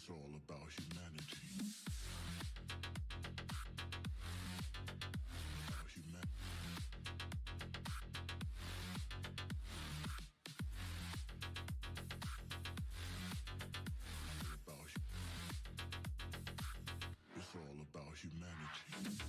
It's all about humanity. About humanity. It's all about humanity.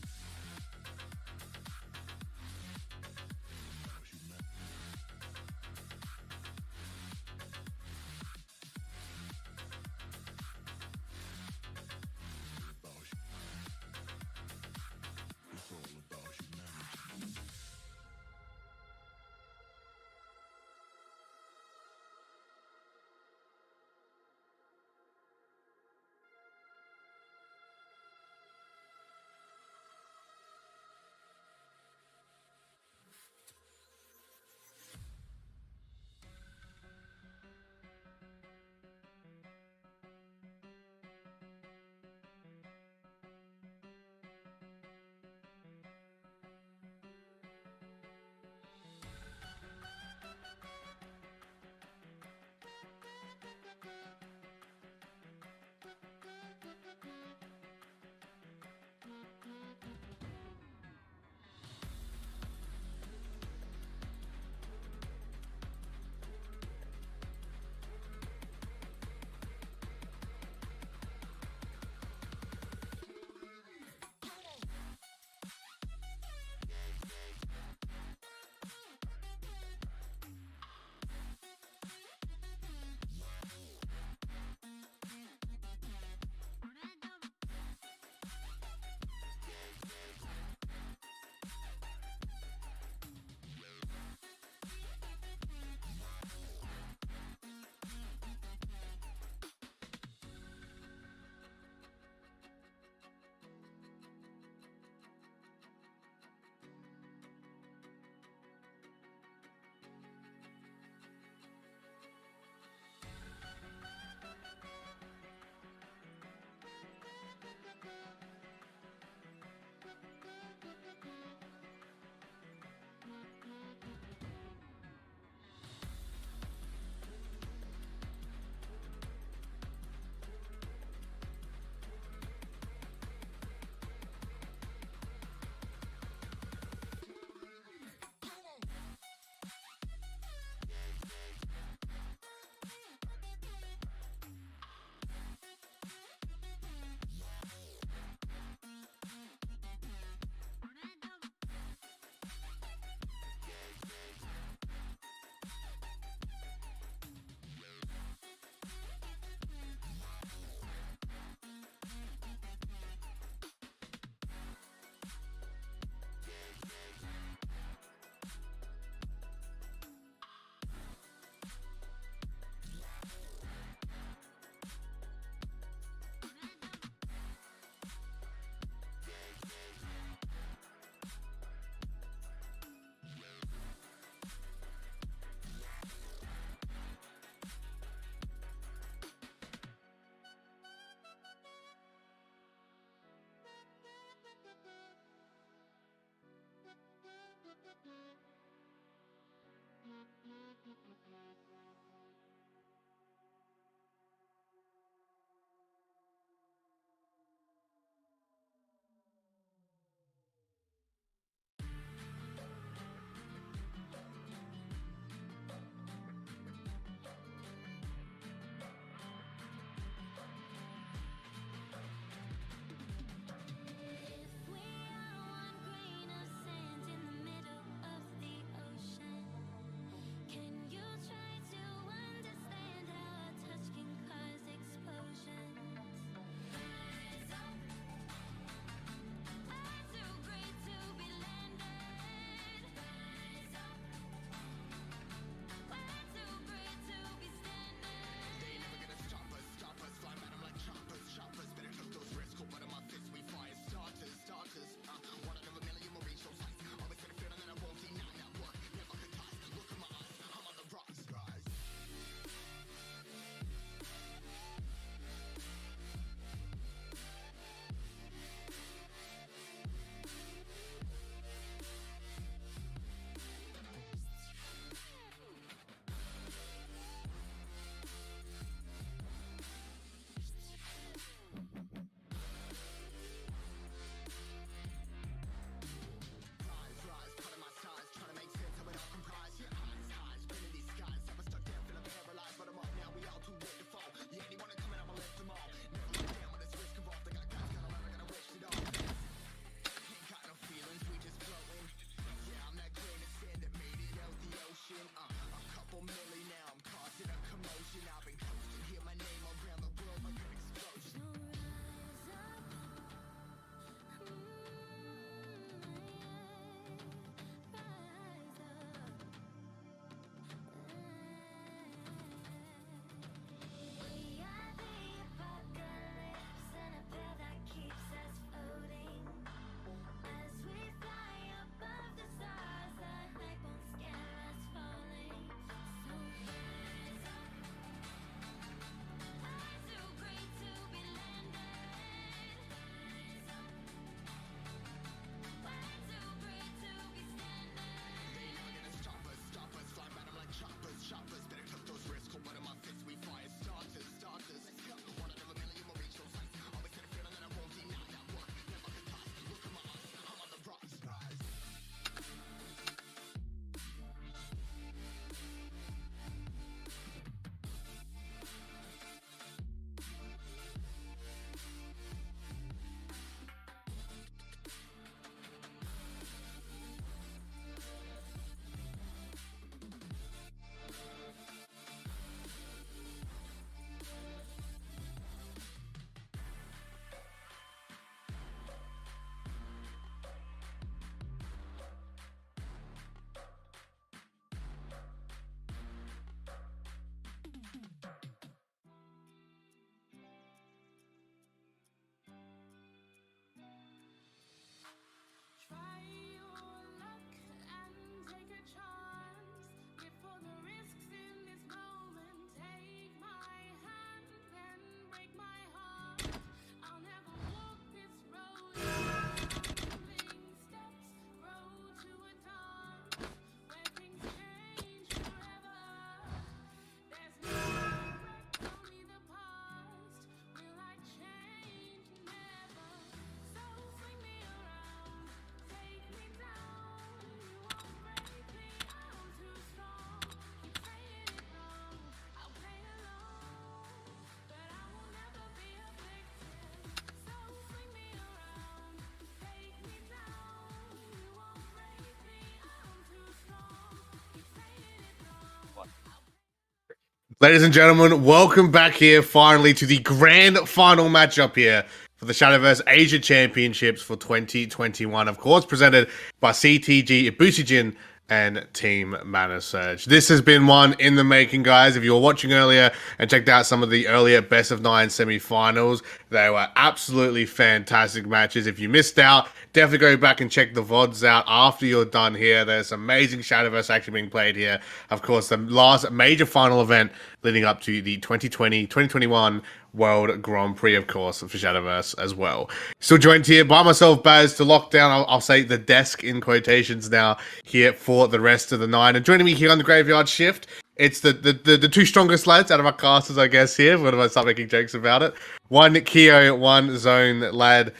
Ladies and gentlemen, welcome back here finally to the grand final matchup here for the Shadowverse Asia Championships for 2021. Of course, presented by CTG Ibusijin and Team Mana Surge. This has been one in the making, guys. If you were watching earlier and checked out some of the earlier best of 9 semi-finals, they were absolutely fantastic matches. If you missed out, definitely go back and check the VODs out after you're done here. There's amazing Shadowverse action being played here. Of course, the last major final event leading up to the 2020-2021 World Grand Prix, of course, for Shadowverse as well. Still joined here by myself, Baz, to lock down, I'll say, the desk in quotations now here for the rest of the night. And joining me here on the Graveyard Shift, it's the two strongest lads out of our casters, I guess, here. When I start making jokes about it. One Keo, one Zone lad.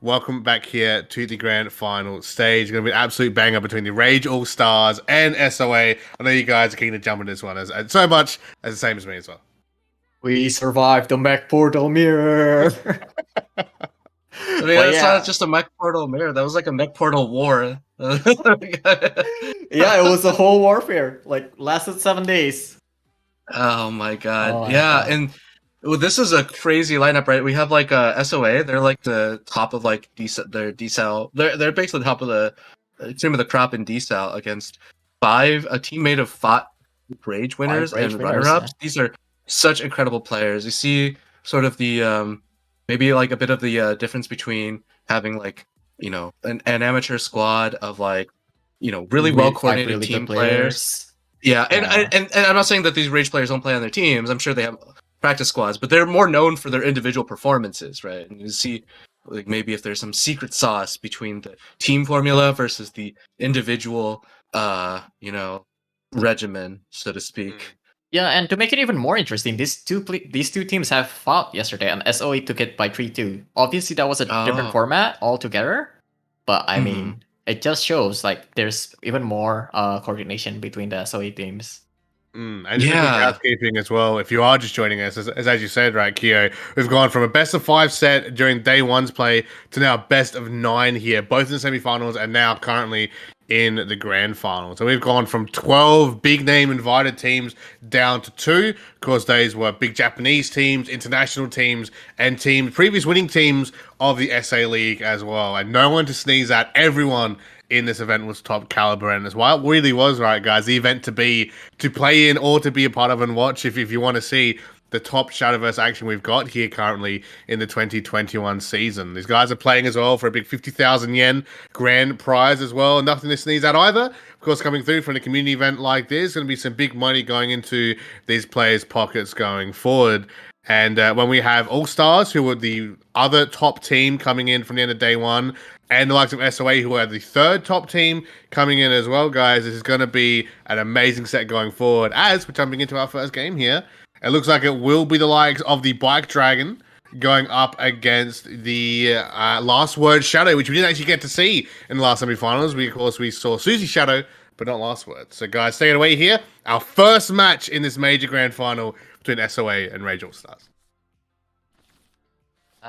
Welcome back here to the grand final stage. Going to be an absolute banger between the Rage All Stars and SOA. I know you guys are keen to jump in this one as so much as the same as me as well. We survived the mech portal mirror. I mean, that's not just a mech portal mirror. That was like a mech portal war. Yeah, it was a whole warfare. Like, lasted 7 days. Oh my god. Oh my yeah, God. and well, this is a crazy lineup, right? We have like SOA. They're like the top of like their decel. They're basically the top of the cream of the crop in decel against a teammate of 5 Rage winners and runner-ups. Yeah. These are such incredible players. You see sort of the maybe like a bit of the difference between having like, you know, an amateur squad of like, you know, really well coordinated really team players. Yeah, and I'm not saying that these Rage players don't play on their teams. I'm sure they have practice squads, but they're more known for their individual performances, right? And you see like maybe if there's some secret sauce between the team formula versus the individual you know, regimen, so to speak. Yeah, and to make it even more interesting, these two teams have fought yesterday, and SOE took it by 3-2. Obviously, that was a different format altogether, but I mean, it just shows like there's even more coordination between the SOE teams. And just a quick housekeeping as well. If you are just joining us, as you said, right, Keo, we've gone from a best of 5 set during day 1's play to now best of 9 here, both in the semifinals and now currently in the grand final. So we've gone from 12 big name invited teams down to 2. Of course, those were big Japanese teams, international teams, and previous winning teams of the SA League as well. And no one to sneeze at. Everyone in this event was top caliber, and that's why it really was, right, guys, the event to play in or to be a part of and watch if you want to see the top Shadowverse action we've got here currently in the 2021 season. These guys are playing as well for a big 50,000 yen grand prize as well. Nothing to sneeze at either. Of course, coming through from a community event like this, going to be some big money going into these players' pockets going forward. And when we have All Stars, who were the other top team coming in from the end of day 1, and the likes of SOA, who are the third top team coming in as well, guys, this is going to be an amazing set going forward. As we're jumping into our first game here, it looks like it will be the likes of the Bike Dragon going up against the Last Word Shadow, which we didn't actually get to see in the last semi-finals. Of course, we saw Susie Shadow, but not Last Word. So, guys, take it away here. Our first match in this major grand final between SOA and Rage All Stars.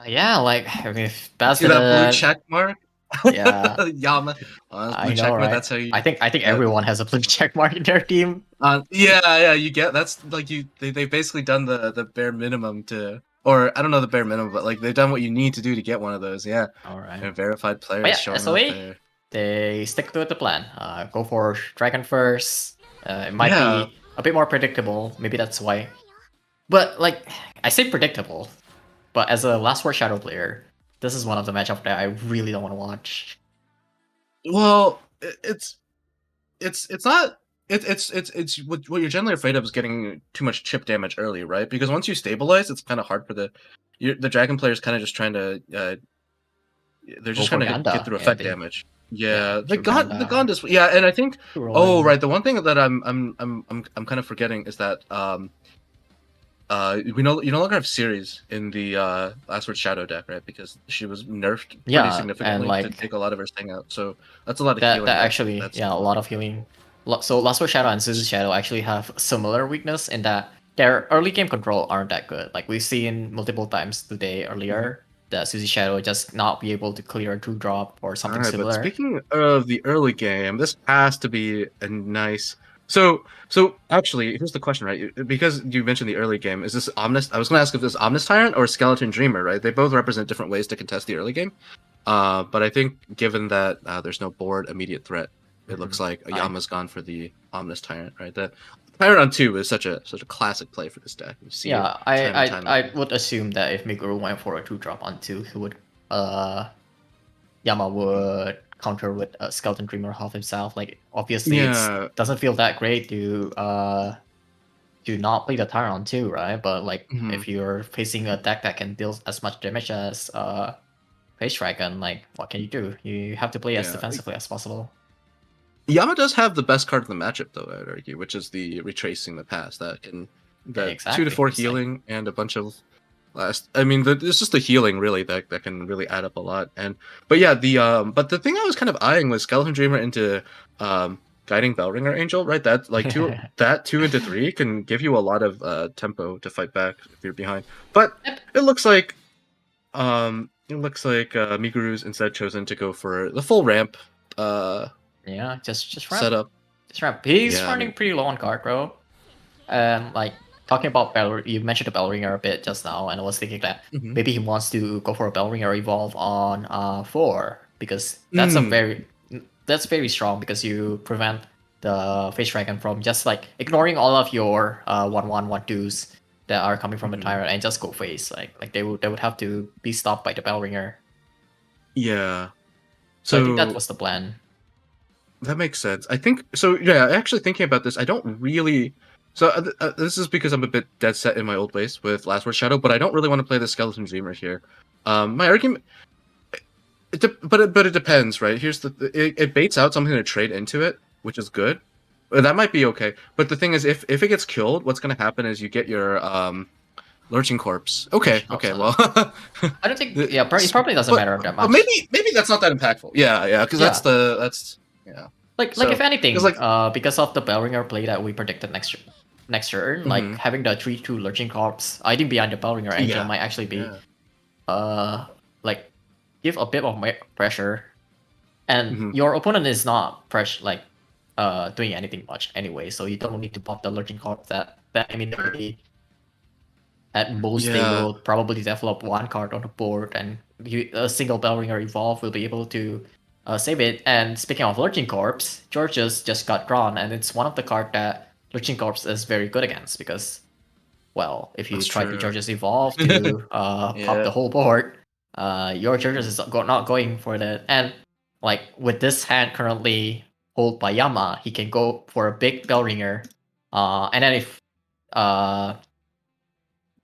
Yeah, like if that's that blue check mark. Yeah, Yama. I know, right? That's how you. I think everyone has a blue check mark in their team. Yeah. You get that's like they've basically done the bare minimum to, or I don't know the bare minimum, but like they've done what you need to do to get one of those. Yeah. All right. And verified players. But yeah, showing SOA, up there. They stick to the plan. Go for Dragon first. It might be a bit more predictable. Maybe that's why. But like I say predictable, but as a Last Word Shadow player, this is one of the matchups that I really don't want to watch. Well, it's not. It's what you're generally afraid of is getting too much chip damage early, right? Because once you stabilize, it's kind of hard for the dragon players kind of just trying to they're just trying to get through effect damage. Yeah, the Gondas. Yeah, and I think right, the one thing that I'm kind of forgetting is that you no longer have Ceres in the Last Word Shadow deck, right? Because she was nerfed pretty significantly to take a lot of her sting out. So that's a lot of healing. That actually, a lot of healing. So Last Word Shadow and Suzu Shadow actually have similar weakness in that their early game control aren't that good. Like we've seen multiple times today earlier, that Suzy Shadow just not be able to clear a 2-drop or something similar. But speaking of the early game, this has to be a nice So actually, here's the question, right? Because you mentioned the early game, is this Omnis? I was going to ask if this is Omnis Tyrant or Skeleton Dreamer, right? They both represent different ways to contest the early game. But I think given that there's no board immediate threat, it looks like Yama's gone for the Omnis Tyrant, right? That Tyrant on 2 is such a classic play for this deck. You see Yeah, it time and time I again. would assume that if Miguru went for a 2-drop on 2, he would Yama would counter with a Skeleton Dreamer half himself. Like obviously Yeah. it doesn't feel that great to not play the Tyrant on 2, right? But like if you're facing a deck that can deal as much damage as Face Dragon, like what can you do? You have to play as Yeah. defensively as possible. Yama does have the best card in the matchup, though, I would argue, which is the Retracing the Past. That can that exactly. 2 to 4 It's like- healing and a bunch of last. I mean, it's just the healing really that can really add up a lot. But yeah, but the thing I was kind of eyeing was Skeleton Dreamer into Guiding Bellringer Angel, right? That like 2 into 3 can give you a lot of tempo to fight back if you're behind. But it looks like Miguru's instead chosen to go for the full ramp. Yeah, just ramp. Setup. Just ramp. He's Yeah, I running mean- pretty low on card, bro. Like talking about you mentioned the Bellringer a bit just now, and I was thinking that maybe he wants to go for a Bellringer evolve on 4 because that's that's very strong because you prevent the Face Dragon from just like ignoring all of your 1/1 1/2s that are coming from the Tyrant and just go face. Like they would have to be stopped by the Bellringer. Yeah. So I think that was the plan. That makes sense. I think so. Yeah, actually thinking about this, I don't really. So this is because I'm a bit dead set in my old ways with Last Word Shadow, but I don't really want to play the Skeleton Dreamer here. My argument, but it depends, right? Here's it baits out something to trade into it, which is good. That might be okay. But the thing is, if it gets killed, what's going to happen is you get your Lurching Corpse. Okay, well. I don't think. Yeah, it probably doesn't matter that much. But maybe that's not that impactful. Yeah, because that's yeah. Like So, if anything, 'cause, like- because of the Bellringer play that we predicted next turn, like having the 3/2 Lurching Corpse hiding behind the Bellringer Angel might actually be, like, give a bit of pressure, and your opponent is not doing anything much anyway, so you don't need to pop the Lurching Corpse. That immediately, at most they Yeah. will probably develop one card on the board, and a single Bellringer evolve will be able to save it. And speaking of Lurching Corpse, George's just got drawn, and it's one of the cards that Lurching Corpse is very good against because, well, if you That's try to true. George's evolve to pop the whole board, your George's is not going for that. And like with this hand currently held by Yama, he can go for a big Bellringer, and then if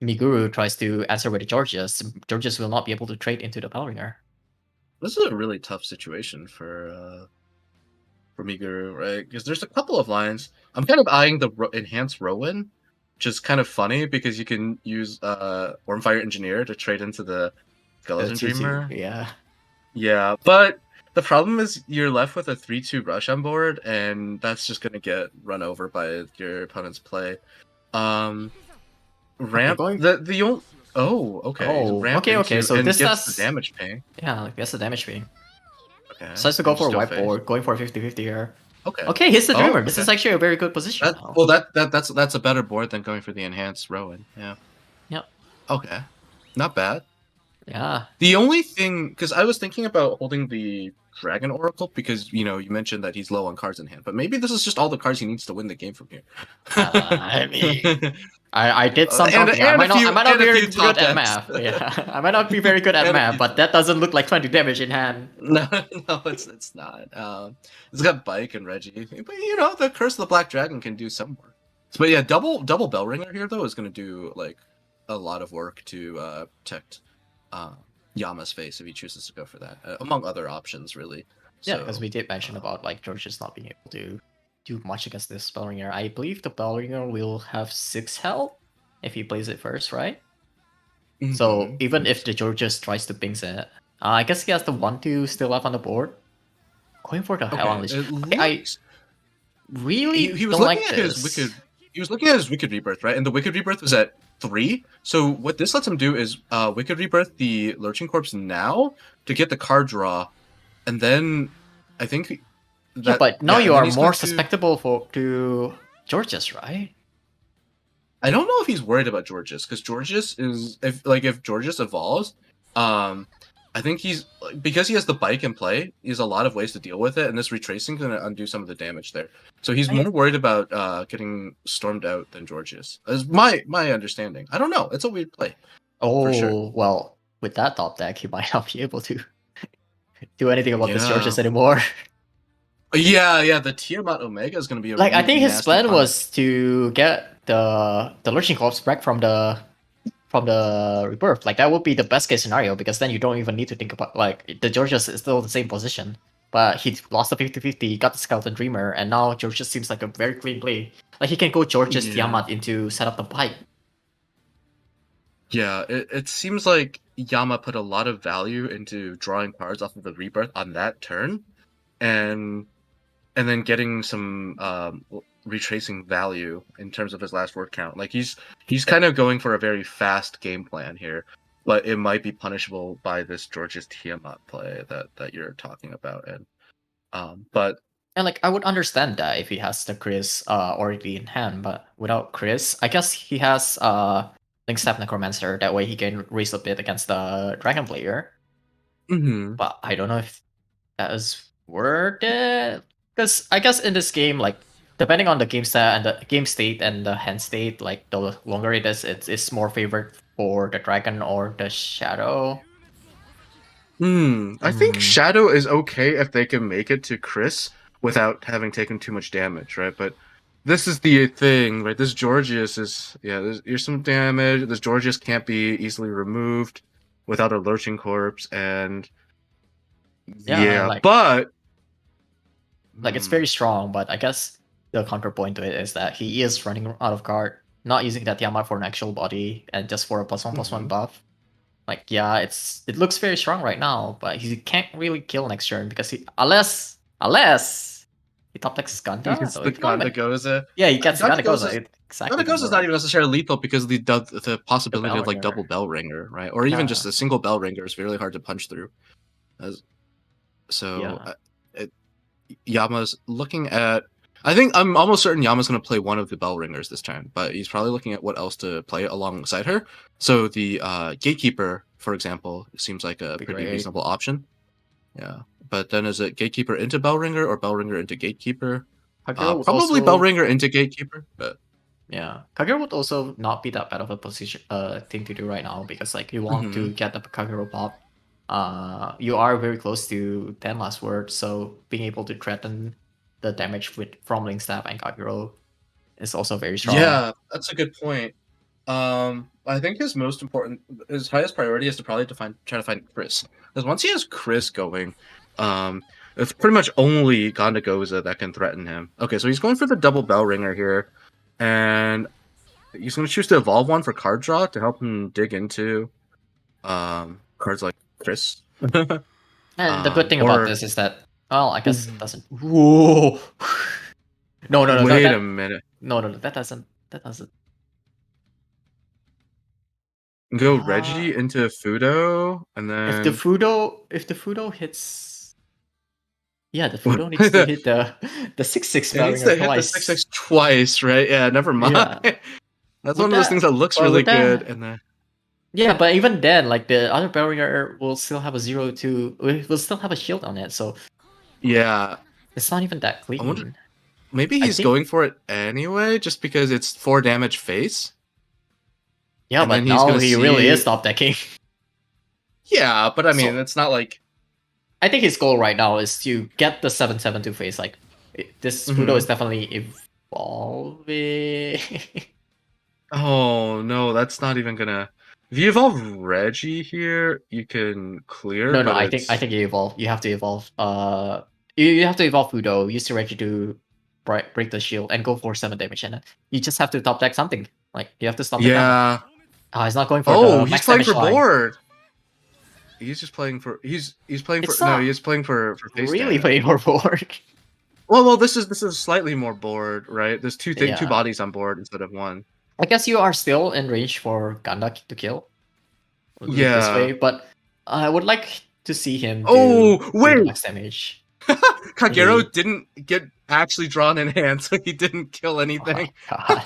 Miguru tries to answer with the George's will not be able to trade into the Bellringer. This is a really tough situation for Miguru, right? Because there's a couple of lines. I'm kind of eyeing the enhanced Rowan, which is kind of funny because you can use Wormfire Engineer to trade into the Skeleton Dreamer. Yeah, but the problem is you're left with a 3/2 rush on board, and that's just gonna get run over by your opponent's play. Ramp the only. Oh, okay. Oh, Ramp okay. into- So and this gets does the damage ping. Yeah, like that's the damage ping. Okay. So has to go for a Still whiteboard, going for a 50-50 here. Okay. Okay, he's the Oh, Dreamer. This okay. is actually a very good position. That's a better board than going for the enhanced Rowan. Yeah. Yep. Okay. Not bad. Yeah. The only thing, because I was thinking about holding the Dragon Oracle because you mentioned that he's low on cards in hand, but maybe this is just all the cards he needs to win the game from here. I mean, I did some And- talking. I and might a few- not be and a very few good top at decks. math. Yeah, I might not be very good at And a math, few but that doesn't look like 20 damage in hand. No, it's not. It's got Bike and Reggie, but the Curse of the Black Dragon can do some work. But yeah, double Bellringer here though is going to do like a lot of work to protect Yama's face if he chooses to go for that, among other options really. Yeah, So, because we did mention about like George just not being able to do much against this Bellringer. I believe the Bellringer will have 6 health if he plays it first, right? So mhm. even if the Georges tries to pings it, I guess he has the 1/2 still left on the board. Going for the Hell Okay, Unleash. it I looks- really he was don't looking like at this. his wicked. He was looking at his Wicked Rebirth, right? And the Wicked Rebirth was at 3. So what this lets him do is Wicked Rebirth the Lurching Corpse now to get the card draw, and then I think Yeah, but now and you then are he's more going to- susceptible to Georges, right? I don't know if he's worried about Georges, because Georges is if Georges evolves, I think he's because he has the bike in play. He has a lot of ways to deal with it, and this retracing is going to undo some of the damage there. So he's more worried about getting stormed out than Georges. Is my understanding. I don't know. It's a weird play. Oh, sure. well, with that top deck, he might not be able to do anything about this Yeah. Georges anymore. Yeah. The Tiamat Omega is going to be a Like, I think his nasty plan punish. was to get the Lurching Corpse back from the rebirth. Like, that would be the best case scenario, because then you don't even need to think about, like, the Georges is still the same position. But he lost the 50-50, got the Skeleton Dreamer, and now Georges seems like a very clean play. Like, he can go Georges Tiamat into set up the bike. Yeah, it seems like Yama put a lot of value into drawing cards off of the rebirth on that turn, and then getting some retracing value in terms of his last word count. Like he's kind of going for a very fast game plan here, but it might be punishable by this George's Tiamat play that you're talking about. And And like, I would understand that if he has the Chris already in hand, but without Chris, I guess he has Linkstep Necromancer. That way he can raise a bit against the Dragon player. mhm. But I don't know if that is worth it. Because I guess in this game, like, depending on the game stat and the game state and the hand state, like, the longer it is, it's more favored for the Dragon or the Shadow. I think Shadow is okay if they can make it to Chris without having taken too much damage, right? But this is the thing, right? This Georgius is here's some damage. This Georgius can't be easily removed without a lurching corpse, and but like it's very strong. But I guess the counterpoint to it is that he is running out of card, not using that Tiamat for an actual body and just for a +1/+1 buff. Like, yeah, it looks very strong right now, but he can't really kill next turn because unless he top decks his Ganda. It's So the Gandagoza. yeah, he gets Gandagoza. Exactly. Gandagoza is not even necessarily lethal because the possibility bell of like ringer. double bell ringer, right? Or even Yeah. just a single bell ringer is really hard to punch through. Yama's looking at. I think I'm almost certain Yama's going to play one of the bell ringers this time, but he's probably looking at what else to play alongside her. So the Gatekeeper, for example, seems like a pretty reasonable option. Yeah, but then is it Gatekeeper into bell ringer or bell ringer into Gatekeeper? Probably bell ringer into Gatekeeper, but yeah, Kagero would also not be that bad of a position thing to do right now, because like you want to get the Kagero pop. You are very close to 10 last word, so being able to threaten the damage from Linkstep and Kagero is also very strong. Yeah, that's a good point. I think his highest priority is to probably try to find Chris, because once he has Chris going, it's pretty much only Gandagoza that can threaten him. Okay, so he's going for the double bell ringer here, and he's going to choose to evolve one for card draw to help him dig into cards like Chris. And the good thing about this is that, well, I guess it doesn't. Whoa! No. Wait a minute. No, that doesn't. Go Reggie into Fudo, and then if the Fudo hits, yeah, the Fudo needs to hit the 6/6 it needs to hit the 6/6 twice, right? Yeah, never mind. Yeah. That's one of those things that looks really good, and then yeah, but even then, like the other barrier will still have a 0-2. Will still have a shield on it, so yeah, it's not even that clean. Maybe he's going for it anyway, just because it's 4 damage face. Yeah, but now he really is top decking. Yeah, but I mean, it's not like. I think his goal right now is to get the 7/7 face. Like, this Fudo is definitely evolving. Oh no, that's not even gonna. If you evolve Reggie here, you can clear. No, I think you evolve. You have to evolve. You have to evolve Fudo. Use the Reggie to break the shield and go for 7 damage, and you just have to top deck something. Like, you have to stop. Yeah. He's not going for. Oh, he's playing for board. He's just playing for. He's playing for. No, he's playing for face. Really playing for board. Well, this is slightly more board, right? There's two bodies on board instead of one. I guess you are still in range for Ganda to kill. Yeah. This way, but I would like to see him. Oh wait! Max damage. Kagero He- didn't get actually drawn in hand, so he didn't kill Oh anything. my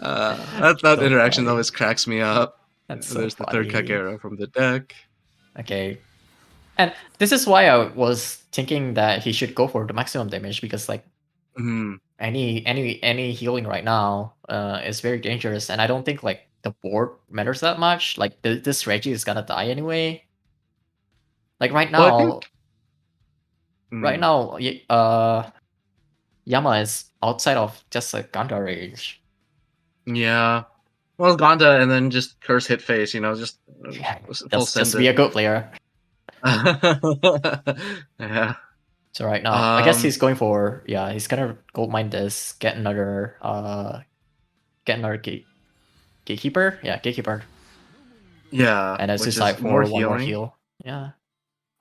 god, That so interaction funny. always cracks me up. That's so There's the third funny. Kagero from the deck. Okay. And this is why I was thinking that he should go for the maximum damage, because like Mm, any healing right now is very dangerous, and I don't think like the board matters that much. Like this Reggie is gonna die anyway. Like right Well, I now, think- mm, Yama is outside of just a Ganda range. Yeah. Well, Ganda and then just curse hit face, just Yeah, full just send be a it. good player. Yeah. So right now, I guess Um, he's going for he's gonna gold mine this, get another gatekeeper. Yeah, gatekeeper. Yeah. And as which his is side for more one more healing. heal. Yeah.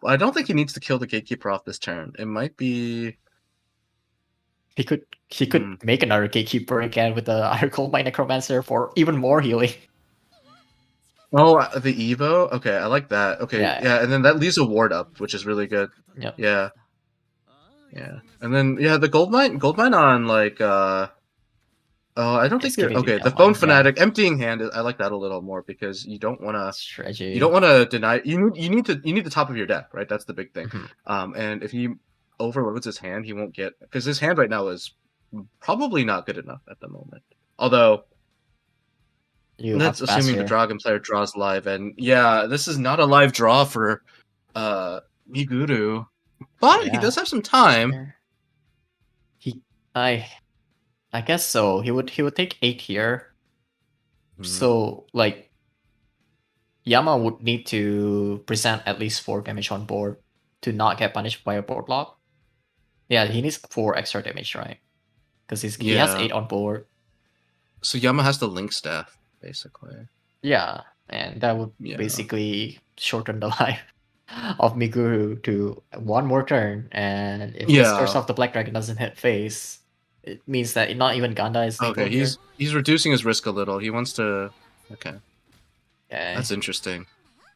I don't think he needs to kill the gatekeeper off this turn. It might be. He could make another gatekeeper again with the Iron Gold Mine Necromancer for even more healing. Oh, the Evo? Okay, I like that. Okay, Yeah. yeah, and then that leaves a ward up, which is really good. Yep. Yeah. Yeah. And then the gold mine on like oh, I don't think Just you're giving you okay, that the line, phone yeah. fanatic emptying hand I like that a little more because you don't want to Strategy. you don't want to deny you need the top of your deck, right? That's the big thing. Mhm. And if he overloads his hand, he won't get because his hand right now is probably not good enough at the moment. Although You that's have assuming the faster. dragon player draws live, and yeah, this is not a live draw for Miguru, but he Yeah. does have some time. Faster. I guess so. He would take 8 here. Mhm. So like Yama would need to present at least 4 damage on board to not get punished by a board lock. Yeah, he needs 4 extra damage, right? Because he has Yeah. 8 on board. So Yama has the link staff, basically. Yeah, and that would Yeah. basically shorten the life of Miguru to one more turn. And if Yeah. this Curse of the Black Dragon doesn't hit face, it means that not even Ganda is lethal Okay, here. he's reducing his risk a little. He wants to. Okay, Okay. that's interesting.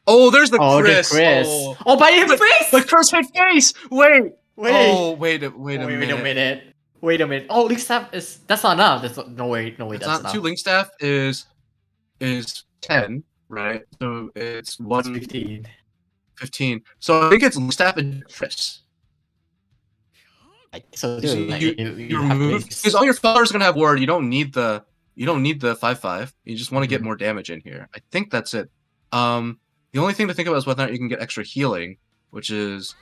Oh, there's the Oh, Chris. the Chris. Oh, Oh, by his the, face! the Chris hit face. Wait. Wait. Oh, wait a Wait a minute. minute. Wait a minute. Oh, Link Staff is that's not enough. No way, It's that's not enough. 2 link staff is 10, right? So it's It's 1 15. 15. So I think it's link staff and Chris. So So dude, like, you you have remove to because all your fellers gonna have ward. You don't need the 5/5. You just want to get Mhm. more damage in here. I think that's it. The only thing to think about is whether or not you can get extra healing, which is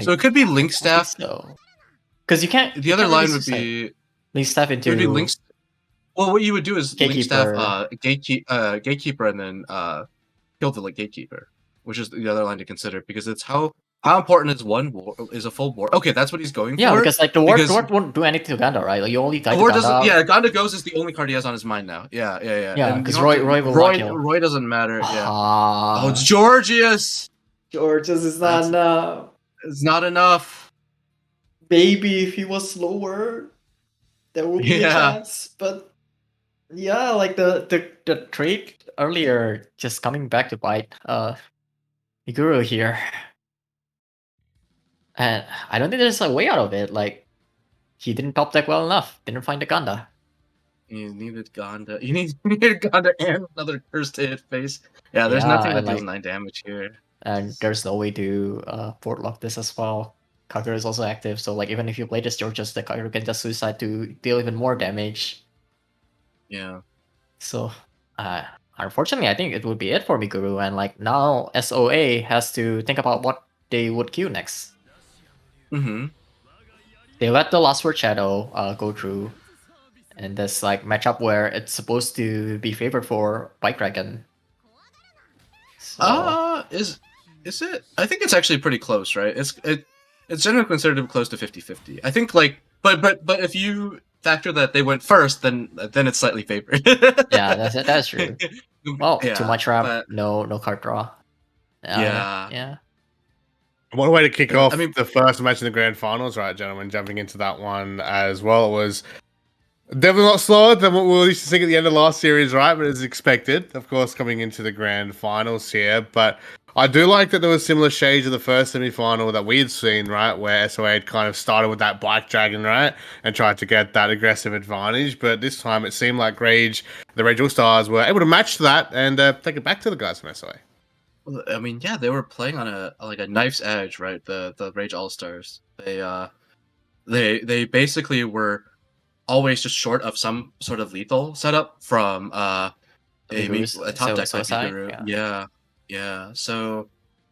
so it could be link staff. So, because you can't. The other line would be Link Staff into. it would be links. Well, what you would do is link staff, Gatekeeper. gatekeeper, and then kill the gatekeeper, which is the other line to consider because it's how important is a full board. Okay, that's what he's going Yeah, for. because like the ward because- won't do anything to Ganda, right? Like you only guide The ward Ganda. doesn't. Yeah, Ganda Goes is the only card he has on his mind now. Yeah. Yeah, And 'cause you don't have to- Roy will not kill. Roy doesn't matter. Yeah. Ah, Oh, it's Georgius. George's is That's- enough. It's not enough. Baby, if he was slower, there would be a Yeah. chance. But yeah, like the trade earlier, just coming back to bite Miguru here. And I don't think there's a way out of it. Like he didn't top deck well enough. Didn't find the Ganda. You needed Ganda. You needed Ganda and another curse to hit face. Yeah, there's Yeah, nothing that and, deals like- 9 damage here. And there's no way to board lock this as well. Kagura is also active, so like even if you play this Georges, the Kagura can just suicide to deal even more damage. Yeah. So unfortunately I think it would be it for Miguru, and like now SOA has to think about what they would queue next. Mm-hmm. They let the Last Word Shadow go through, and this like matchup where it's supposed to be favored for Bike Dragon. So, Is it? I think it's actually pretty close, right? It's generally considered close to 50-50. I think like but if you factor that they went first, then it's slightly favored. yeah, that's true. Well, Yeah, too much ramp, but- no card draw. Yeah. What a way to kick Yeah, off I mean- the first match in the grand finals, right, gentlemen? Jumping into that one as well. It was definitely not slower than what we were used to seeing at the end of last series, right? But as expected, of course, coming into the grand finals here. But I do like that there was similar shades of the first semi-final that we had seen, right, where SOA had kind of started with that Bike Dragon, right, and tried to get that aggressive advantage. But this time it seemed like the Rage All Stars were able to match that and take it back to the guys from SOA. Well, I mean, yeah, they were playing on a knife's edge, right? The Rage All Stars. They basically were always just short of some sort of lethal setup from a top deck like suicide. Guru. Yeah. So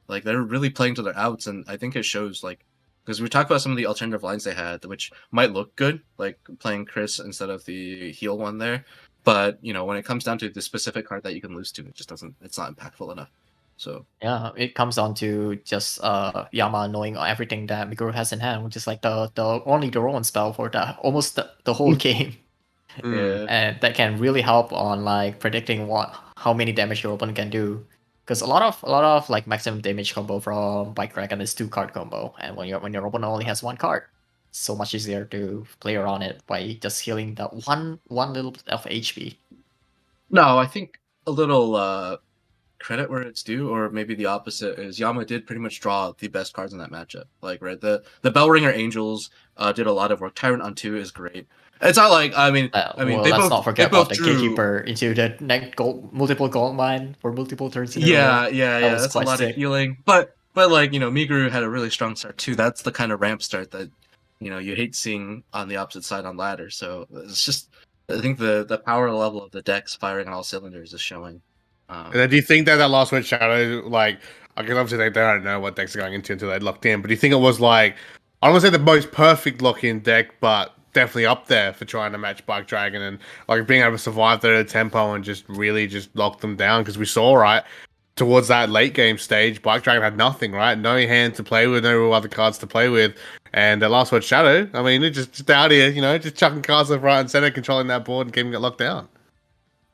like they're really playing to their outs, and I think it shows. Like because we talked about some of the alternative lines they had, which might look good, like playing Chris instead of the heal one there. But when it comes down to the specific card that you can lose to, it just doesn't. It's not impactful enough. So Yeah, it comes down to just Yama knowing everything that Miguru has in hand, which is like the only the Rowan spell for almost the whole game. yeah. And that can really help on like predicting how many damage your opponent can do. Because a lot of like maximum damage combo from Bike Dragon is 2-card combo, and when your opponent only has 1 card, it's so much easier to play around it by just healing that one little bit of HP. No, I think a little credit where it's due, or maybe the opposite, is Yama did pretty much draw the best cards in that matchup. Like, right, the Bellringer Angels did a lot of work. Tyrant on 2 is great. It's not like Well, they let's both, not forget they both about the drew, Gatekeeper into the multiple gold mine for multiple turns in a row. Yeah. was That's a quite lot sick. of healing, but like Miguru had a really strong start too. That's the kind of ramp start that you hate seeing on the opposite side on ladder. So it's just, I think the power level of the decks firing on all cylinders is showing. And then do you think that last word Shadow, like, I guess obviously they don't know what decks are going into until they're locked in, but do you think it was like, I don't want to say the most perfect lock-in deck, but definitely up there for trying to match Bike Dragon and like being able to survive their tempo and just really just lock them down? Because we saw, right, towards that late game stage, Bike Dragon had nothing, right? No hand to play with, no other cards to play with. And the last word Shadow, I mean, it's just out here, just chucking cards left, right, and center, controlling that board and keeping it locked down.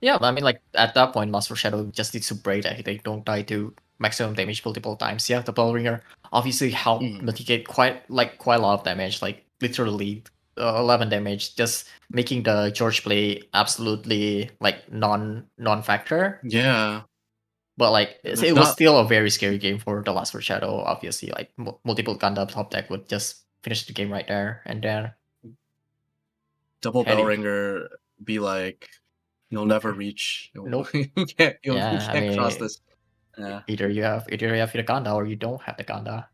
Yeah, I mean, like at that point, Master Shadow just needs to break that they don't die to maximum damage multiple times. Yeah, the Bellringer obviously helped mitigate quite a lot of damage, like literally 11 damage, just making the George play absolutely like non-factor. Yeah. But like It's it was not- still a very scary game for the Last Word Shadow. Obviously, like multiple Gundam top deck would just finish the game right there, and then double Heady. Bellringer be like, you'll never reach. Nope. you can't cross mean, this. Yeah. either you have the Ganda or you don't have the Ganda.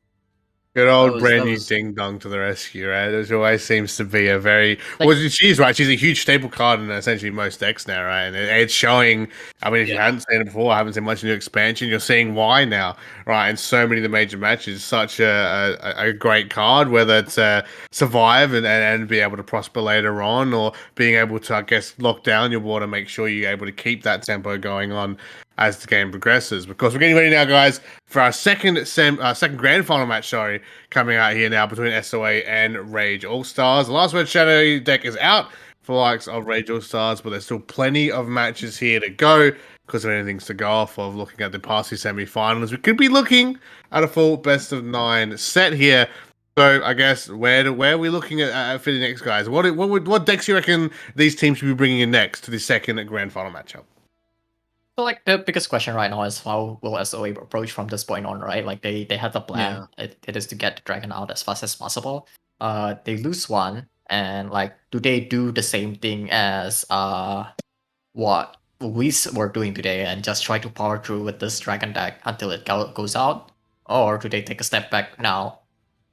Good old That brand new was- Ding Dong to the rescue, right? It always seems to be a very Like- well. She's right. She's a huge staple card in essentially most decks now, right? And it's showing. I mean, if you Yeah. hadn't seen it before, haven't seen much new expansion, you're seeing why now, right? In so many of the major matches, such a great card, whether it's survive and be able to prosper later on, or being able to, I guess, lock down your board and make sure you're able to keep that tempo going on as the game progresses. Because we're getting ready now, guys, for our second grand final match. Sorry, coming out here now between SOA and Rage All Stars. The Last Word Shadow deck is out for the likes of Rage All Stars, but there's still plenty of matches here to go because of anything to go off of. Looking at the past two semi-finals, we could be looking at a full best of 9 set here. So I guess where are we looking at fitting next, guys? What decks do you reckon these teams should be bringing in next to the second grand final matchup? So like the biggest question right now is how will SOA approach from this point on, right? Like they have the plan. It is to get the dragon out as fast as possible. They lose one, and like do they do the same thing as what we were doing today and just try to power through with this dragon deck until it goes out, or do they take a step back now?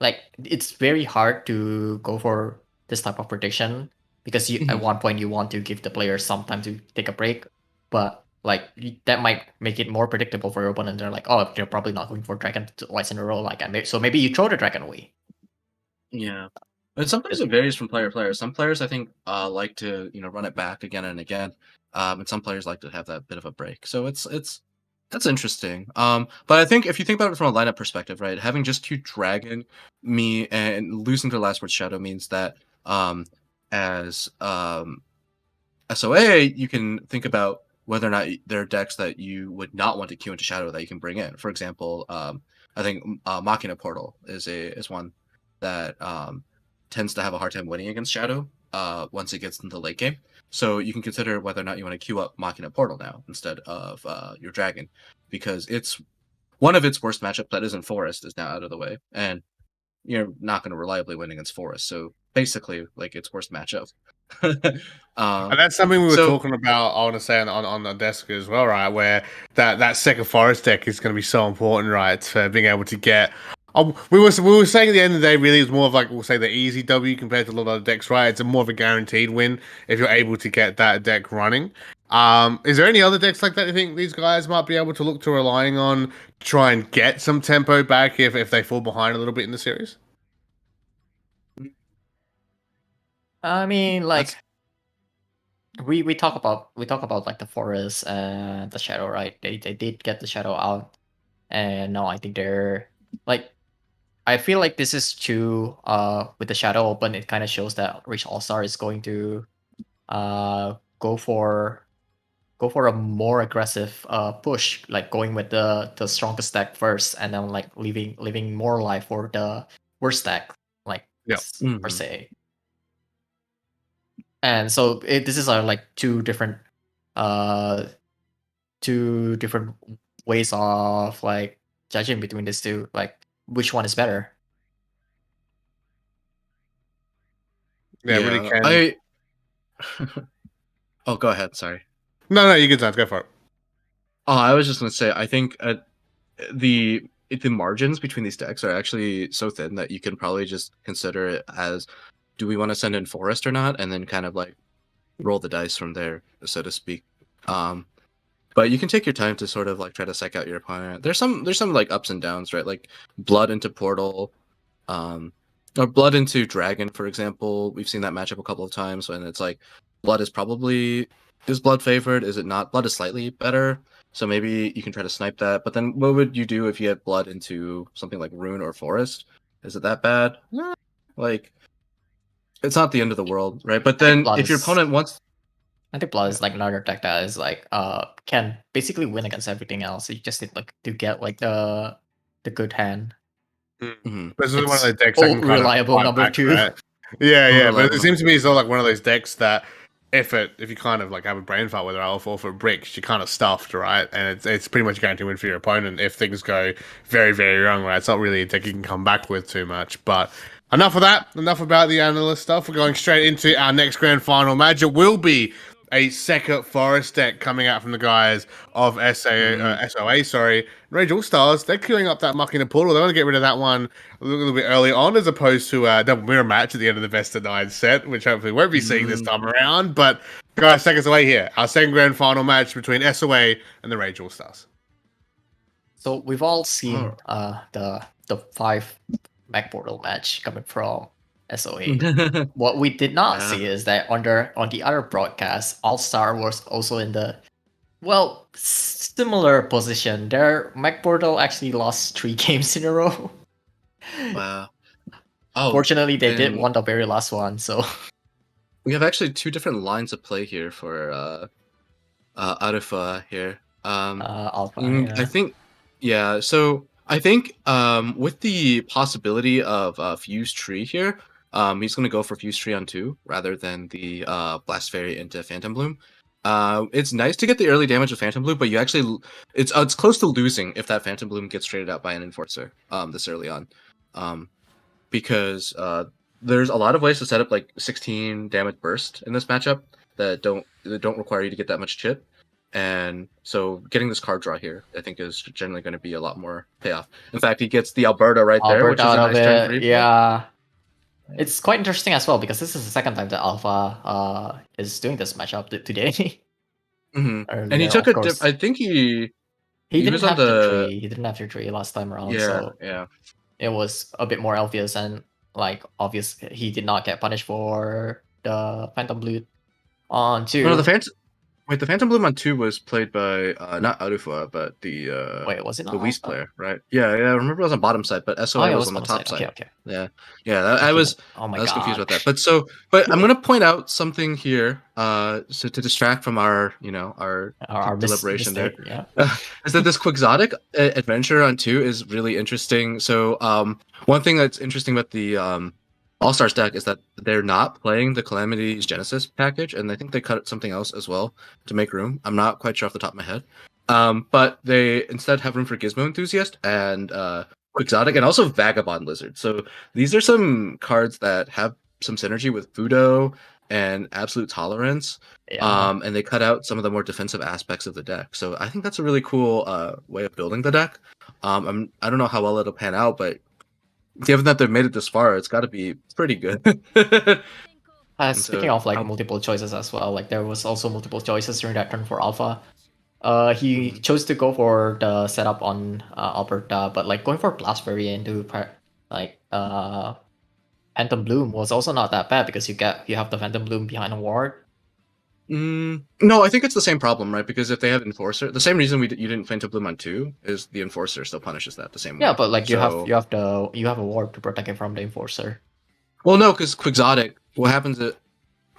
Like it's very hard to go for this type of prediction because at one point you want to give the players some time to take a break, but like that might make it more predictable for your opponent. They're like, oh, they're probably not going for dragon twice in a row. Like, so maybe you throw the dragon away. Yeah. And sometimes it varies from player to player. Some players I think like to run it back again and again, and some players like to have that bit of a break. So that's interesting. But I think if you think about it from a lineup perspective, right, having just two dragon me and losing to Last Word Shadow means that as SOA you can think about whether or not there are decks that you would not want to queue into Shadow that you can bring in. For example, I think Machina Portal is one that tends to have a hard time winning against Shadow once it gets into the late game. So you can consider whether or not you want to queue up Machina Portal now instead of your Dragon, because it's one of its worst matchup that isn't Forest is now out of the way, and you're not going to reliably win against Forest. So basically, like its worst matchup. And that's something we were so talking about, I want to say, on the desk as well, right? Where that second Forest deck is going to be so important, right? For being able to get. We were saying at the end of the day, really, it's more of like, we'll say, the easy W compared to a lot of other decks, right? It's a more of a guaranteed win if you're able to get that deck running. Is there any other decks like that you think these guys might be able to look to relying on to try and get some tempo back if they fall behind a little bit in the series? I mean, like we talk about like the Forest and the Shadow, right? They did get the Shadow out, and now I think they're like, I feel like this is too with the Shadow open, it kind of shows that Rich All Star is going to go for a more aggressive push, like going with the strongest deck first, and then like leaving more life for the worst deck, like Yeah. per se. And so this is like two different ways of like judging between these two, like which one is better. Yeah, really can. Oh, go ahead. Sorry. No, you good times. Go for it. Oh, I was just gonna say, I think the margins between these decks are actually so thin that you can probably just consider it as, do we want to send in Forest or not, and then kind of like roll the dice from there, so to speak. But you can take your time to sort of like try to psych out your opponent. There's some like ups and downs, right? Like Blood into Portal, or Blood into Dragon, for example. We've seen that matchup a couple of times when it's like Blood is Blood favored? Is it not? Blood is slightly better, so maybe you can try to snipe that. But then what would you do if you had Blood into something like Rune or Forest? Is it that bad? Like, it's not the end of the world, right? But then if your opponent wants... I think Blood is like another deck that is like can basically win against everything else. You just need like to get like the good hand. Mm-hmm. This is one of those decks that can kind reliable of number back, 2. Right? Yeah, but it seems to be sort of like one of those decks that if you kind of like have a brain fart with it or for bricks, you're kind of stuffed, right? And it's pretty much guaranteed win for your opponent if things go very, very wrong, right? It's not really a deck you can come back with too much. But enough of that. Enough about the analyst stuff. We're going straight into our next grand final match. It will be a second Forest deck coming out from the guys of SOA, sorry. Rage All Stars, they're queuing up that Muck in the Portal. They want to get rid of that one a little bit early on, as opposed to a double mirror match at the end of the best of 9 set, which hopefully won't be seeing this time around. But guys, take us away here. Our second grand final match between SOA and the Rage All Stars. So we've all seen the 5 Mac Portal match coming from SOA. What we did not see is that on the other broadcast, All Star was also in the similar position. Their Mac Portal actually lost 3 games in a row. Wow. Oh, fortunately, they did won the very last one. So we have actually 2 different lines of play here for Alpha here. Alpha, I think, yeah. So I think with the possibility of Fuse Tree here, he's going to go for Fuse Tree on 2 rather than the Blast Fairy into Phantom Bloom. It's nice to get the early damage with Phantom Bloom, but you actually it's close to losing if that Phantom Bloom gets traded out by an Enforcer this early on, because there's a lot of ways to set up like 16 damage burst in this matchup that don't require you to get that much chip. And so getting this card draw here, I think, is generally going to be a lot more payoff. In fact, he gets the Alberta there, which is a nice turn 3. Yeah. It's quite interesting as well, because this is the second time that Alpha is doing this matchup today. Mm-hmm. And he took I think he didn't have the tree. He didn't have the tree last time around. Yeah, so yeah. It was a bit more obvious, and like obvious he did not get punished for the Phantom Bloom on 2. No, the Phantom Bloom on 2 was played by not Arufa, but the wait, was it not the Whis player, right? Yeah. I remember it was on bottom side, but SOI was on the top side. Okay. Yeah. I was confused about that. But I'm gonna point out something here, so to distract from our deliberation mistake, there, is that this Quixotic adventure on 2 is really interesting. So one thing that's interesting about the All-Stars deck is that they're not playing the Calamity's Genesis package, and I think they cut something else as well to make room. I'm not quite sure off the top of my head. But they instead have room for Gizmo Enthusiast and Quixotic and also Vagabond Lizard. So these are some cards that have some synergy with Fudo and Absolute Tolerance. Yeah. And they cut out some of the more defensive aspects of the deck. So I think that's a really cool way of building the deck. I don't know how well it'll pan out, but given that they've made it this far, it's got to be pretty good. Speaking of like multiple choices as well, like there was also multiple choices during that turn for Alpha. He chose to go for the setup on Alberta, but like going for Blast Fairy into Phantom Bloom was also not that bad because you have the Phantom Bloom behind a ward. No, I think it's the same problem, right? Because if they have Enforcer, the same reason you didn't Phantom Bloom on 2 is the Enforcer still punishes that the same way. Yeah, but like you have a ward to protect it from the Enforcer. Well, no, because Quixotic, what happens is,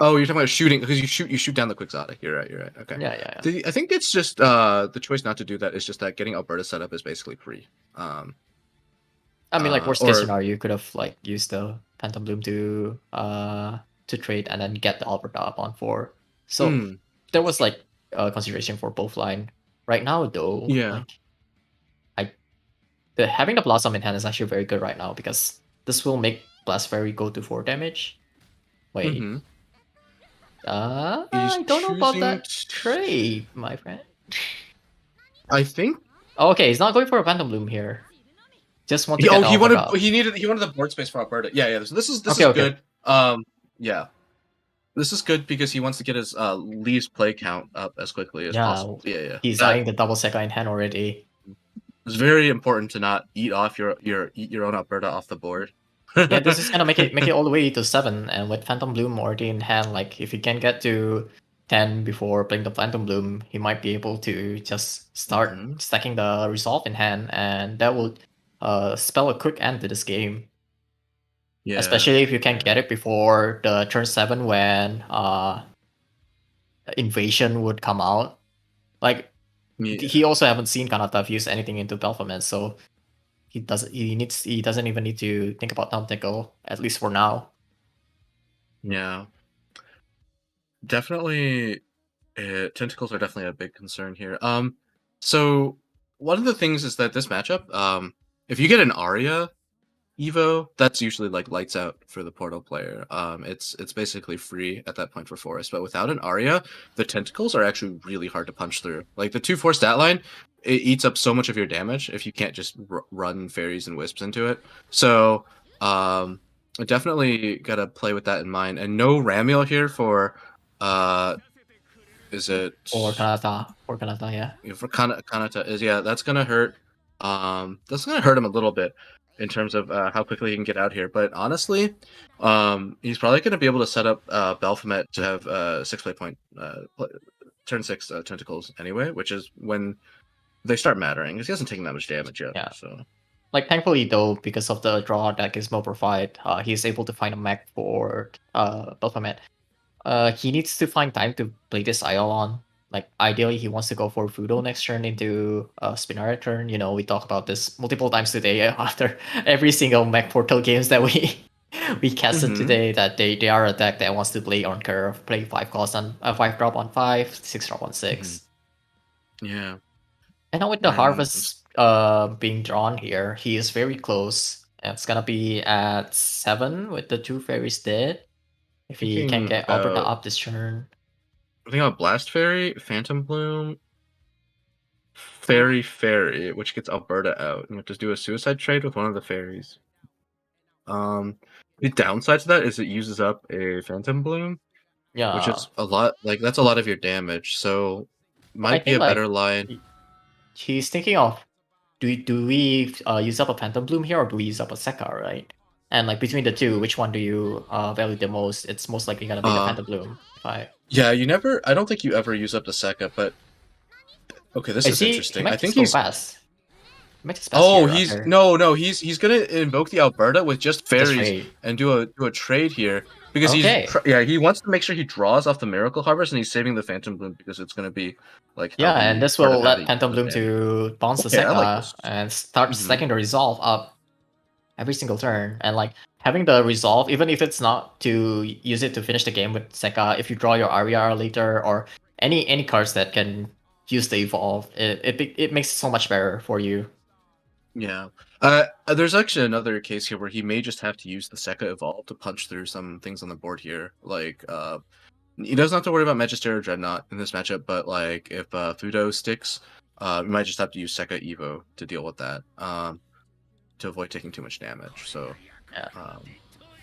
oh, you're talking about shooting because you shoot down the Quixotic. You're right. Okay. Yeah. I think it's just the choice not to do that is just that getting Alberta set up is basically free. I mean, like worst case scenario, you could have like used the Phantom Bloom to trade and then get the Alberta up on 4. So there was like consideration for both line. Right now, though, having the Blossom in hand is actually very good right now because this will make Blast Fairy go to 4 damage. Wait. I don't know about that trade, my friend. I think. Oh, okay, he's not going for a Phantom Bloom here. Just want to he wanted the board space for Alberta. Yeah. So this is good. Yeah. This is good because he wants to get his Leaves play count up as quickly as possible. Yeah. He's eyeing the double Seka in hand already. It's very important to not eat off your own Alberta off the board. Yeah, this is gonna make it all the way to 7, and with Phantom Bloom already in hand, like if he can get to 10 before playing the Phantom Bloom, he might be able to just start stacking the Resolve in hand, and that would spell a quick end to this game. Yeah. Especially if you can get it before the turn 7 when Invasion would come out. Like he also haven't seen Kanata use anything into Baphomet, so he doesn't even need to think about Thumbtickle, at least for now. Yeah. Definitely tentacles are definitely a big concern here. So one of the things is that this matchup, if you get an Aria Evo, that's usually like lights out for the Portal player. It's basically free at that point for Forest, but without an Aria, the tentacles are actually really hard to punch through. Like the 2/4 stat line, it eats up so much of your damage if you can't just run fairies and wisps into it. So definitely gotta play with that in mind. And no Ramiel here for is it or Kanata? Or Kanata, yeah. For Kanata is that's gonna hurt. That's gonna hurt him a little bit in terms of how quickly he can get out here. But honestly, he's probably gonna be able to set up Baphomet to have 6 play point turn 6 tentacles anyway, which is when they start mattering because he hasn't taken that much damage yet. Yeah. So, like thankfully though, because of the draw that Gizmo provide, he's able to find a mech for Baphomet. He needs to find time to play this Iolon. Like ideally, he wants to go for Fudo next turn into Spinner's turn. You know, we talk about this multiple times today after every single mech portal games that we casted today. That they are a deck that wants to play on curve, play 5 cost on 5 drop on 5, 6 drop on 6. Yeah. And now with the Harvest being drawn here, he is very close. It's gonna be at 7 with the 2 fairies dead. If he can get Alberta up this turn. I think about Blast Fairy, Phantom Bloom, Fairy, which gets Alberta out. And just do a suicide trade with one of the fairies. The downside to that is it uses up a Phantom Bloom. Yeah. Which is a lot, like that's a lot of your damage. So might be a better line. He's thinking of do we use up a Phantom Bloom here or do we use up a Seka, right? And like between the two, which one do you value the most? It's most likely gonna be the Phantom Bloom. Yeah, I don't think you ever use up the Seka, but okay, this is interesting. I think he's fast. He's gonna invoke the Alberta with just fairies and do a trade here because he wants to make sure he draws off the Miracle Harvest and he's saving the Phantom Bloom because it's gonna be like and this will let Phantom Bloom to bounce the Seka and start stacking the Resolve up every single turn. And like having the Resolve, even if it's not to use it to finish the game with Seka, if you draw your Aria later or any cards that can use the evolve. It makes it so much better for you. Yeah. There's actually another case here where he may just have to use the Sekka Evolve to punch through some things on the board here. Like, he doesn't have to worry about Magister or Dreadnought in this matchup, but like if Fudo sticks, we might just have to use Sekka Evo to deal with that, to avoid taking too much damage. So, Yeah.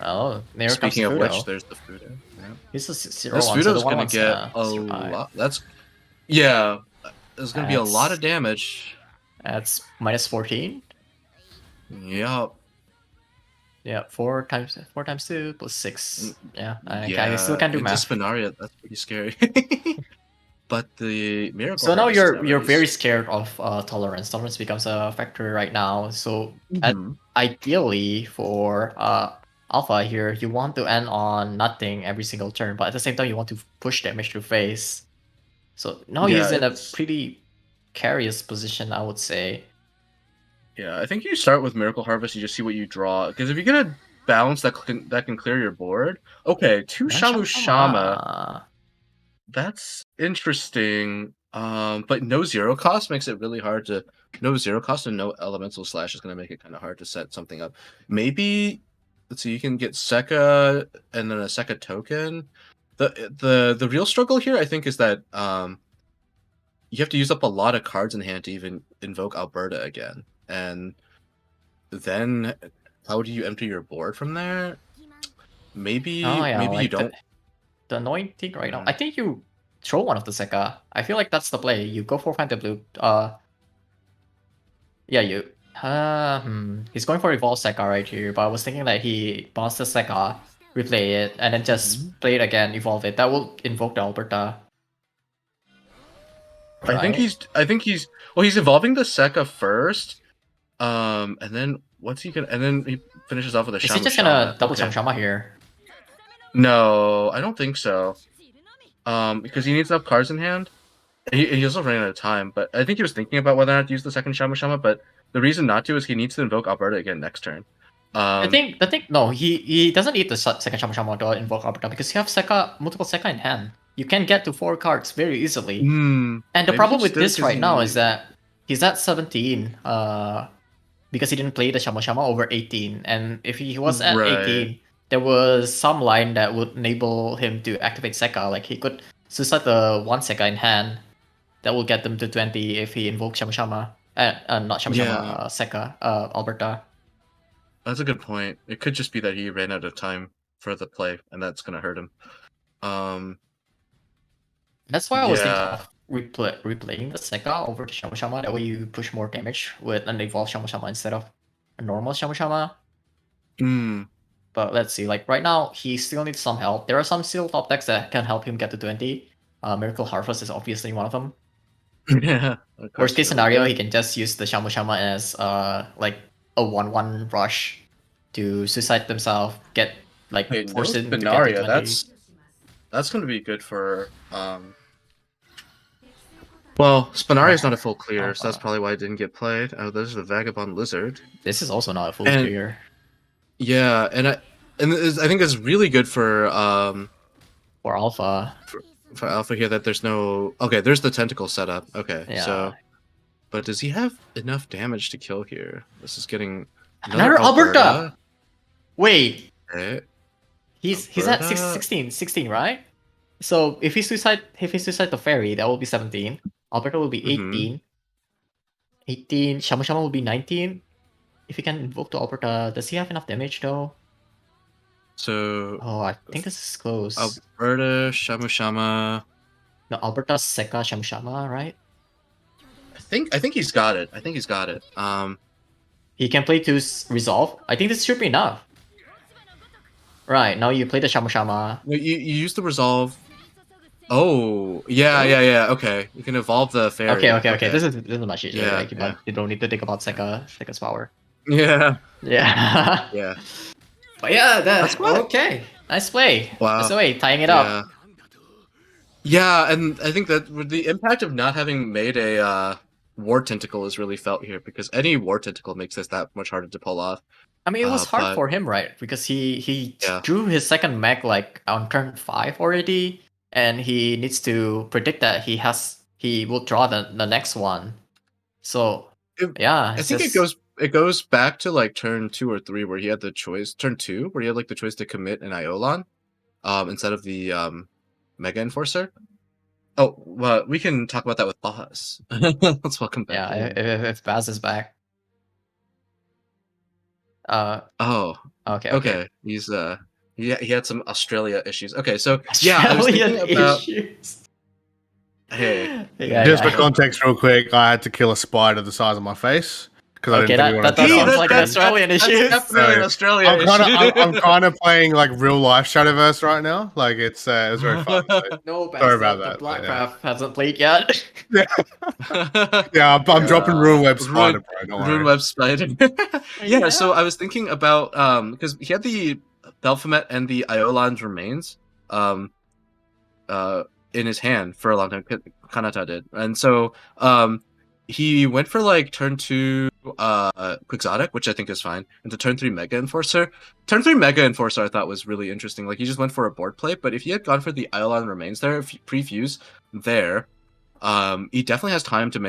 Oh, there comes speaking of Fudo. which, there's the Fudo. Yeah. He's a 0-1, This so Fudo's the one gonna wants get to a survive. lot. There's gonna be a lot That's- of damage. That's minus 14. Yeah. Yeah, 4 times 2 plus 6. Yeah, I Yeah, still can't do into math. Spinaria, that's pretty scary. But the Miracle. So now Harvest you're is very scared of tolerance. Tolerance becomes a factor right now. So Mhm. ideally for Alpha here, you want to end on nothing every single turn, but at the same time you want to push damage to face. So now Yeah, he's in a it's- pretty precarious position, I would say. Yeah, I think you start with Miracle Harvest. You just see what you draw, because if you get a bounce that can clear your board. Okay, 2 Shamu Shama. That's interesting. But no zero cost makes it really hard to. No zero cost and no elemental slash is going to make it kind of hard to set something up. Maybe, let's see, you can get Sekka and then a Sekka token. The real struggle here, I think, is that you have to use up a lot of cards in hand to even invoke Alberta again, and then how do you empty your board from there? Maybe maybe you don't. The annoying thing right now, Mm. I think you throw one of the Sekka. I feel like that's the play. You go for Phantom Blue. Yeah, you. He's going for Evolve Sekka right here, but I was thinking that he bounce the Sekka, replay it, and then just play it again, evolve it. That will invoke the Alberta. I think he's well, he's evolving the Sekka first. And then what's he gonna? And then he finishes off with a Is Shamu he just Shama. gonna double Okay. Shama here? No, I don't think so. Because he needs enough cards in hand. He's also running out of time, but I think he was thinking about whether or not to use the second Shamu Shama, but the reason not to is he needs to invoke Alberta again next turn. The thing, no, he doesn't need the second Shama Shama to invoke Alberta because you have multiple Sekka in hand. You can get to 4 cards very easily. And the maybe problem he with just did it this 'cause right now he- is that he's at 17, because he didn't play the Shama Shama over 18, and if he was at Right. 18, there was some line that would enable him to activate Sekka. Like he could suicide the 1 Sekka in hand, that will get them to 20 if he invokes Shama Shama. Not Shama Yeah. Shama, Sekka, Alberta. That's a good point. It could just be that he ran out of time for the play, and that's gonna hurt him. That's why I was thinking Yeah. of replaying the Sekka over to Shama Shama. That way you push more damage with an evolved Shama Shama instead of a normal Shama Shama. But let's see, like right now, he still needs some help. There are some still top decks that can help him get to 20. Miracle Harvest is obviously one of them. Yeah. Worst case scenario, he can just use the Shamu Shama as like a 1/1 rush to suicide themselves, get like Wait, no force him to get to Spinaria. 20. That's gonna be good for Well, Spinaria is not a full clear, so that's probably why it didn't get played. Oh, there's the Vagabond Lizard. This is also not a full And- clear. Yeah, and I think it's really good for Alpha. Alpha here that there's no. Okay, there's the tentacle setup. Okay, Yeah. so, but does he have enough damage to kill here? This is getting Another Alberta! Wait, Okay. he's at Alberta. 16, right? So if he suicide the fairy, that will be 17. Alberta will be Mhm. 18. 18. Shamu Shama will be 19. If he can invoke the Alberta, does he have enough damage though? So Oh, I think this is close. Alberta, Shamu Shama. No, Alberta, Sekka, Shamu Shama, right? I think he's got it. He can play to resolve. I think this should be enough. Right, now you play the Shamu Shama. You use the resolve. Oh, yeah. Okay, you can evolve the fairy. Okay. This is much easier. Yeah, Like, yeah. you don't need to think about Sekka's power. Yeah, Yeah. yeah. But yeah, That's good. okay. Nice play. Wow. That's the way, tying it up. Yeah, and I think that with the impact of not having made a war tentacle is really felt here, because any war tentacle makes this that much harder to pull off. I mean, it was hard but- for him, right? Because he Yeah. drew his second mech like on turn 5 already, and he needs to predict that he has he will draw the next one. So yeah, I think it goes back to like turn 2 or 3 where he had the choice. Turn 2 where he had like the choice to commit an Iolan, instead of the Mega Enforcer. Oh, well, we can talk about that with Baz. Let's welcome back. Yeah, if Baz is back. Oh, okay. He's he had some Australia issues. Okay, so yeah, I was Australian thinking about. issues. Hey, Just for context, real quick, I had to kill a spider the size of my face because I Okay, didn't think that anyone sounds would like an Australian issue. That's definitely an Australia I'm kind of playing like real life Shadowverse right now. Like it was very fun. So. No, Baz, Sorry about the that, but Blackcraft hasn't played yet. Yeah, I'm dropping Ruin Web Spider, bro. Don't worry. Ruin Web Spider. Yeah, so I was thinking about because he had the Belphomet and the Iolan's remains in his hand for a long time. Kanata did, and so he went for like turn 2 Quixotic, which I think is fine, and to turn 3 Mega Enforcer. Turn 3 Mega Enforcer I thought was really interesting. Like he just went for a board play, but if he had gone for the Iolan remains there, if he prefuse there, he definitely has time to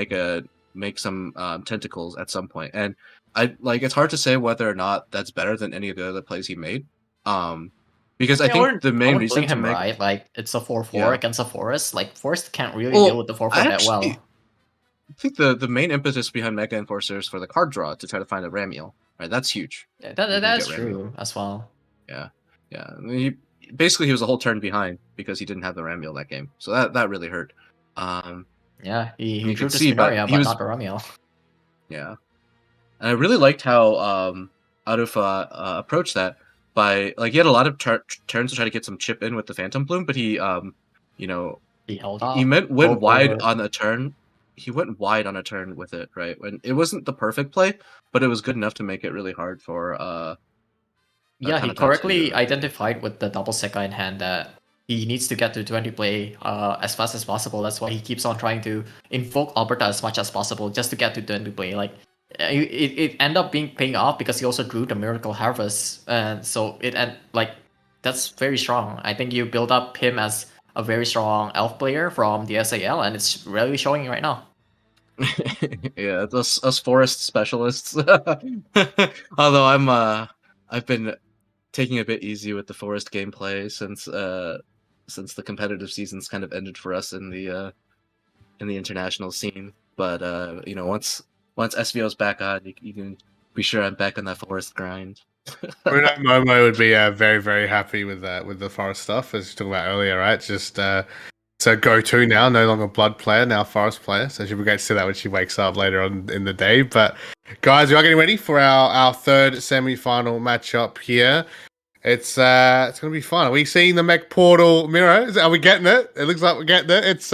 make some tentacles at some point. And I like it's hard to say whether or not that's better than any of the other plays he made. Because I think the main reason to make right, like it's a 4/4 against a forest. Like forest can't really Well, deal with the 4/4 that well. I think the main impetus behind Mega Enforcer is for the card draw to try to find a Ramiel. Right, that's huge. Yeah, can that's get true as well. Yeah. I mean, he was a whole turn behind because he didn't have the Ramiel that game. So that really hurt. Yeah, he you drew could the see, but Spinoria, he but was- not the Ramiel. Yeah. And I really liked how Arufa approached that by like he had a lot of turns to try to get some chip in with the Phantom Bloom, but he you know He held he off. went wide over- on a turn. He went wide on a turn with it, right? When it wasn't the perfect play, but it was good enough to make it really hard for Yeah, he Kanata correctly to- identified with the double Sekka in hand that he needs to get to 20 play as fast as possible. That's why he keeps on trying to invoke Alberta as much as possible just to get to 20 play. Like it ended up paying off because he also drew the Miracle Harvest, and so that's very strong. I think you build up him as a very strong elf player from the SAL, and it's really showing right now. Yeah, us forest specialists. Although I've been taking a bit easy with the forest gameplay since the competitive season's kind of ended for us in the international scene. But once SVO's back on, you can be sure I'm back on that forest grind. Bruno Momo would be very, very happy with that, with the forest stuff, as you talked about earlier, right? Just so go-to now, no longer blood player, now forest player. So she'll be great to see that when she wakes up later on in the day. But guys, we are getting ready for our third semi-final matchup here. It's gonna be fun. Are we seeing the mech portal mirror? Are we getting it? It looks like we're getting it. It's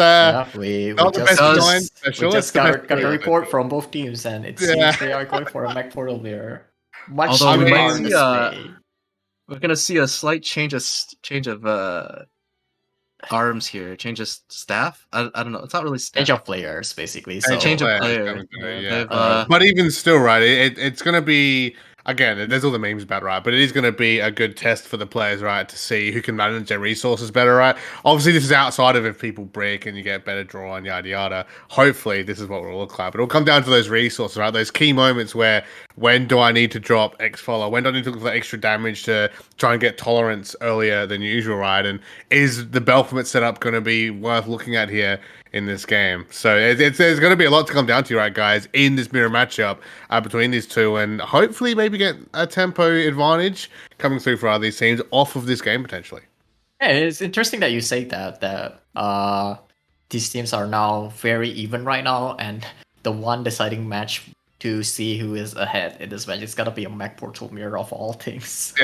we not the best design special. We It's just the got best a report from both teams, and it seems they are going for a mech portal mirror. Much Although to we might our see, dismay. We're gonna see a slight change of arms here. Change of staff. I don't know. It's not really staff. Change of players, basically. So change of players player. coming through, Yeah, yeah. they've, But even still, right? It's going to be, again, there's all the memes about, right? But it is going to be a good test for the players, right, to see who can manage their resources better, right? Obviously, this is outside of if people brick and you get better draw and yada yada. Hopefully, this is what we'll look like. But it'll come down to those resources, right? Those key moments where when do I need to drop X follow? When do I need to look for extra damage to try and get tolerance earlier than usual, right? And is the Belphomet setup going to be worth looking at here in this game? So there's going to be a lot to come down to, right, guys, in this mirror matchup between these two, and hopefully maybe get a tempo advantage coming through for these teams off of this game potentially. Yeah, it's interesting that you say that these teams are now very even right now, and the one deciding match to see who is ahead in this match is gonna be a mech portal mirror of all things.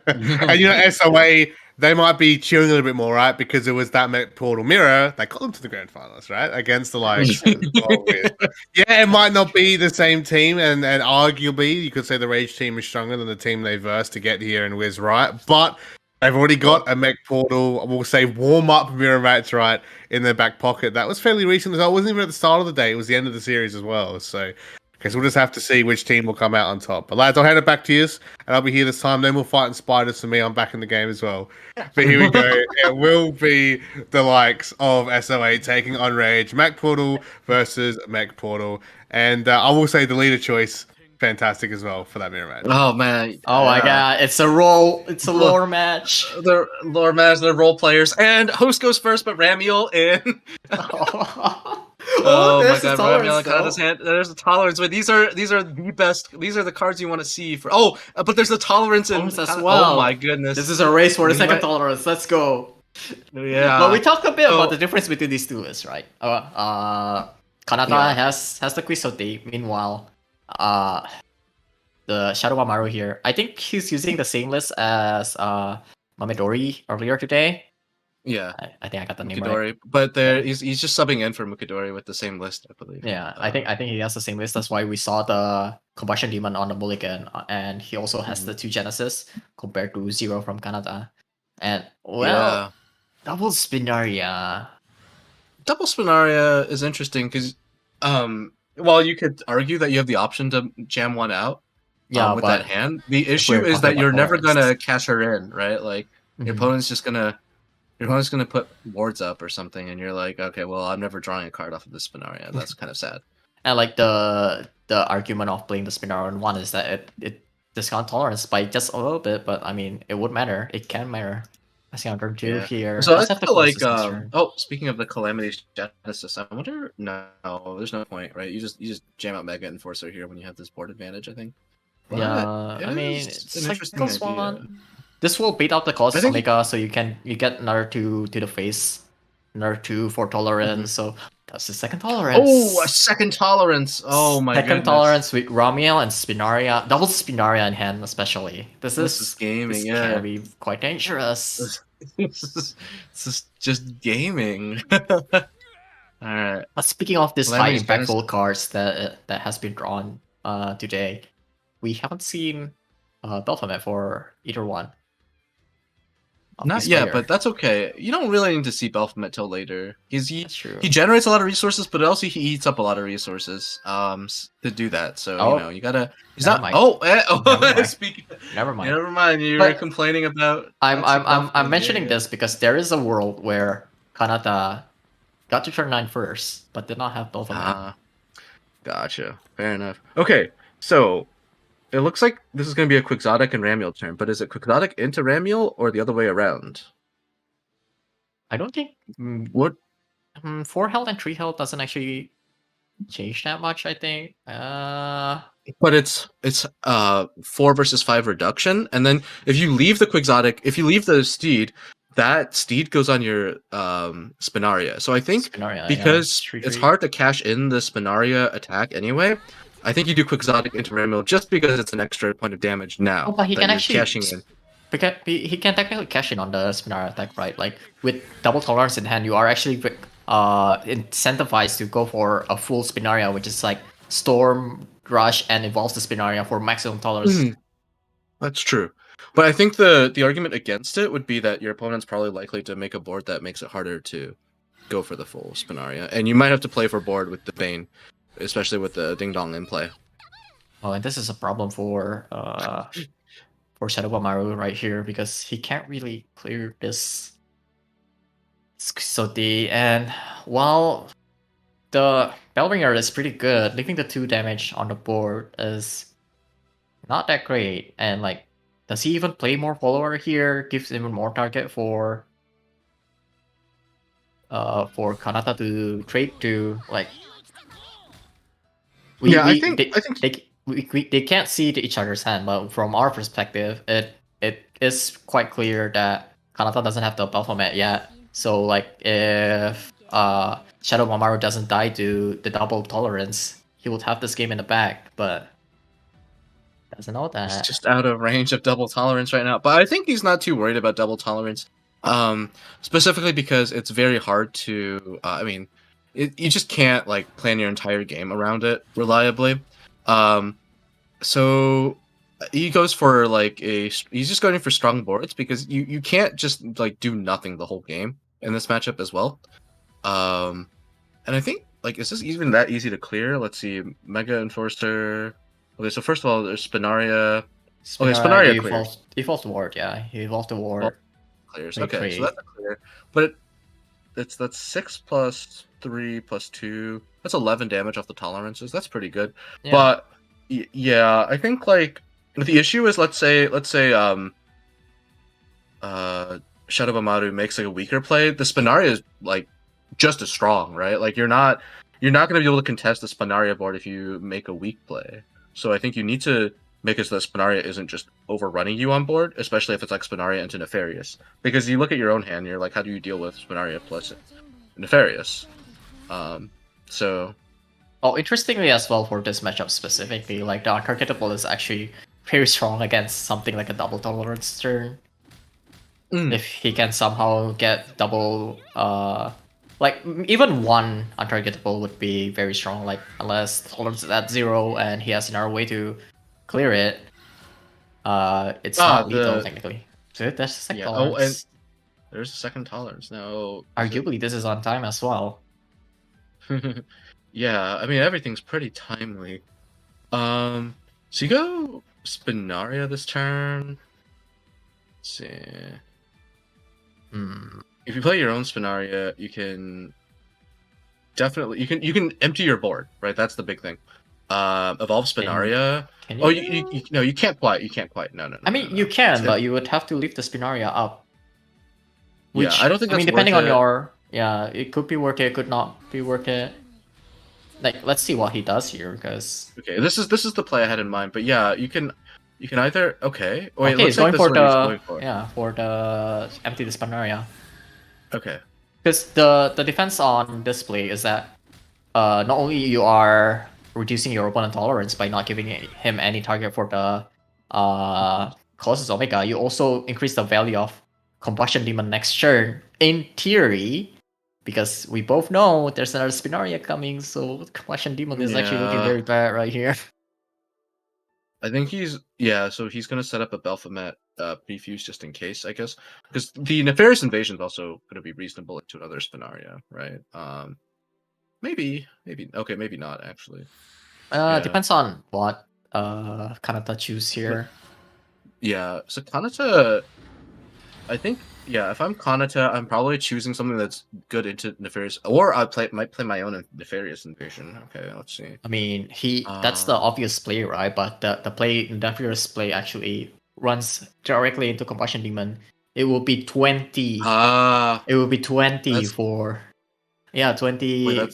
And SOA, they might be cheering a little bit more, right? Because it was that mech portal mirror that got them to the grand finals, right? Against the likes of Wiz. Yeah, it might not be the same team, and arguably you could say the Rage team is stronger than the team they versed to get here in Wiz, right? But they've already got a mech portal, we'll say warm-up mirror match, right, in their back pocket. That was fairly recent as well. It wasn't even at the start of the day. It was the end of the series as well. So Okay, so we'll just have to see which team will come out on top. But lads, I'll hand it back to you, and I'll be here this time. No more fighting spiders for me. I'm back in the game as well. But here we go. It will be the likes of SO8 taking on Rage, Mech Portal versus Mech Portal. And I will say the leader choice, fantastic as well for that mirror match. Oh man! Oh my god, it's a lore match. The lore match, the role players, and host goes first, but Ramiel in. Oh my there's god, the tolerance, Ramiel got his hand. There's the tolerance, but these are the best. These are the cards you want to see for. Oh, but there's the tolerance in as well. Oh my goodness! This is a race for the You second might- tolerance. Let's go. Yeah. But we talked a bit So- about the difference between these two lists, right? Kanata Yeah. has the Quisote. Meanwhile, the Shadow Amaru here, I think he's using the same list as Mamedori earlier today. Yeah. I think I got the name right. Mukidori, but he's just subbing in for Mukidori with the same list, I believe. Yeah, I think he has the same list. That's why we saw the Combustion Demon on the Mulligan, and he also has the 2 Genesis compared to 0 from Canada. And well, double Spinaria. Double Spinaria is interesting because, while you could argue that you have the option to jam one out, Yeah, with but that hand, the issue we're is that talking you're about never boards. gonna cash her in, right? Like your Mhm. opponent's just gonna put wards up or something, and you're like, okay, well, I'm never drawing a card off of this Spinaria. That's kind of sad. And like the argument of playing the Spinaria on 1 is that it discount tolerance by just a little bit, but I mean it would matter. It can matter. I see on turn 2 Yeah. here. So I Let's have the feel like, closest concern. oh, speaking of the Calamity Genesis, I wonder. No, there's no point, right? You just jam out Mega Enforcer here when you have this board advantage. I think. But Yeah, it I mean, is it's an like interesting plus idea. 1. This will beat out the cost I think- Omega, so you get another 2 to the face, another 2 for tolerance. So that's the second tolerance. Oh, a second tolerance. Oh my second goodness. tolerance with Ramiel and Spinaria, double Spinaria in hand especially. This is gaming. This Yeah. can be quite dangerous. This is just gaming. All right. But speaking of this high Calamity's impactful cards that has been drawn today, we haven't seen Baphomet for either one. of Not these yet, players. but that's okay. You don't really need to see Baphomet till later. He That's true. generates a lot of resources, but also he eats up a lot of resources to do that. So Oh. you gotta. He's Never not. mind. Oh, Never mind. speaking. Never mind. Never mind. You were But complaining about. I'm Baphomet, mentioning yeah. this because there is a world where Kanata got to turn 9 first, but did not have both of them. Ah, gotcha. Fair enough. Okay, so it looks like this is going to be a Quixotic and Ramiel turn, but is it Quixotic into Ramiel or the other way around? I don't think What? 4 health and 3 health doesn't actually change that much. I think. But it's 4 versus 5 reduction, and then if you leave the Quixotic, if you leave the steed, that steed goes on your Spinaria. So I think Spinaria, because yeah. it's 3-3. hard to cash in the Spinaria attack anyway, I think you do Quixotic into Ramiel just because it's an extra point of damage now. Oh, but he that can you're actually cashing in. Because he can technically cash in on the Spinaria attack, right? Like with double tolerance in hand, you are actually incentivized to go for a full Spinaria, which is like Storm, Rush, and involves the Spinaria for maximum tolerance. Mhm. That's true. But I think the argument against it would be that your opponent's probably likely to make a board that makes it harder to go for the full Spinaria. And you might have to play for board with the Bane, especially with the Ding Dong in play. Oh, and this is a problem for Shadow Bamaru right here because he can't really clear this Quixote. And while the Bellringer is pretty good, leaving the 2 damage on the board is not that great. And like, does he even play more follower here? Gives even more target for Kanata to trade to. Like, I think they can't see each other's hand, but from our perspective, it is quite clear that Kanata doesn't have the Baphomet yet. So like, if Shadow Mamaru doesn't die to the double tolerance, he would have this game in the bag, but doesn't know that. he's just out of range of double tolerance right now. But I think he's not too worried about double tolerance. Specifically because it's very hard to you just can't like plan your entire game around it reliably. So he goes for like he's just going for strong boards because you can't just like do nothing the whole game in this matchup as well. And I think like, is this even that easy to clear? Let's see, Mega Enforcer. Okay, so first of all, there's Spinaria. Okay, Spinaria you clears. evolved the ward, yeah. You evolved the ward. Clears. Pretty Okay, so free. that's a clear. But that's 6 plus 3 plus 2. That's 11 damage off the tolerances. That's pretty good. Yeah. But yeah, I think like the issue is let's say Shadow Bamaru makes like a weaker play. The Spinaria is like just as strong, right? Like you're not going to be able to contest the Spinaria board if you make a weak play. So I think you need to make it so that Spinaria isn't just overrunning you on board, especially if it's like Spinaria into Nefarious. Because you look at your own hand, you're like, how do you deal with Spinaria plus Nefarious? So. Oh, interestingly as well for this matchup specifically, like the untargetable is actually very strong against something like a double tolerance turn. If he can somehow get double, like even one untargetable would be very strong. Like unless tolerance is at 0 and he has another way to clear it, it's not lethal technically. So that's the second tolerance. Oh, and there's a second tolerance now. Arguably, this is on time as well. Yeah, I mean everything's pretty timely. So you go Spinaria this turn. Let's see. If you play your own Spinaria, you can definitely you can empty your board, right? That's the big thing. Evolve Spinaria. Can you? No, you can't quite. You can't quite. No. I mean, you can, but you would have to leave the Spinaria up. Which, yeah, I don't think. That's depending worth on it. your it could be worth it, it could not be worth it. Like, let's see what he does here, because okay, this is the play I had in mind, but yeah, you can either okay. Oh, wait, he's going for the for the empty the Spinaria. Okay. Because the defense on display is that not only you are reducing your opponent tolerance by not giving him any target for the Colossus Omega, you also increase the value of Combustion Demon next turn. In theory, because we both know there's another Spinaria coming, so Combustion Demon is actually looking very bad right here. I think so he's gonna set up a Baphomet prefuse just in case, I guess, because the Nefarious Invasion is also gonna be reasonable into another Spinaria, right? Maybe okay, maybe not actually. Depends on what Kanata choose here. Yeah, so Kanata, I think, yeah, if I'm Kanata, I'm probably choosing something that's good into Nefarious, or might play my own Nefarious Invasion. Okay, let's see. I mean, that's the obvious play, right? But the Nefarious play actually runs directly into Combustion Demon. It will be 20. It will be 20 for 20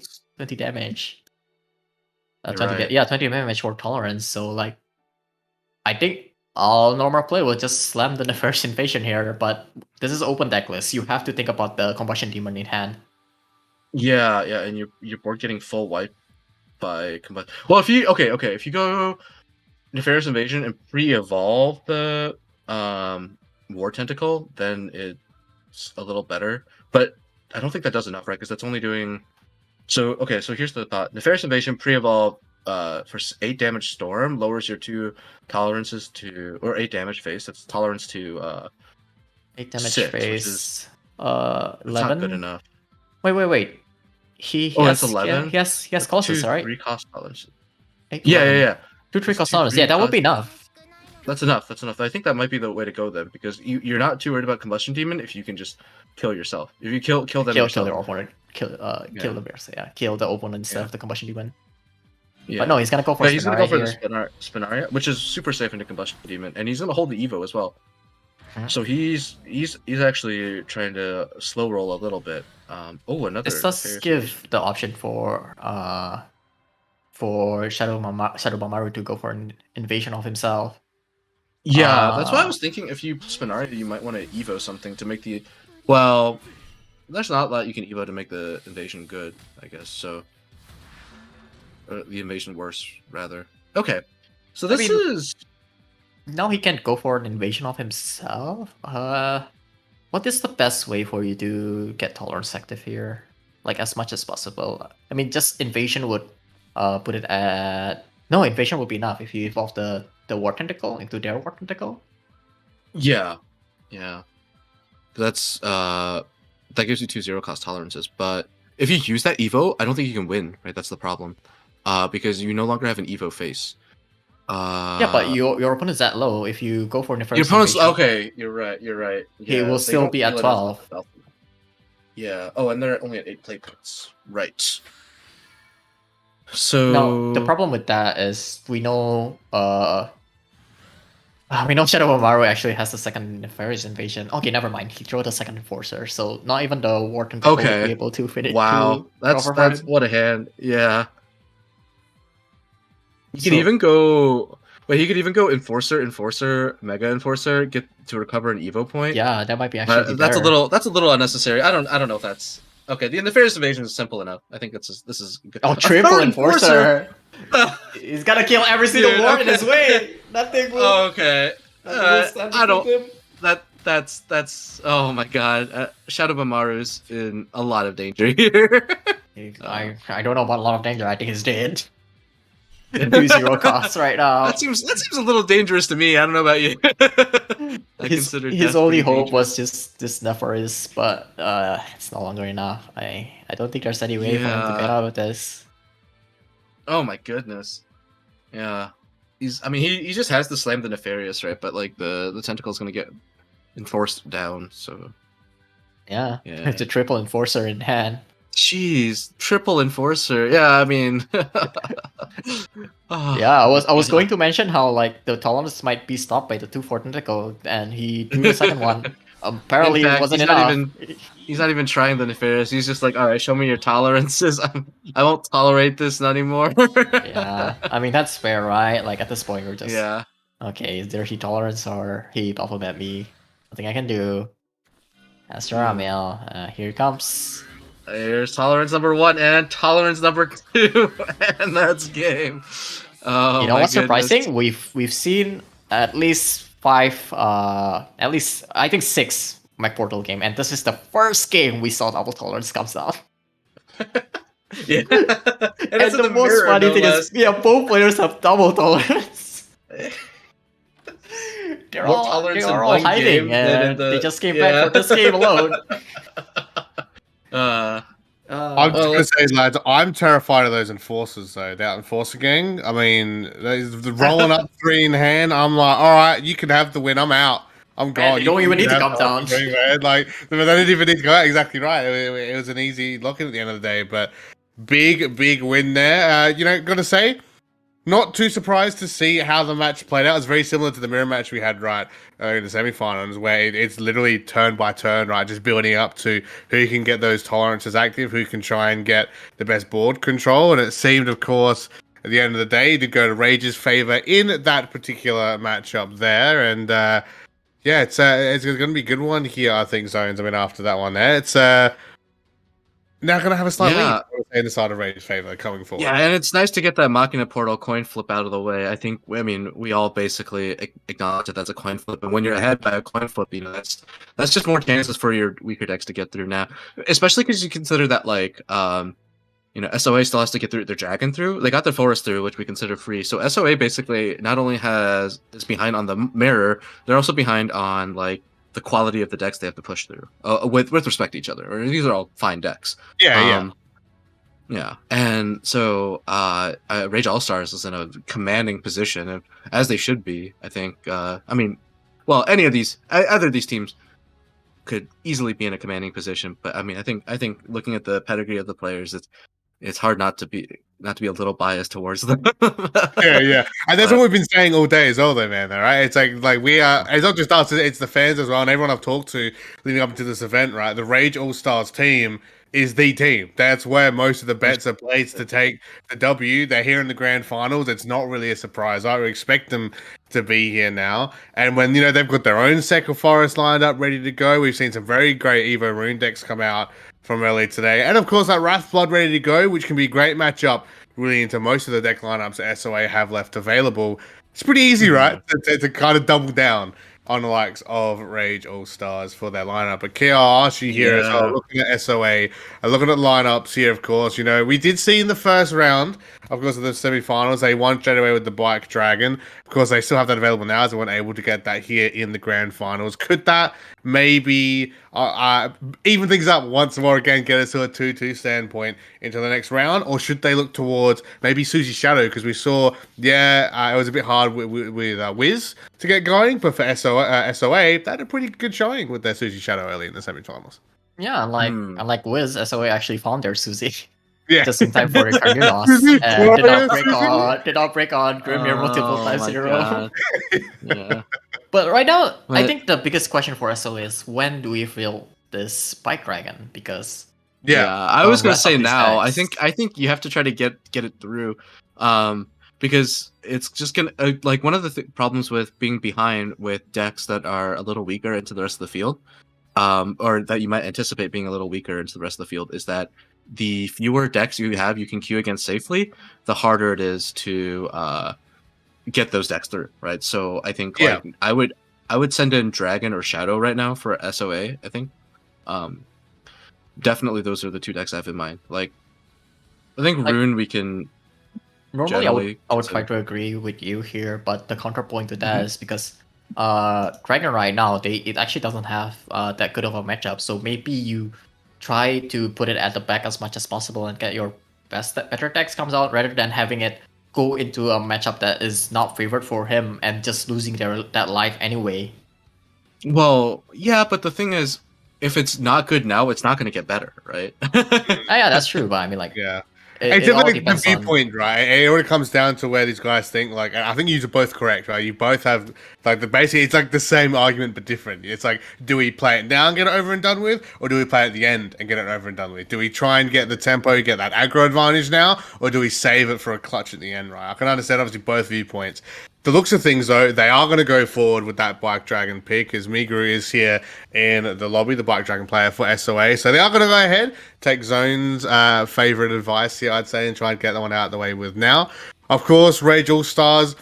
damage. 20 damage for tolerance. So like, I think all normal play will just slam the Nefarious Invasion here, but this is open deck list. You have to think about the Combustion Demon in hand. Yeah, and your board getting full wipe by combustion. Well, if you go Nefarious Invasion and pre-evolve the War Tentacle, then it's a little better. But I don't think that does enough, right? Because that's only doing. So here's the thought: Nefarious Invasion pre-evolve for 8 damage Storm lowers your 2 tolerances to, or 8 damage face. That's tolerance to 8 damage 6, face. 11. Not good enough. Wait. He that's has 11. He has Colossus, right? 3 cost tolerance. 8, Yeah. 2 3 cost tolerance. Yeah, that would be enough. That's enough. I think that might be the way to go then, because you're not too worried about Combustion Demon if you can just kill yourself. If you kill them yourself. Kill their opponent. Kill the bears. Yeah, kill the opponent instead of the Combustion Demon. Yeah. But no, he's gonna go for. He's gonna go for the Spinaria, which is super safe into Combustion Demon, and he's gonna hold the Evo as well. So he's actually trying to slow roll a little bit. Another. This does give the option for Shadow Bamaru to go for an invasion of himself. Yeah, that's why I was thinking if you Spinaria, you might want to Evo something to make the. Well, there's not a lot you can Evo to make the invasion good, I guess. So. The invasion worse, rather. Okay, so this is. Now he can go for an invasion of himself. What is the best way for you to get tolerance active here? Like as much as possible. I mean, just invasion would put it at. No, invasion would be enough if you evolve the War Tentacle into their War Tentacle. Yeah. That's that gives you 2 0 cost tolerances, but if you use that Evo, I don't think you can win. Right, that's the problem. Because you no longer have an Evo face. Yeah, but your opponent's that low. If you go for Nefarious Your opponent's Invasion, okay. You're right. You're right. he Yeah, will they still don't be at feel it as 12. much. Yeah. Oh, and they're only at 8 play points. Right. So Now the problem with that is we know Shadow of Amaru actually has the second Nefarious Invasion. Okay, never mind. He threw the second Enforcer, so not even the Warden people would Okay. be able to fit it. Wow, to that's cover for him. what a hand. Yeah. He could So- even go. Wait, he could even go Enforcer, Mega Enforcer, get to recover an Evo point. Yeah, that might be actually be That's a better. little unnecessary. I don't know if that's okay. The Nefarious Invasion is simple enough. I think this is good. Oh, A triple third Enforcer! He's gonna kill every single Dude, ward in okay. his way. Nothing will. Oh, okay. nothing will stand I don't. between them. That's. Oh my god. Shadow of Amaru's in a lot of danger here. I don't know about a lot of danger. I think he's dead. 2-0 costs right now. That seems a little dangerous to me. I don't know about you. I his consider his death only pretty hope was dangerous. just this Nefarious, but it's no longer enough. I don't think there's any way for him to Yeah. get out of this. Oh my goodness. Yeah. He just has to slam the Nefarious, right? But like the tentacle's gonna get enforced down, so Yeah, Yeah. it's a triple Enforcer in hand. jeez, triple Enforcer. Yeah, I mean Oh, Yeah, I was yeah. going to mention how like the tolerance might be stopped by the 2-4 tentacle, and he drew the second one. Apparently, In fact, it wasn't he's not enough. He's not even trying the Nefarious. He's just like, all right, show me your tolerances. I won't tolerate this anymore. Yeah, I mean that's fair, right? Like at this point, we're just Yeah. okay. Either he tolerance or he buffled at me. Nothing I can do. Astro Ramil, here it comes. There's tolerance number 1 and tolerance number 2, and that's game. Oh, You know my what's goodness. surprising? We've seen at least 5, at least I think 6 Mech Portal game, and this is the first game we saw double tolerance comes out. Yeah. And it's in the most mirror, funny no thing less. is, yeah, both players have double tolerance. They're More all, tolerance they in are all one hiding, game than in and the- they just came yeah. back for this game alone. I'm just Well, gonna say, lads, I'm terrified of those enforcers though. That enforcer gang. I mean, the rolling up 3 in hand. I'm like, all right, you can have the win. I'm out. I'm gone. you don't even need to have come the down. fucking ring, man. Like, they didn't even need to go out. Exactly right. It was an easy lock-in at the end of the day, but big win there. Gotta say, not too surprised to see how the match played out. It's very similar to the mirror match we had in the semifinals, where it's literally turn by turn, right? Just building up to who can get those tolerances active, who can try and get the best board control. And it seemed, of course, at the end of the day, to go to Rage's favor in that particular matchup there. And it's going to be a good one here, I think, Zones. I mean, after that one there, it's now going to have a slight Yeah. lead, I would say, in the side of Rage's favor coming forward. Yeah, and it's nice to get that Machina Portal coin flip out of the way. I mean, we all basically acknowledge that that's a coin flip, and when you're ahead by a coin flip, that's just more chances for your weaker decks to get through now. Especially because you consider that SOA still has to get their dragon through. They got their forest through, which we consider free. So SOA basically not only is behind on the mirror, they're also behind on the quality of the decks they have to push through with respect to each other. Or these are all fine decks. Yeah. Yeah, and so Rage All Stars is in a commanding position, as they should be. I think. Any of these, either of these teams, could easily be in a commanding position. But I think looking at the pedigree of the players, it's hard not to be a little biased towards them. Yeah, and that's what we've been saying all day as well, though, man. Right? It's like we are. It's not just us; it's the fans as well, and everyone I've talked to leading up to this event. Right, the Rage All Stars team is the team. That's where most of the bets are placed to take the W. They're here in the grand finals. It's not really a surprise. I would expect them to be here now. And when they've got their own Second Forest lined up, ready to go. We've seen some very great Evo Rune decks come out from earlier today, and of course that Wrathblood ready to go, which can be a great matchup really into most of the deck lineups that SOA have left available. It's pretty easy, right, to kind of double down on the likes of Rage All Stars for their lineup. But Kia, I'll ask you here as well, looking at SOA, looking at lineups here, of course. We did see in the first round, of course, of the semi-finals. They won straight away with the Bike Dragon. Of course, they still have that available now, as they weren't able to get that here in the grand finals. Could that maybe even things up once more again, get us to a 2-2 standpoint into the next round? Or should they look towards maybe Suzy Shadow? Because we saw, it was a bit hard with Wiz to get going, but for SOA, they had a pretty good showing with their Suzy Shadow early in the semi-finals. Yeah, unlike Wiz, SOA actually found their Suzy. Yeah, just in time for the Carnunos, and did not break on Grimir multiple times in a row. Yeah. But right now, I think the biggest question for SOA is when do we feel this Bike Dragon? Because I was gonna rest say of these now. decks- I think you have to try to get it through, because it's just gonna like one of the problems with being behind with decks that are a little weaker into the rest of the field, or that you might anticipate being a little weaker into the rest of the field, is that the fewer decks you have you can queue against safely, the harder it is to get those decks through, right? So I think I would send in Dragon or Shadow right now for SOA. I think definitely those are the two decks I have in mind. Like I think Rune we can normally I would try to agree with you here, but the counterpoint to that is because Dragon right now it actually doesn't have that good of a matchup, so maybe you try to put it at the back as much as possible and get your better decks comes out rather than having it go into a matchup that is not favored for him and just losing that life anyway. Well, yeah, but the thing is, if it's not good now, it's not going to get better, right? Yeah, that's true. But I mean, like, it's like the viewpoint, right? It really comes down to where these guys think. Like, I think you're both correct, right? You both have like basically it's like the same argument but different. It's like, do we play it now and get it over and done with, or do we play at the end and get it over and done with? Do we try and get the tempo, get that aggro advantage now, or do we save it for a clutch at the end, right? I can understand obviously both viewpoints. The looks of things, though, they are going to go forward with that Bike Dragon pick, as Migru is here in the lobby, the Bike Dragon player for SOA. So they are going to go ahead, take Zone's favorite advice here, I'd say, and try and get that one out of the way with now. Of course, Rage All-Stars.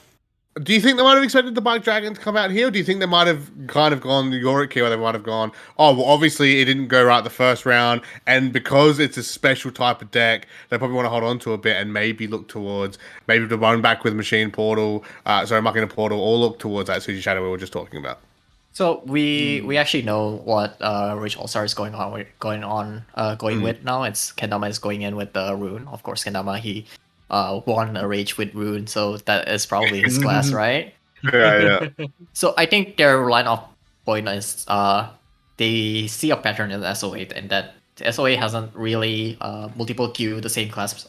Do you think they might have expected the Bike Dragon to come out here? Or do you think they might have kind of gone Yorick here, where they might have gone, oh, well, obviously it didn't go right the first round, and because it's a special type of deck, they probably want to hold on to a bit and maybe look towards, maybe to run back with Machine Portal, Machina Portal, or look towards that Suzy Shadow we were just talking about? So we actually know what Rage All Star is going with now. It's Kendama is going in with the Rune. Of course, Kendama he won a Rage with Rune, so that is probably his class, right? Yeah. So I think their lineup point is they see a pattern in the SOA, and that the SOA hasn't really multiple queue the same class.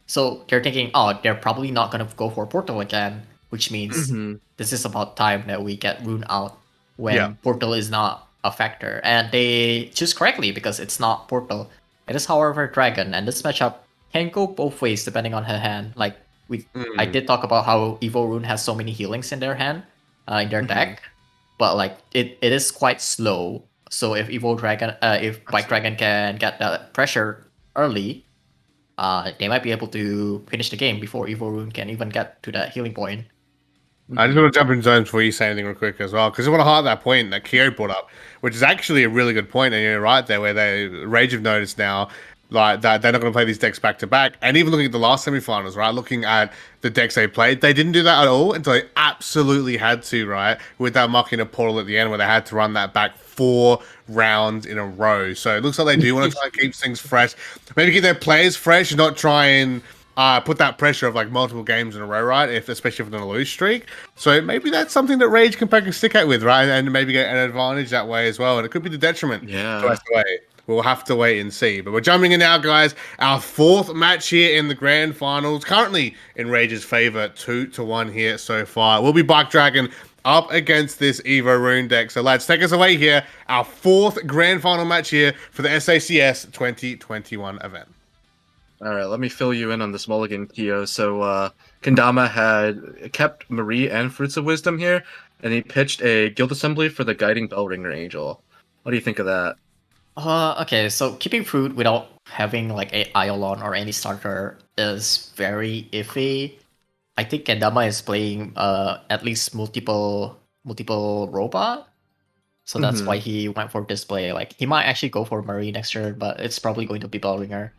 So they're thinking, oh, they're probably not gonna go for Portal again, which means this is about time that we get Rune out when Portal is not a factor. And they choose correctly because it's not Portal. It is, however, Dragon, and this matchup can go both ways depending on her hand. Like I did talk about how Evo Rune has so many healings in their hand, in their deck, but like it is quite slow. So if Bike Dragon can get that pressure early, they might be able to finish the game before Evo Rune can even get to that healing point. I just want to jump in zones before you say anything real quick as well, because I want to highlight that point that Kyo brought up, which is actually a really good point, and you're right there, where Rage have noticed now, like that they're not going to play these decks back to back, and even looking at the last semifinals, right? Looking at the decks they played, they didn't do that at all until they absolutely had to, right? With that Machina Portal at the end, where they had to run that back 4 rounds in a row. So it looks like they do want to try and keep things fresh, maybe keep their players fresh, and not try and put that pressure of like multiple games in a row, right? Especially if they're on a lose streak. So maybe that's something that Rage can poke a stick at with, right? And maybe get an advantage that way as well. And it could be the detriment to SOA. We'll have to wait and see. But we're jumping in now, guys. Our 4th match here in the grand finals. Currently in Rage's favor, 2-1 here so far. We'll be Bike Dragon up against this Evo Rune deck. So lads, take us away here. Our 4th grand final match here for the SACS 2021 event. All right, let me fill you in on this mulligan, Kyo. So Kendama had kept Marie and Fruits of Wisdom here, and he pitched a Guild Assembly for the Guiding Bellringer Angel. What do you think of that? Okay, so keeping Fruit without having like a Iolon or any starter is very iffy. I think Kendama is playing at least multiple robot. So that's why he went for display. Like he might actually go for Marie next turn, but it's probably going to be Bellringer.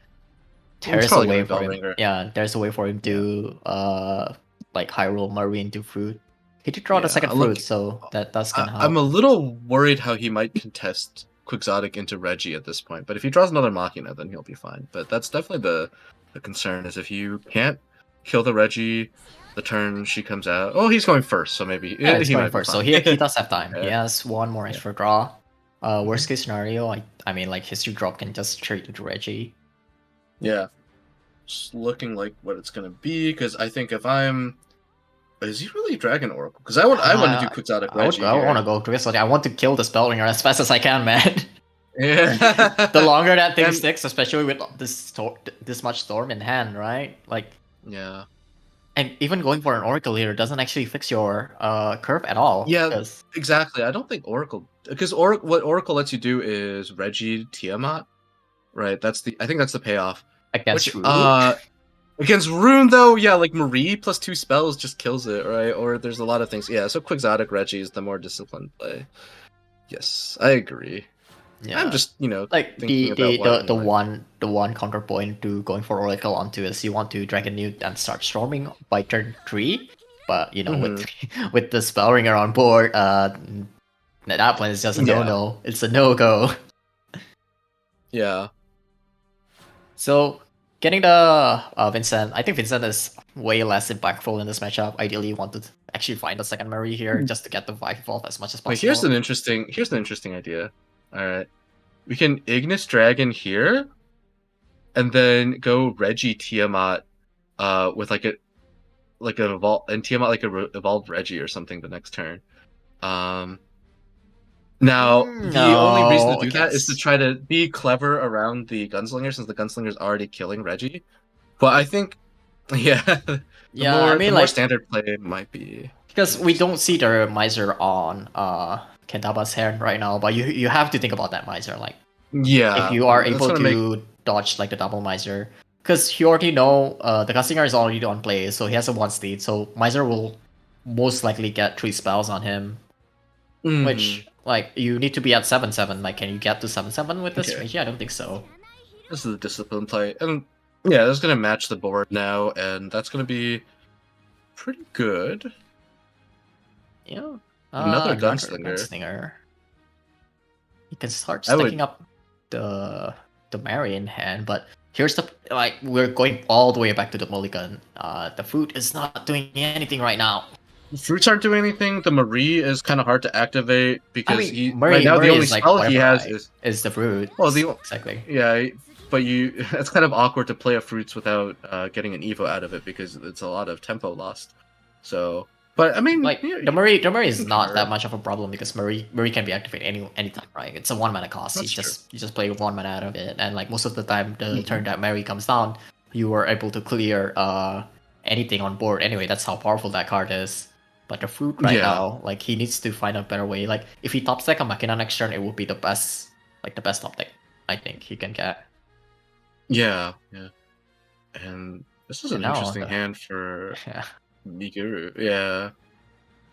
there's a probably way gonna for him. Bellringer. Yeah, there's a way for him to like high roll Murray into fruit. He did draw the second look, fruit, so that does can help. I'm a little worried how he might contest Quixotic into Reggie at this point. But if he draws another Machina, then he'll be fine. But that's definitely the concern is if you can't kill the Reggie the turn she comes out. Oh, he's going first, so maybe Yeah, it's he going might be first, so fine. he does have time. He Yeah. has one more extra draw. Worst case scenario, I mean, like history drop can just trade into Reggie. Yeah. Just looking like what it's gonna be, because I think if I'm is he really Dragon Oracle? Because I want to do Quixotic Reggie. I want to go Quixotic. I want to kill the Spellringer as fast as I can, man. Yeah. The longer that thing And- sticks, especially with this much storm in hand, right? Like, Yeah. and even going for an Oracle here doesn't actually fix your curve at all. Yeah, 'cause- exactly. I don't think Oracle, because what Oracle lets you do is Reggie Tiamat, right? I think that's the payoff. against Which, Rune. against Rune though, yeah, like Marie plus 2 spells just kills it, right? Or there's a lot of things. Yeah, so Quixotic Reggie is the more disciplined play. Yes, I agree. Yeah. I'm just like thinking the about the, why- the one counterpoint to going for Oracle onto is you want to Dragon Newt and start storming by turn 3, but with with the Spellringer on board, that one is just a Yeah. no. It's a no go. Yeah. So getting the Vincent, I think Vincent is way less impactful in this matchup. Ideally, you want to actually find a second Murray here just to get the Vibe Evolve as much as possible. Wait, here's an interesting idea. All right, we can Ignis Dragon here, and then go Reggie Tiamat, with like an evolve and Tiamat like evolved Reggie or something the next turn. Now the only reason to do that is to try to be clever around the Gunslinger, since the Gunslinger's already killing Reggie. But I think, yeah, the more standard play might be. Because we don't see the Miser on Kentaba's hand right now, but you have to think about that Miser. Like, yeah, if you are that's able gonna to dodge like the double Miser, because you already know the Gunslinger is already on play, so he has a 1 state, so Miser will most likely get 3 spells on him, which like you need to be at 7/7. Like, can you get to 7/7 with this? Okay. Yeah, I don't think so. This is a discipline play, and yeah, that's gonna match the board now, and that's gonna be pretty good. Yeah. Another Gunslinger. You can start I would- stacking up the Mary in hand, but here's the we're going all the way back to the mulligan. The fruit is not doing anything right now. Fruits aren't doing anything. The Marie is kind of hard to activate because Murray the only is, like, spell he whatever, has right? Is the fruit. Well, exactly. Yeah, but it's kind of awkward to play a fruits without getting an evo out of it because it's a lot of tempo lost. So, but I mean, Like yeah, the Murray is not sure. that much of a problem because Murray can be activated anytime, right? It's a 1 mana cost. That's You just play 1 mana out of it, and like most of the time, the turn that Mary comes down, you are able to clear anything on board. Anyway, that's how powerful that card is. But the fruit right Yeah. now, like he needs to find a better way. Like if he top stack a Machina next turn, it would be the best top deck I think he can get. yeah. And this is an Now, interesting hand for Yeah. Miguru. Yeah.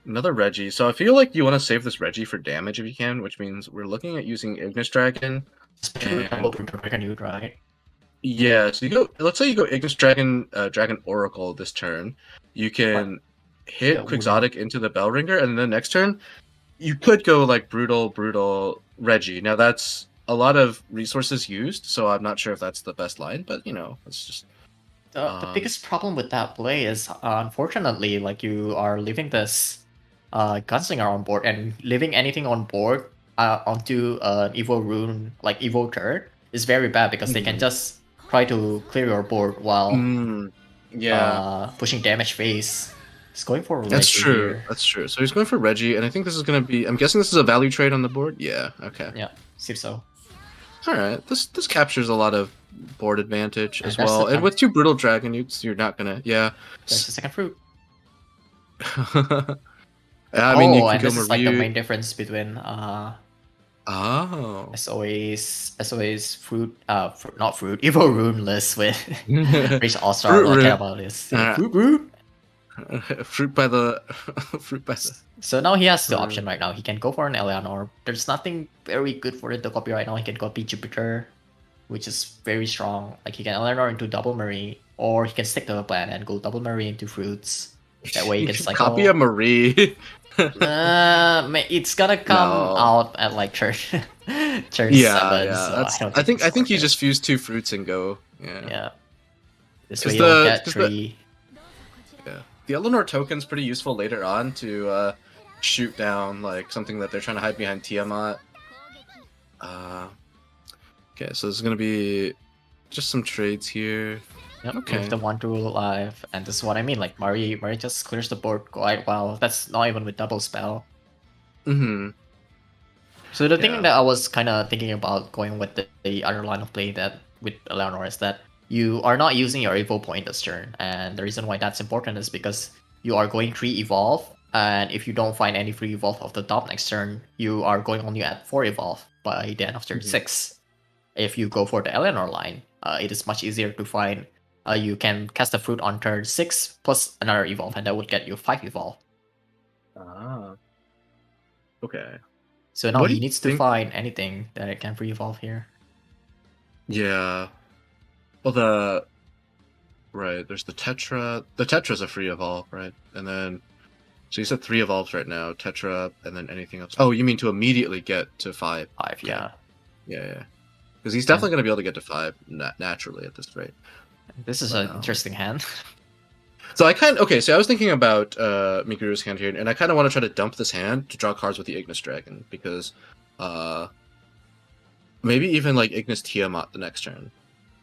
Another Reggie. So I feel like you want to save this Reggie for damage if you can, which means we're looking at using Ignis Dragon. Especially And- with Dragon Newt, right? Yeah, so let's say you go Ignis Dragon, Dragon Oracle this turn. You can hit Yeah, Quixotic into the Bellringer, and then the next turn, you could go like Brutal Reggie. Now that's a lot of resources used, so I'm not sure if that's the best line, but it's just. The biggest problem with that play is, unfortunately, like you are leaving this Gunslinger on board and leaving anything on board onto an Evo Rune, like Evo turn, is very bad because they can just try to clear your board while pushing damage phase. It's going for That's Reggie true. here. That's true. So he's going for Reggie, and I think this is going to be. I'm guessing this is a value trade on the board. Yeah. Okay. Yeah, seems so. All right. This captures a lot of board advantage And as that's well. the And time. with 2 Brutal Dragon Newts, you're not gonna. Yeah. There's the second fruit. I mean, you can and go this is like the Marie. main difference between Oh. SOA's fruit, not fruit, Evo Rune list with Race All Star. Fruit What I Rune. care about this. Uh, Fruit Rune. fruit by the fruit by the. So now he has the Hmm. option right now. He can go for an Eleanor. There's nothing very good for it to copy right now. He can copy Jupiter, which is very strong. Like he can Eleanor into double Marie, or he can stick to the plan and go double Marie into fruits. That way he can cycle. Copy a Marie. It's gonna come No. out at like turn turn 7. Yeah. So I think it's you worth just fuse 2 fruits and go. Yeah. yeah. This 'Cause way you'll the- get 'cause the- 3. Yeah. The Eleanor token's pretty useful later on to shoot down like something that they're trying to hide behind Tiamat. Okay, so there's gonna be just some trades here. Yep, Okay. leave the 1-2 alive, and this is what I mean. Like Marie just clears the board quite well. That's not even with double spell. Mm-hmm. So the Yeah. thing that I was kind of thinking about going with the other line of play that with Eleanor is that you are not using your evo point this turn, and the reason why that's important is because you are going 3 evolve, and if you don't find any free evolve of the top next turn, you are going only at 4 evolve by the end of turn 6. If you go for the Eleanor line, it is much easier to find. You can cast the fruit on turn 6 plus another evolve, and that would get you 5 evolve. Ah. Okay. So now What do he you needs to think- find anything that it can free evolve here. Yeah. Well, there's the Tetra. The Tetra's a free evolve, right? And then, so you said 3 evolves right now, Tetra, and then anything else. Oh, you mean to immediately get to 5? 5, yeah. Yeah. Because he's definitely going to be able to get to 5 naturally at this rate. This is an interesting hand. So I was thinking about Mikuru's hand here, and I kind of want to try to dump this hand to draw cards with the Ignis Dragon, because maybe even like Ignis Tiamat the next turn.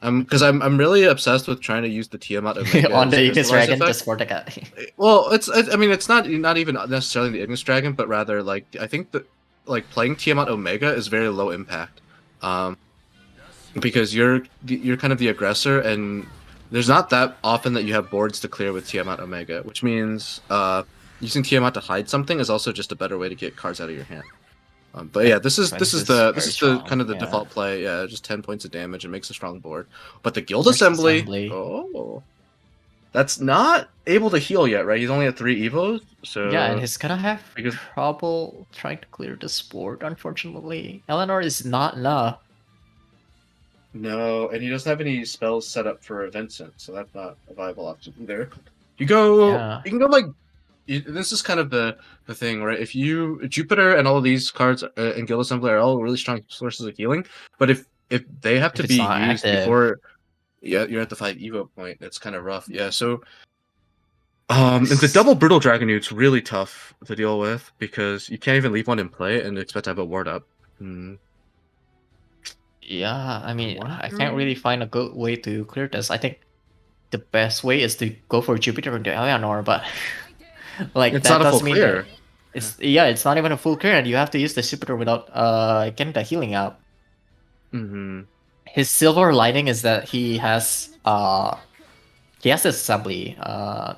Because I'm really obsessed with trying to use the Tiamat Omega On the as a Ignis crystallized Dragon effect. just for the guy. Well, it's not even necessarily the Ignis Dragon, but rather like I think that like playing Tiamat Omega is very low impact, because you're kind of the aggressor, and there's not that often that you have boards to clear with Tiamat Omega, which means using Tiamat to hide something is also just a better way to get cards out of your hand. But yeah, this is the strong, kind of the yeah. default play. Yeah, just 10 points of damage and makes a strong board. But the Guild First Assembly, Assembly. oh, that's not able to heal yet, right? He's only at 3 evos, so Yeah, and he's gonna have because- trouble trying to clear this board, unfortunately. Eleanor is not enough. no, and he doesn't have any spells set up for Vincent, so that's not a viable option either. You go, Yeah. you can go like. This is kind of the thing, right? If Jupiter and all of these cards in Guild Assembly are all really strong sources of healing, but if they have to If be it's not used active. before, yeah, you're at the 5 Evo point. It's kind of rough. Yeah, so and the double Brutal Dragon Newt's really tough to deal with because you can't even leave one in play and expect to have a ward up. Yeah, I mean, I Wonder- can't really find a good way to clear this. I think the best way is to go for Jupiter into Eleanor, but like It's that not a full does mean clear. that it's not even a full clear, and you have to use the Jupiter without getting the healing out. Mm-hmm. His silver lining is that he has this assembly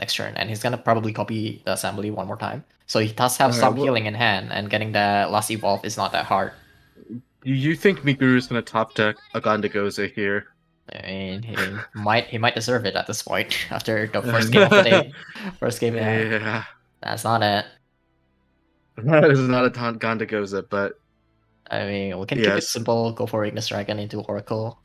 next turn, and he's gonna probably copy the assembly one more time. So he does have Alright, some well- healing in hand, and getting the last evolve is not that hard. Do you think Mikuru is going to top deck Agandagoza here? I mean, he might deserve it at this point after the first game of the day. First game, Yeah. that's not it. This is not a Gandagoza, but I mean, we can keep it Yes. simple. Go for Ignis Dragon into Oracle.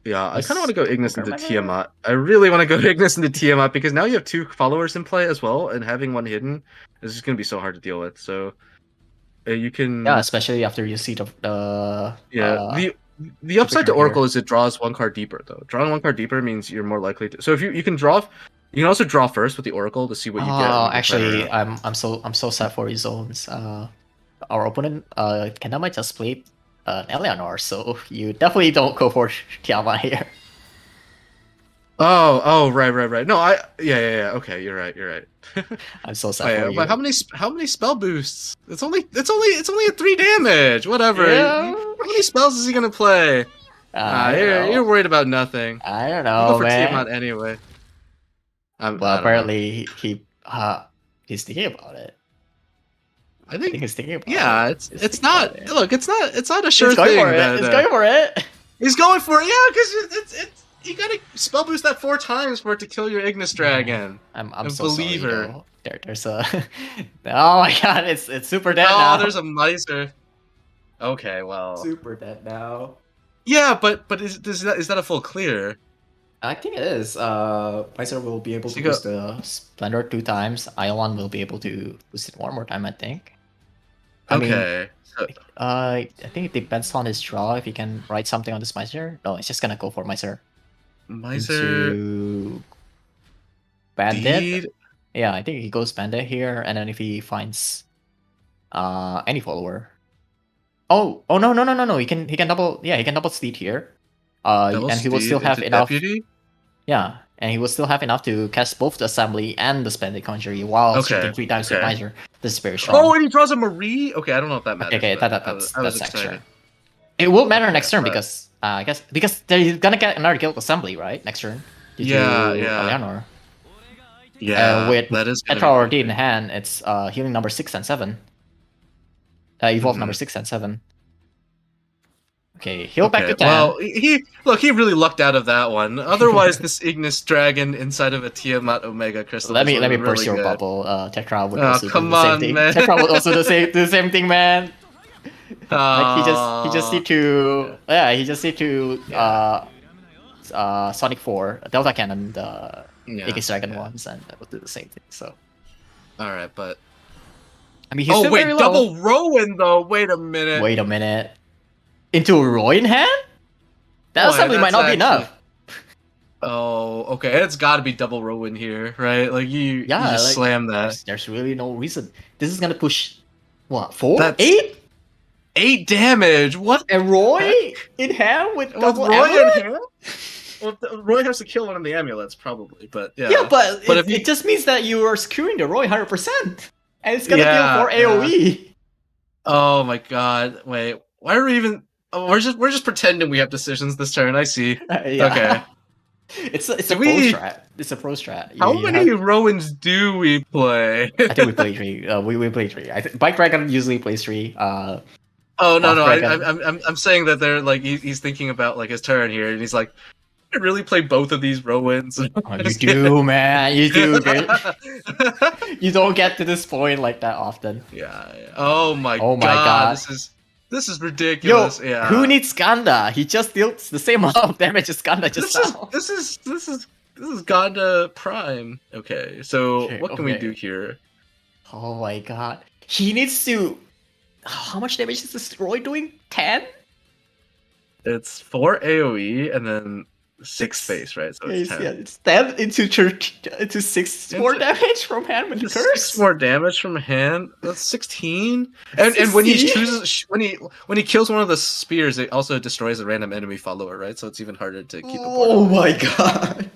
yeah, I Yes. kind of want to go Ignis into Okay. Tiamat. I really want to go Ignis into Tiamat because now you have 2 followers in play as well, and having one hidden is just going to be so hard to deal with. So you can, Yeah, especially after you see the the upside to here. Oracle is it draws 1 card deeper though. Drawing 1 card deeper means you're more likely to. So if you can draw, you can also draw first with the Oracle to see what you get. Oh, and you can actually, play around. I'm so sad for his zones. Our opponent, Kendama just played Eleanor, so you definitely don't go for Tiamat here. Oh, right. No, yeah. Okay, you're right. I'm so Oh, sad yeah, for you. but how many spell boosts? It's only a 3 damage. Whatever. Yeah. How many spells is he gonna play? I don't know. You're worried about nothing. I don't I'll know, go for man. Tiamat anyway. I Well, don't know. apparently he's thinking about it. I I think think he's thinking about yeah, it. He's it's thinking about not. it. Look, it's not a sure He's going thing. for it. that, He's going for it. He's going for it. Yeah, because it's you gotta spell boost that 4 times for it to kill your Ignis Dragon. I'm A so sorry. believer. Though. There's a oh my god, it's super dead Oh, now. there's a miser. Okay, well. super dead now. Yeah, but is that a full clear? I think it is. Miser will be able So to you go- boost the Splendor 2 times. Ion will be able to boost it one more time, I think. I mean, Okay. So, I think it depends on his draw if he can write something on this Miser. No, it's just gonna go for Miser. Miser Into Bandit. Deed. Yeah, I think he goes Bandit here, and then if he finds any follower. Oh no. He can double he can double Steed here. Double And he will still Steed have into enough. Deputy. Yeah, and he will still have enough to cast both the Assembly and the Splendid Conjurer while Okay, shooting 3 times with okay. Miser. This is very strong. Oh, and he draws a Marie. Okay, I don't know if that matters. okay, but that's I was next excited. turn. It will matter Okay, next turn but- because I guess because they're gonna get another Guild Assembly right next turn. Due Yeah, to yeah. Eleanor. Yeah, With that is gonna Petra be already in good. hand, it's healing number 6 and 7. Evolve number 6 and 7. Okay, heal back to 10. Well, he really lucked out of that one. Otherwise, this Ignis Dragon inside of a Tiamat Omega Crystal. let me really burst your good. bubble. Tetra would Oh, also do come the same on, thing. man. Tetra would also do the same thing, man. Like he just need to he just need to Sonic 4 Delta Cannon the Ignis Dragon ones, and that would do the same thing. So All right, but I mean he's still very low. double Rowan though. Wait a minute. Wait a minute. Into a Roy in hand? That Boy, assembly might that's not be actually- enough. Oh, okay. It's got to be double Rowan here, right? Like you just like, slam that. There's really no reason. This is gonna push what 4? That's- 8? 8 damage. What? And Roy in hand with With double Roy amulet? in hand? Well, Roy has to kill one of the amulets, probably. But yeah. Yeah, but But it, if you- it just means that you are securing the Roy 100%. And it's gonna Yeah, deal 4 AoE. Oh my god! Wait, why are we even? Oh, we're just pretending we have decisions this turn. I see. Yeah. Okay. It's a Do pro we- strat. It's a pro strat. How You many have- Rowans do we play? I think we play 3. We play 3. Bike Dragon usually plays 3. Oh no, Buff no! Dragon. I'm saying that they're like he's thinking about like his turn here, and he's like, I really play both of these Rowans. Oh, you do, man. You do, dude. You don't get to this point like that often. Yeah. Oh my. Oh my god. God. This is Yo, ridiculous. Yeah. who needs Ganda? He just deals the same amount of damage as Ganda just now. This is Ganda Prime. Okay, so Okay, what can we okay. do here? Oh my god. He needs to... How much damage is this Roy doing? 10? It's 4 AoE and then 6 space, right? So it's 10. Yeah, it's 10 into 6 more Into- damage from hand with the It's curse. 6 more damage from hand. That's 16. And when he 16? chooses when he kills one of the spears, it also destroys a random enemy follower, right? So it's even harder to keep a board. Oh my god.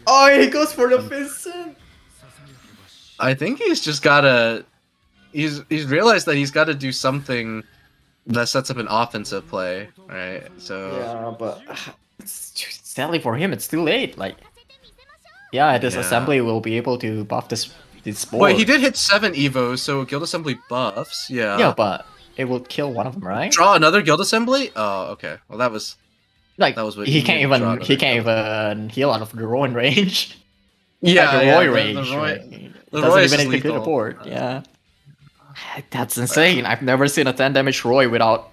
Oh, he goes for the Vincent. I think he's just gotta. He's realized that he's got to do something that sets up an offensive play, right? So Yeah, but sadly for him, it's too late. Like, yeah, this Yeah. assembly will be able to buff this board. wait, he did hit 7 evos, so Guild Assembly buffs. Yeah. Yeah, but it will kill one of them, right? Draw another Guild Assembly. Oh, okay. Well, that was. Like, that was what he he can't needed to draw even another heal out of the Rowan range. Yeah, Like the yeah, Roy the range. Roy- right? the Doesn't Roy is even just need to kill the lethal. board. Yeah. That's insane. I've never seen a 10 damage Roy without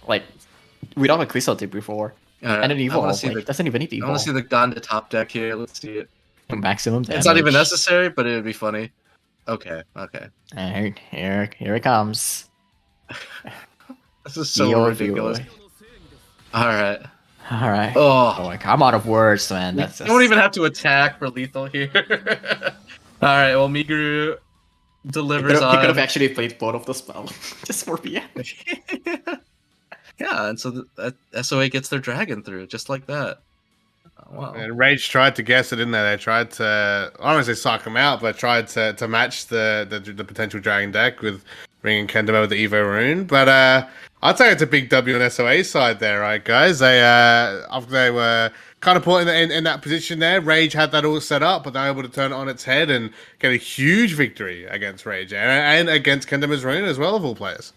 a crystal tip before. And an I evolve. want to see Like, the. it doesn't even need to I evolve. want to see the Ganda top deck here. Let's see it. Maximum damage. It's not even necessary, but it would be funny. Okay. Okay. And here it comes. This is so Yo, ridiculous. All right. All right. Oh. Oh my god, I'm out of words, man. You That's don't even have to attack for lethal here. All right. Well, Miguru delivers He could on. have actually played both of the spell just for BM. Yeah, and so that SOA gets their dragon through just like that. Oh, wow. And Rage tried to guess it, didn't they? They tried to, I don't want to say suck him out, but tried to match the potential dragon deck with bringing Kendama with the Evo rune. But I'd say it's a big W on SOA's side there, right, guys? They after they were kind of put in that position there, Rage had that all set up, but they were able to turn it on its head and get a huge victory against Rage and against Kendama's rune as well, of all players.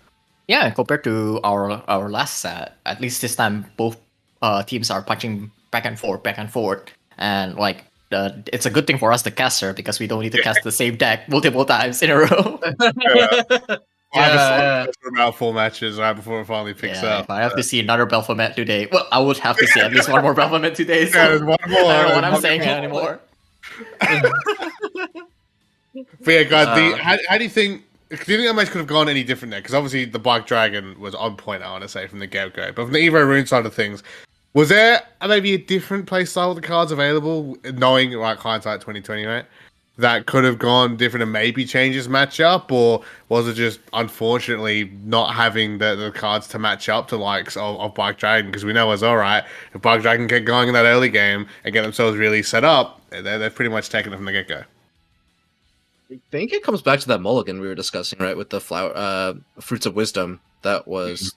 Yeah, compared to our last set, at least this time both teams are punching back and forth, and like it's a good thing for us the caster because we don't need to cast the same deck multiple times in a row. I have a Yeah, slot for about 4 matches right before it finally picks Yeah, up. if I have to see another Baphomet today, well, I would have to see at least one more Baphomet today. So Yeah, there's one more. I don't know what There's I'm one saying more. anymore. But yeah, guys, Uh, how do you think? Do you think that match could have gone any different there? Because obviously the Black Dragon was on point, I want to say, from the get go. But from the Evo Rune side of things, was there maybe a different play style with the cards available, knowing like hindsight 2020, right? That could have gone different and maybe changed this matchup, or was it just unfortunately not having the cards to match up to likes of Black Dragon? Because we know as all right, if Black Dragon get going in that early game and get themselves really set up, they've pretty much taken it from the get go. I think it comes back to that mulligan we were discussing, right, with the fruits of wisdom that was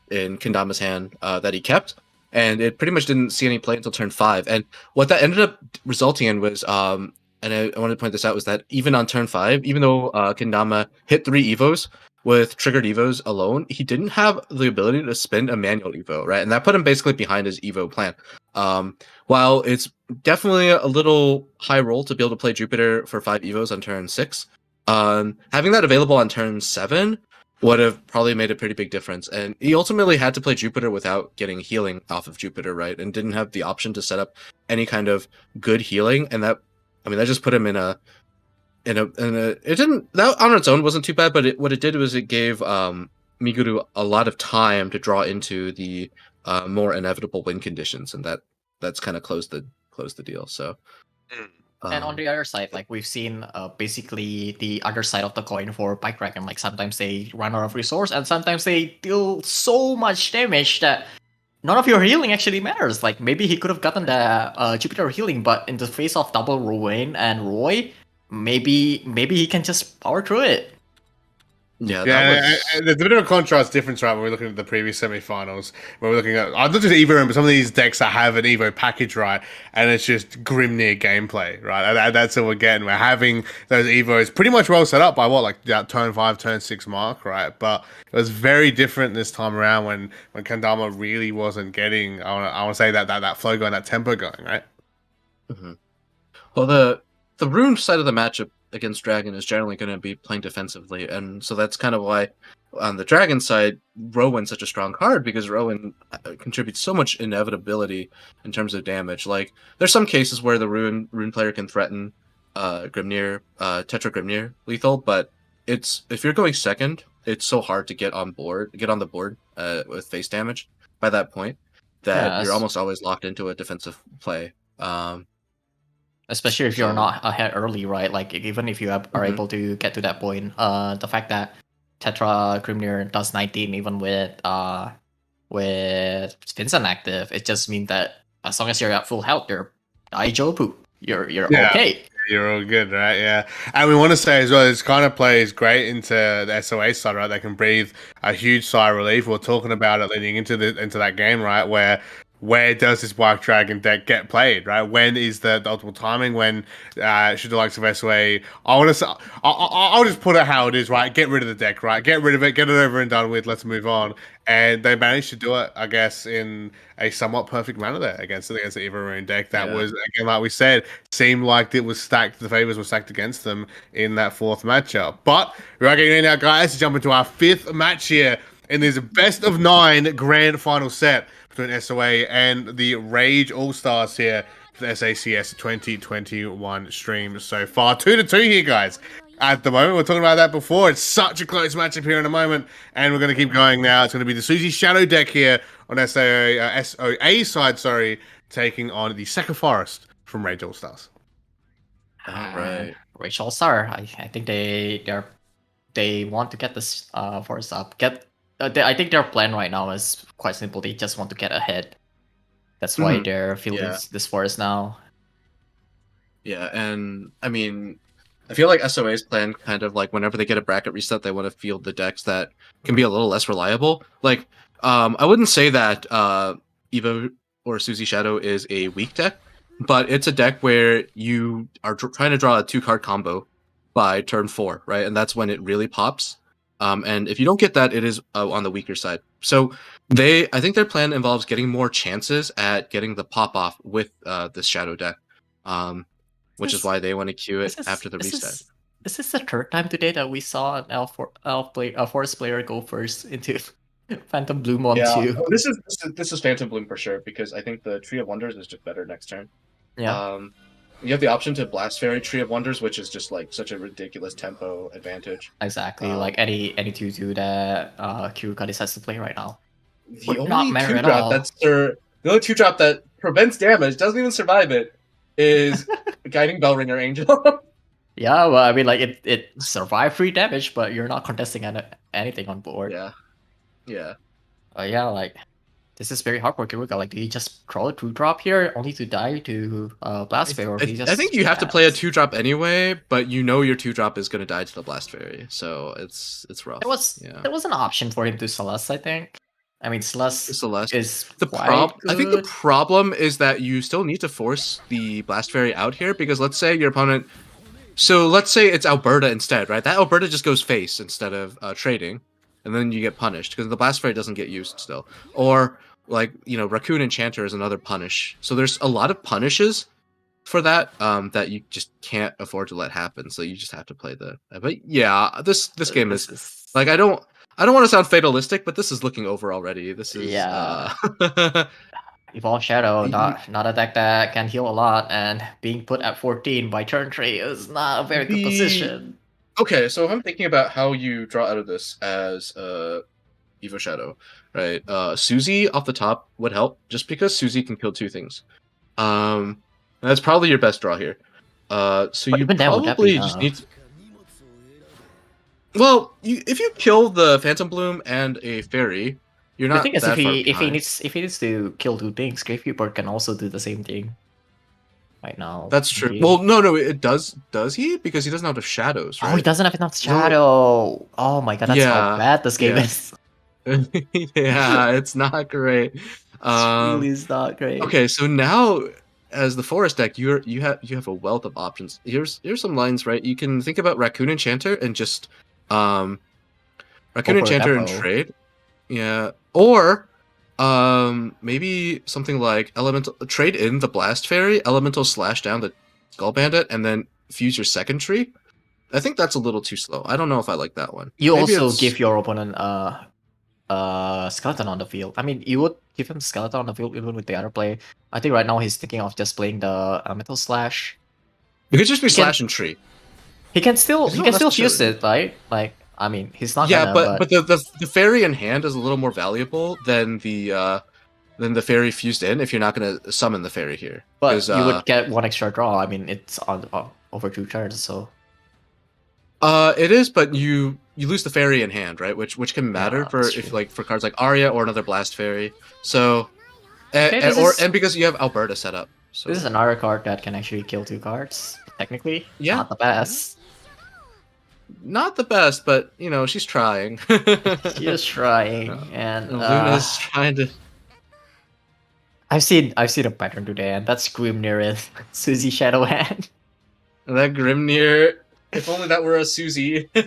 in Kendama's hand that he kept, and it pretty much didn't see any play until turn 5. And what that ended up resulting in was, and I wanted to point this out, was that even on turn 5, even though Kendama hit 3 evos with triggered evos alone, he didn't have the ability to spin a manual evo, right, and that put him basically behind his evo plan. While it's definitely a little high roll to be able to play Jupiter for 5 evos on turn 6, having that available on turn 7 would have probably made a pretty big difference. And he ultimately had to play Jupiter without getting healing off of Jupiter, right? And didn't have the option to set up any kind of good healing. And that just put him in a it didn't, that on its own wasn't too bad, but what it did was it gave Miguru a lot of time to draw into the more inevitable win conditions, and that's kind of closed the deal. So, And on the other side, like we've seen basically the other side of the coin for Bike Dragon. Like sometimes they run out of resource and sometimes they deal so much damage that none of your healing actually matters. Like maybe he could have gotten the Jupiter healing, but in the face of double Ruin and Roy, maybe he can just power through it. yeah, Yeah, and there's a bit of a contrast difference, right? When we're looking at the previous semifinals, where we're looking at not just Evo, but some of these decks that have an Evo package, right? And it's just Grimnir gameplay, right? And that's what we're getting. We're having those Evos pretty much well set up by that turn 5, turn 6 mark, right? But it was very different this time around when Kendama really wasn't getting, I want to say that flow going, that tempo going, right? Mm-hmm. Well, the rune side of the matchup against Dragon is generally going to be playing defensively, and so that's kind of why on the Dragon side, Rowan's such a strong card, because Rowan contributes so much inevitability in terms of damage. Like, there's some cases where the rune player can threaten Grimnir, Tetra Grimnir lethal, but if you're going second, it's so hard to get on the board with face damage by that point that you're almost always locked into a defensive play. Especially if you're not ahead early, right? Like even if you are able to get to that point, the fact that Tetra Grimnir does 19 even with Vincent active, it just means that as long as you're at full health, you're you're okay. You're all good, right? Yeah. And we want to say as well, this kind of plays great into the SOA side, right? They can breathe a huge sigh of relief. We're talking about it leading into that game, right? Where does this Black Dragon deck get played, right? When is the optimal timing? When should the likes of SOA... I'll just put it how it is, right? Get rid of the deck, right? Get rid of it, get it over and done with, let's move on. And they managed to do it, I guess, in a somewhat perfect manner there against the Evo Rune deck. That was, again, like we said, seemed like it was stacked, the favors were stacked against them in that 4th matchup. But we are getting in now, guys, to jump into our 5th match here in this best of 9 grand final set between SOA and the Rage All-Stars here for the SACS 2021 stream so far. 2-2 here, guys. At the moment, we're talking about that before. It's such a close matchup here in a moment, and we're going to keep going now. It's going to be the SACS Shadow deck here on SOA side, taking on the Second Forest from Rage All-Stars. All right. Rage All-Star, I think they want to get this forest up. I think their plan right now is quite simple. They just want to get ahead. That's why they're fielding this forest now. Yeah, and I mean, I feel like SOA's plan kind of like whenever they get a bracket reset, they want to field the decks that can be a little less reliable. Like, I wouldn't say that Evo or SACS Shadow is a weak deck, but it's a deck where you are trying to draw a 2-card combo by turn 4, right? And that's when it really pops. And if you don't get that, it is on the weaker side. So I think their plan involves getting more chances at getting the pop off with this Shadow deck, which is why they want to queue it after the reset. Is this the third time today that we saw an forest player go first into Phantom Bloom on Yeah, 2? this is Phantom Bloom for sure because I think the Tree of Wonders is just better next turn. Yeah, You have the option to Blast Fairy Tree of Wonders, which is just like such a ridiculous tempo advantage. exactly. Like any 2/2 that Kiruka decides to play right now. The Would not only matter two at drop all. the only two drop that prevents damage, doesn't even survive it, is Guiding Bellringer Angel. Yeah, well, I mean, like it survived 3 damage, but you're not contesting anything on board. yeah, yeah. Yeah, like this is very hard for Kiruka. Like, do you just draw a 2-drop here only to die to Blast Fairy, or do you just? I think you have to play a 2-drop anyway, but you know your 2-drop is going to die to the Blast Fairy, so it's rough. There was an option for him to Celeste, I think. I mean, Celeste is I think the problem is that you still need to force the Blast Fairy out here because let's say your opponent. So let's say it's Alberta instead, right? That Alberta just goes face instead of trading, and then you get punished because the Blast Fairy doesn't get used still. Or like Raccoon Enchanter is another punish. So there's a lot of punishes for that that you just can't afford to let happen. So you just have to play the. But yeah, this game is like I don't want to sound fatalistic, but this is looking over already. This is Evolve Shadow, not a deck that can heal a lot, and being put at 14 by turn 3 is not a very good position. Okay, so if I'm thinking about how you draw out of this as Evo Shadow, right? Susie off the top would help, just because Susie can kill 2 things. That's probably your best draw here. So you probably just need to... Well, if you kill the Phantom Bloom and a Fairy, you're not. The thing is, if he needs to kill 2 things, Gravekeeper can also do the same thing. Right now. That's true. Well, no, it does. Does he? Because he doesn't have the shadows, right? Oh, he doesn't have enough shadow. Oh my god, that's how bad this game is. Yeah, it's not great. Really is not great. Okay, so now as the forest deck, you have a wealth of options. Here's some lines, right? You can think about Raccoon Enchanter and just Raccoon Enchanter and trade. Yeah. Or maybe something like elemental trade in the Blast Fairy, elemental slash down the Skull Bandit, and then fuse your second tree. I think that's a little too slow. I don't know if I like that one. You maybe also give your opponent skeleton on the field. I mean, you would give him skeleton on the field even with the other play. I think right now he's thinking of just playing the elemental slash. It could just be slash and tree. He can still fuse it, right? Like, I mean, he's not. Yeah, but the fairy in hand is a little more valuable than the fairy fused in if you're not going to summon the fairy here. But you would get 1 extra draw. I mean, it's on over 2 turns, so. It is, but you lose the fairy in hand, right? Which can matter for cards like Arya or another Blast Fairy. So, and because you have Alberta set up. So. This is another card that can actually kill 2 cards. Technically, not the best. Not the best, but she's trying. She is trying, and Luna's trying to. I've seen a pattern today, and that's Grimnir with Susie Shadow Hand. That Grimnir. If only that were a Susie. We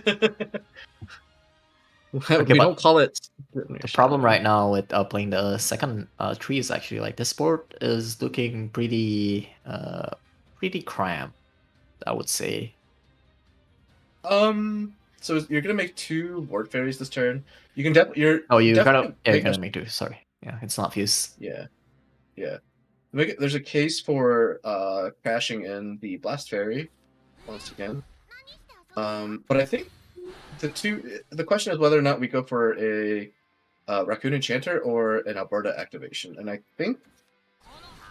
don't call it. The problem right now with playing the second tree is actually like this board is looking pretty cramped, I would say. So you're gonna make 2 ward fairies this turn. You can you're gonna make 2. Sorry, yeah, it's not fuse. Yeah. There's a case for crashing in the Blast Fairy once again. But I think the question is whether or not we go for a Raccoon Enchanter or an Alberta activation, and I think.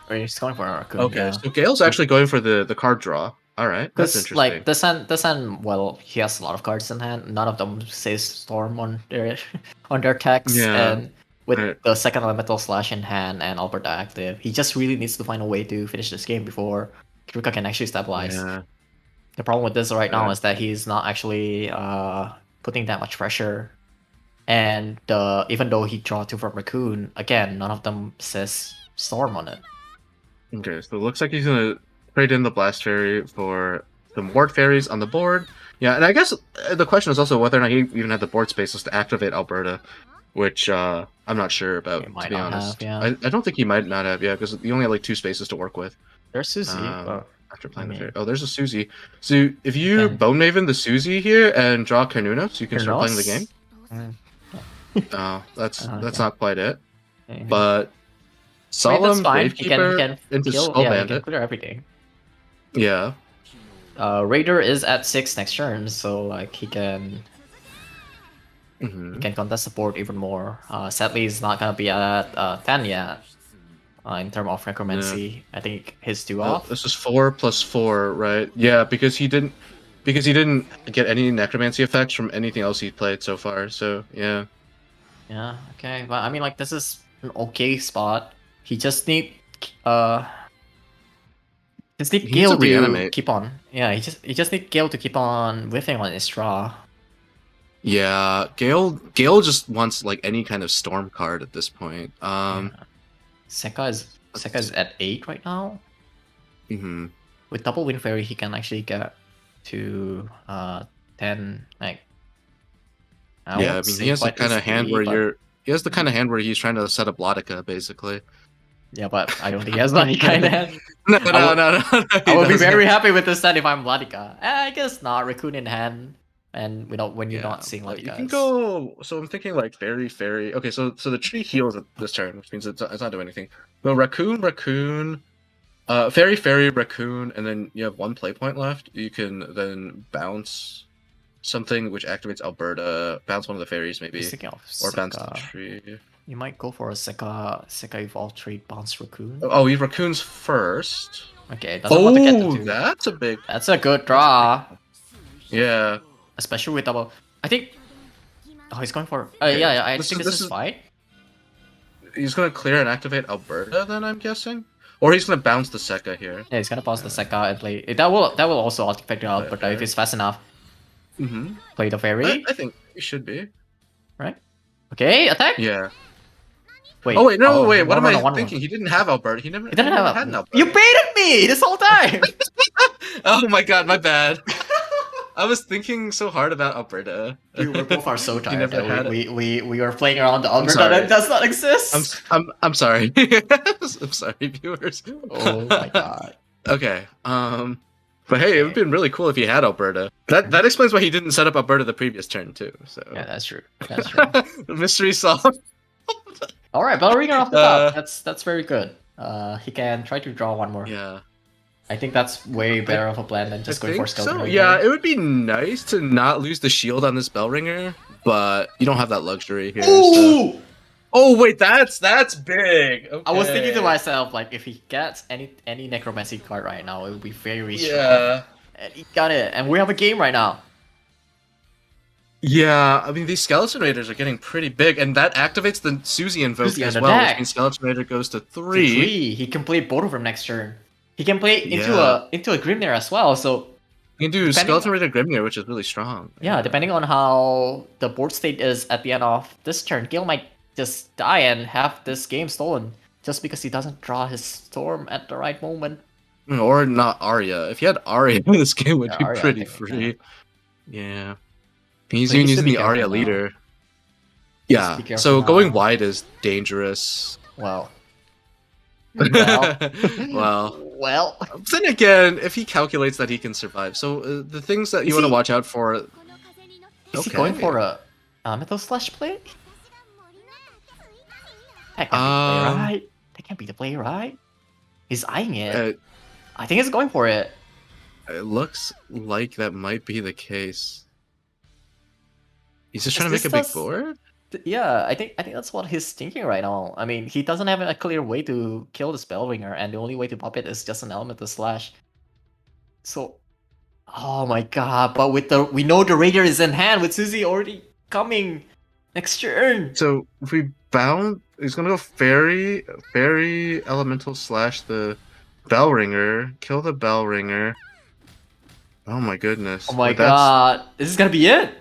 Or you're just going for a Raccoon. Okay, so Gale's actually going for the card draw. All right, that's interesting. Like this hand, well, he has a lot of cards in hand. None of them say Storm on their text, and with the second elemental slash in hand and Alberta active, he just really needs to find a way to finish this game before Kiruka can actually stabilize. Yeah. The problem with this right now is that he's not actually putting that much pressure, and even though he draw 2 from Raccoon, again, none of them says Storm on it. Okay, so it looks like he's gonna trade in the Blast Fairy for some Ward Fairies on the board. Yeah, and I guess the question is also whether or not he even had the board spaces to activate Alberta, which I'm not sure about, to be honest. I don't think he might not have, because you only have like 2 spaces to work with. There's Susie. After playing the Okay. fairy. Oh, there's a Suzy. So if you Okay. Bone Maven the Suzy here and draw Carnunos, you can start playing the game. Mm. Oh, that's Okay. not quite it. Okay. But I mean, that's Solemn fine. He can Gravekeeper into kill. Skull Yeah, he can Bandit. clear everything. Yeah. Raider is at 6 next turn, so like he can Hmm. contest the board even more. Sadly, he's not gonna be at 10 yet. In terms of necromancy, I think his 2 off. This is 4 + 4, right? Yeah, because he didn't get any necromancy effects from anything else he played so far. So yeah. Yeah, okay, but I mean, like, this is an okay spot. He just need needs to Gale to reanimate. keep on. Yeah, he just need Gale to keep on whiffing on his draw. Yeah, Gale just wants like any kind of storm card at this point. Sekka is at 8 right now. Mhm. With double Wind Fairy, he can actually get to 10. Like, I Yeah, I won't mean say he has the quite kind of hand where easily, but- he has the kind of hand where he's trying to set up Lodica basically. Yeah, but I don't think he has any kind of hand. No, I he I would be doesn't. very happy with this set if I'm Ladika. I guess not. Raccoon in hand, and when you're not seeing but Ladika. you can go. So I'm thinking like fairy. Okay, so the tree heals at this turn, which means it's not doing anything. Well, raccoon, fairy, raccoon, and then you have 1 play point left. You can then bounce something which activates Alberta. Bounce one of the fairies maybe, Just thinking of or bounce the Sekka. tree. You might go for a Sekka Evolve trade bounce Raccoon. Oh, you raccoons first. Okay, doesn't want to get the Oh, 2. that's a big. That's a good draw, Yeah. especially with double. I think. Oh, he's going for. Okay, Yeah, I this think is- this this is is- fine. He's gonna clear and activate Alberta, then I'm guessing, or he's gonna bounce the Sekka here. Yeah, he's gonna pause the Sekka and play. That will also activate the out, but if it's fast enough, Mm-hmm. play the fairy. I think he should be. Right? Okay, attack. Yeah. Wait. Oh wait, no, wait. What am I one, thinking? He didn't have Alberta. He never. He didn't never have had an Alberta. You baited me this whole time. Oh my god, my bad. I was thinking so hard about Alberta. We both are so tired never had that we are playing around the Alberta sorry. that does not exist. I'm sorry. I'm sorry, viewers. Oh my god. Okay. But hey, it would have been really cool if he had Alberta. That explains why he didn't set up Alberta the previous turn too. So Yeah, that's true. That's true. the mystery solved. All right, Bellringer off the top. That's very good. He can try to draw one more. Yeah. I think that's way better of a plan than just I going for think Skeleton so. Rider. Yeah, it would be nice to not lose the shield on this Bellringer, but you don't have that luxury here. So. Ooh! Oh wait, that's big. Okay. I was thinking to myself, like, if he gets any necromancy card right now, it would be very strong. Yeah. And he got it, and we have a game right now. Yeah, I mean these Skeleton Raiders are getting pretty big, and that activates the Suzy invoke Suzy on as the well, deck. which means Skeleton Raider goes to To 3. He can play both of them next turn. He can play into Yeah. a Grimnir as well. So You can do Depending- Skeleton Raider Grimnir, which is really strong. yeah, depending on how the board state is at the end of this turn, Gil might just die and have this game stolen just because he doesn't draw his storm at the right moment. Or not Arya. If you had Arya, this game would Yeah, be Arya, I pretty think, free. Yeah. He's So he even needs to using be the Arya careful now. leader. Just Yeah, be careful so going now. wide is dangerous. Well, Well, well. then again, if he calculates that he can survive, so the things that you Is want to he- watch out for. Is he Okay. going for a Metal Slash play? That can't be the play, right? That can't be the play, right? He's eyeing it. Uh, I think he's going for it. it looks like that might be the case. He's just Is trying to make a this big does- board. Yeah, I think that's what he's thinking right now. I mean, he doesn't have a clear way to kill the Spellringer, and the only way to pop it is just an Elemental Slash. So, oh my god! But we know the Raider is in hand with Suzy already coming next turn. So if we bound, he's gonna go fairy, elemental slash the Bellringer, kill the Bellringer. Oh my goodness! Oh my Wait, that's god! This is gonna be it.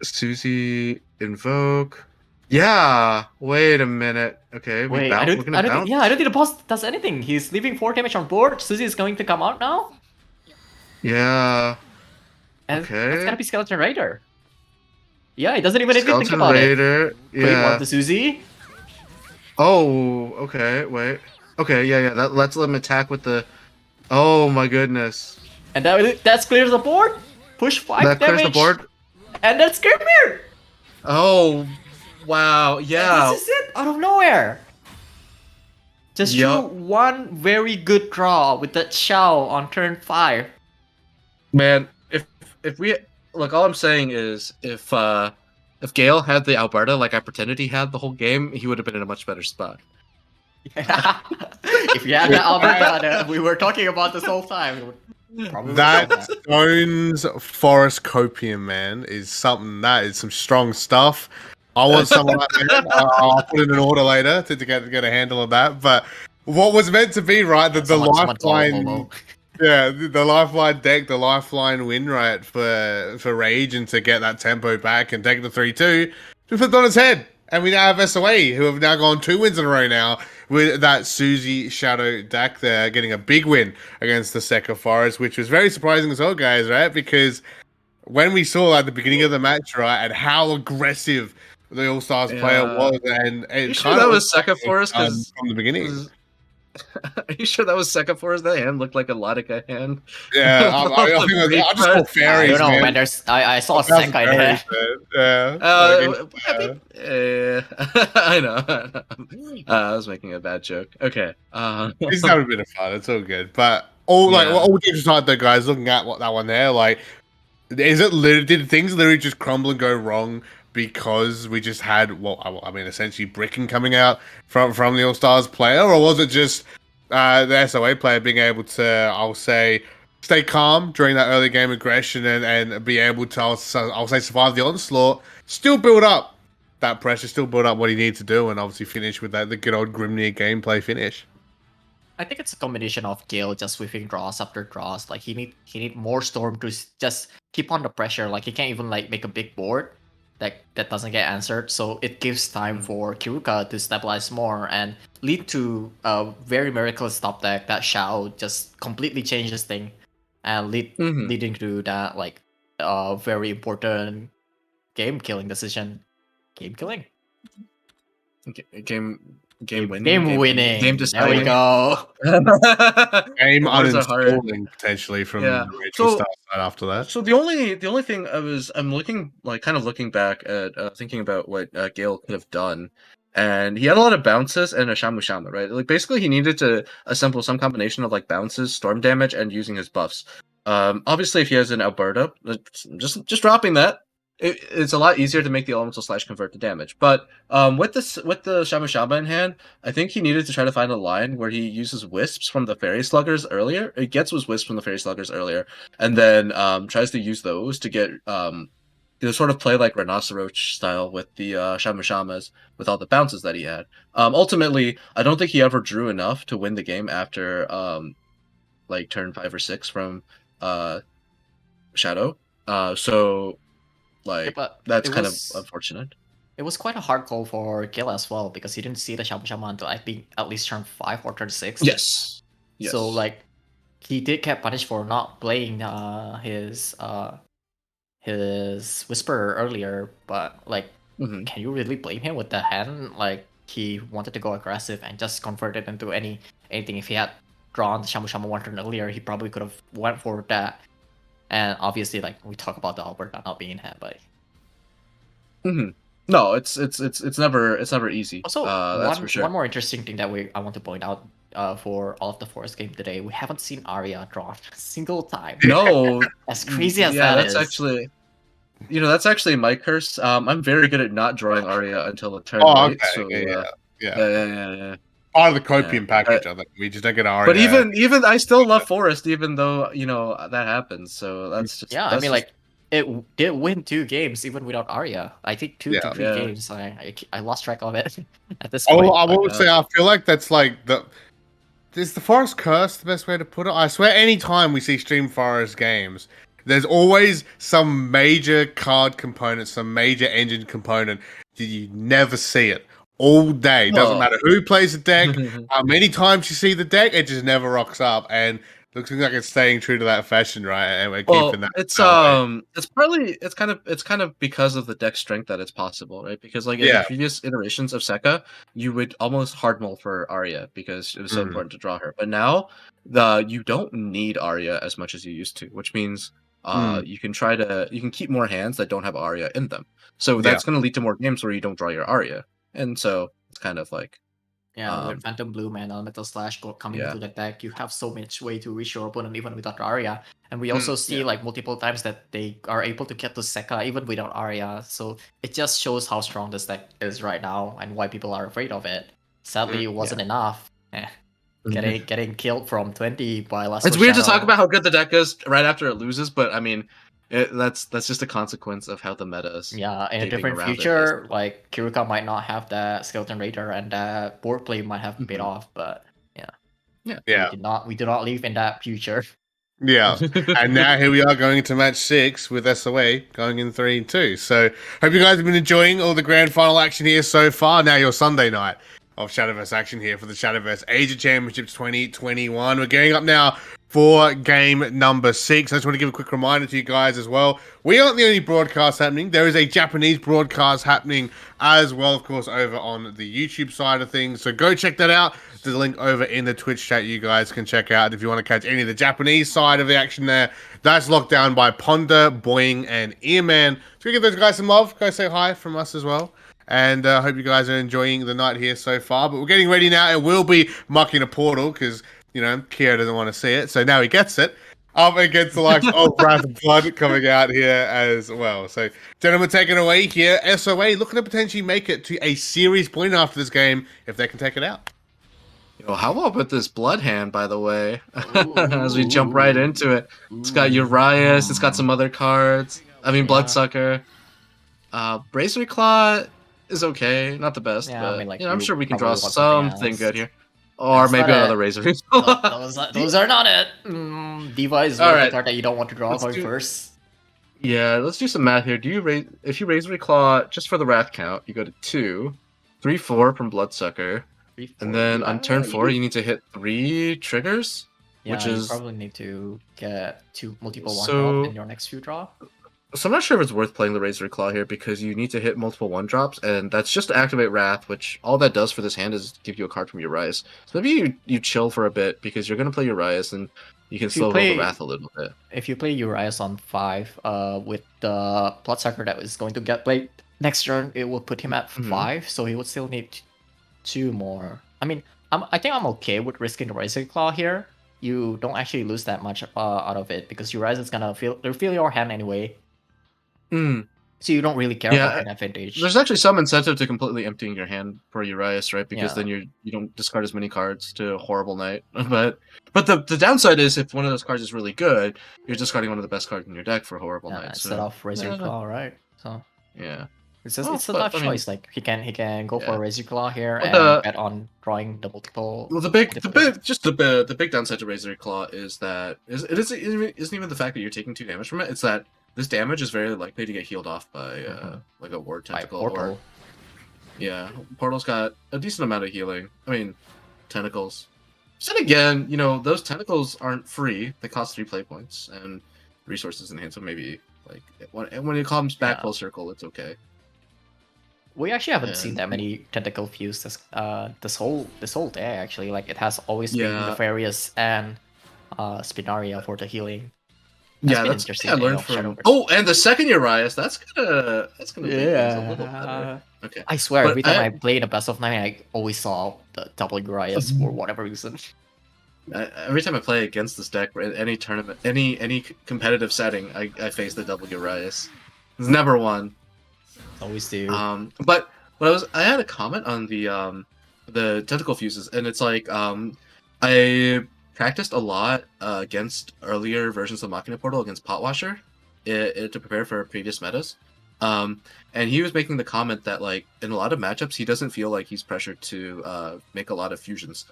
Suzy invoke. Yeah. Wait a minute. Okay. We Wait, bound, I we're don't, gonna I don't bounce. think, yeah, I don't think the boss does anything. He's leaving 4 damage on board. Suzy is going to come out now, Yeah. and Okay. it's gonna be Skeleton Raider. Yeah, he doesn't even need to think Skeleton about it. Raider. Wait, Yeah. what, the Suzy? Oh. Okay. Wait. Okay. Yeah. Yeah. That lets them attack with the Oh my goodness. And that's clears the board. Push 5 That damage. clears the board. And then Skirmir. Oh, wow. And Yeah. this is it out of nowhere. Just Yup. drew one very good draw with that Shao on turn 5. Man, if we look, all I'm saying is if Gale had the Alberta like I pretended he had the whole game, he would have been in a much better spot. If you had that Alberta, we were talking about this whole time. we would probably That would've done Stone's Forest Copium, man, is something that is some strong stuff. I want some of that, man. I'll put in an order later to get a handle of that. But what was meant to be, right, the Someone told lifeline, Momo. yeah, the lifeline deck, the lifeline win, right, for Rage and to get that tempo back and take the 3-2, just flipped on its head. And we now have SOA, who have now gone 2 wins in a row now with that Susie Shadow deck there, getting a big win against the Secca Forest, which was very surprising as well, guys, right? Because when we saw at the beginning of the match, right, and how aggressive the All Stars player was, and it You sure kind that of was Secca Forest? Because from the beginning. Are you sure that was Secca Forest? That hand looked like a Latica hand. Yeah, I just call I fairies, don't know, man. man. I saw a Thousand Sekka in there. fairies, man. Yeah. I know. I was making a bad joke. Okay. He's having a bit of fun. It's all good. But all jokes aside, though, guys, looking at what that one there, like, did things literally just crumble and go wrong because we just had, essentially bricking coming out from the All Stars player, or was it just the SOA player being able to, I'll say, stay calm during that early game aggression and be able to, I'll say, survive the onslaught, still build up that pressure, still build up what he needs to do, and obviously finish with the good old Grimnir gameplay finish. I think it's a combination of Gale just whiffing draws after draws. Like he need more Storm to just keep on the pressure. Like he can't even like make a big board that doesn't get answered. So it gives time for Kiruka to stabilize more and lead to a very miraculous top deck that Shao just completely changes thing and leading to that like very important game killing decision. Game killing. Game winning. Game winning. Game There deciding. we go. Game Words are hard. uninstalling potentially from Yeah. the Rachel So- Star side after that. So the only thing I'm looking back at thinking about what Gale could have done, and he had a lot of bounces and a Shamu Shama, right? Like basically he needed to assemble some combination of like bounces, storm damage, and using his buffs. Obviously if he has an Alberta, just dropping that, it's a lot easier to make the elemental slash convert to damage. But with the Shamu Shama in hand, I think he needed to try to find a line where he uses wisps from the fairy sluggers earlier. It gets his wisps from the fairy sluggers earlier, and then tries to use those to get sort of play like Rhinoceros style with the Shamu Shamas with all the bounces that he had. Ultimately, I don't think he ever drew enough to win the game after like turn 5 or 6 from Shadow. So like but that's it kind was- of unfortunate. It was quite a hard call for Gil as well because he didn't see the Shaman Shaman until I think at least turn 5 or turn 6. Yes. So like he did get punished for not playing his Whisperer earlier, but like Mhm. can you really blame him with the hand? Like he wanted to go aggressive and just convert it into anything. If he had drawn the Shamu Shaman one turn earlier, he probably could have went for that. And obviously, like we talk about the Alberta not being in hand, but No, it's never easy. also that's for sure. one more interesting thing that I want to point out for all of the Forest game today, we haven't seen Arya draw a single time. No, As crazy as yeah, that that's is. actually, that's actually my curse. I'm very good at not drawing Arya until the turn. Oh, right? okay. So, Yeah. yeah. Part of the copium Yeah. package, I think. We just don't get Aria. But even I still love Forest, even though that happens. So that's just Yeah, I mean, like it did win 2 games even without Arya. I think 2 to 3 Yeah. games. I lost track of it at this point. I but, will say I feel like that's like is the Forest curse the best way to put it? I swear anytime we see Stream Forest games, there's always some major card component, some major engine component. You never see it all day. Doesn't matter who plays the deck, how many times you see the deck, it just never rocks up. And looks like it's staying true to that fashion, right? And we're keeping that. It's kind of because of the deck strength that it's possible, right? Because like in the previous iterations of Sekka, you would almost hard mull for Arya because it was so important to draw her. But now you don't need Arya as much as you used to, which means Mm. you can keep more hands that don't have Arya in them. So Yeah. that's going to lead to more games where you don't draw your Arya, and so it's kind of like Yeah, with Phantom Bloom and Elemental Slash coming yeah. into the deck, you have so much way to reach your opponent even without Arya. And we also see yeah. like multiple times that they are able to get to Sekka even without Arya. So it just shows how strong this deck is right now and why people are afraid of it. Sadly, it wasn't enough. Getting killed from 20 by last. It's weird to talk about how good the deck is right after it loses, but I mean, that's just a consequence of how the meta is. Yeah, in a shaping different around it, future, like Kiruka might not have that Skeleton Raider and that board play might have paid off, but Yeah. we do not live in that future. Yeah. And now here we are going into match 6 with SOA going in 3-2. So hope you guys have been enjoying all the grand final action here so far. Now your Sunday night of Shadowverse action here for the Shadowverse Asia Championships 2021. We're getting up now for game number 6. I just want to give a quick reminder to you guys as well. We aren't the only broadcast happening. There is a Japanese broadcast happening as well, of course, over on the YouTube side of things. So go check that out. There's a link over in the Twitch chat you guys can check out if you want to catch any of the Japanese side of the action there. That's locked down by Ponder, Boing, and Earman. So we give those guys some love. Go say hi from us as well. And I hope you guys are enjoying the night here so far. But we're getting ready now. It will be mucking a portal because, Kyo doesn't want to see it. So now he gets it. Up against the likes of Wrath of Blood coming out here as well. So, gentlemen, taking away here. SOA looking to potentially make it to a series point after this game if they can take it out. How about with this Blood Hand, by the way? As we jump right into it. It's got Urias, it's got some other cards. I mean, Bloodsucker. Bracery Claw is okay, not the best, but I'm sure we can draw something good here. Or maybe another Razor. Those are not it. Diva is the card that you don't want to draw first. Yeah, let's do some math here. If you Razor Claw just for the Wrath count, you go to 2, 3, 4 from Bloodsucker. And then on turn 4, you need to hit 3 triggers, which is you probably need to get 2 multiple one-drop in your next few draw. So I'm not sure if it's worth playing the Razor Claw here because you need to hit multiple 1-drops, and that's just to activate Wrath, which all that does for this hand is give you a card from Urias. So maybe you chill for a bit because you're going to play Urias and you can slow roll the Wrath a little bit. If you play Urias on 5 with the Bloodsucker that is going to get played next turn, it will put him at 5, so he would still need 2 more. I mean, I think I'm okay with risking the Razor Claw here. You don't actually lose that much out of it because Urias is going to feel your hand anyway. So you don't really care about an advantage. There's actually some incentive to completely emptying your hand for Urias, right? Because then you don't discard as many cards to Horrible Knight. But the downside is if one of those cards is really good, you're discarding one of the best cards in your deck for Horrible Knight. Instead of Razor Claw, right? So yeah. It's a tough choice. Like he can go for a Razor Claw here and bet on drawing the multiple. Well, the big downside to Razor Claw is that it isn't even the fact that you're taking 2 damage from it. It's that this damage is very likely to get healed off by like a Ward Tentacle or Portal's got a decent amount of healing. I mean, Tentacles. Then again, those Tentacles aren't free. They cost 3 play points and resources in hand. So maybe like when it comes back full circle, it's okay. We actually haven't seen that many Tentacle Fuse this whole day actually. Like it has always been Nefarious and Spinaria for the healing. That's interesting. I learned from. Oh, and the second Urias, that's gonna make things a little better. Okay. I swear, every time I played a best of 9, I always saw the double Urias for whatever reason. Every time I play against this deck, any tournament, any competitive setting, I face the double Urias. It's never won. Always do. But I had a comment on the Tentacle Fuses, and it's like I practiced a lot against earlier versions of Machina Portal against Potwasher to prepare for previous metas. And he was making the comment that like in a lot of matchups he doesn't feel like he's pressured to make a lot of fusions.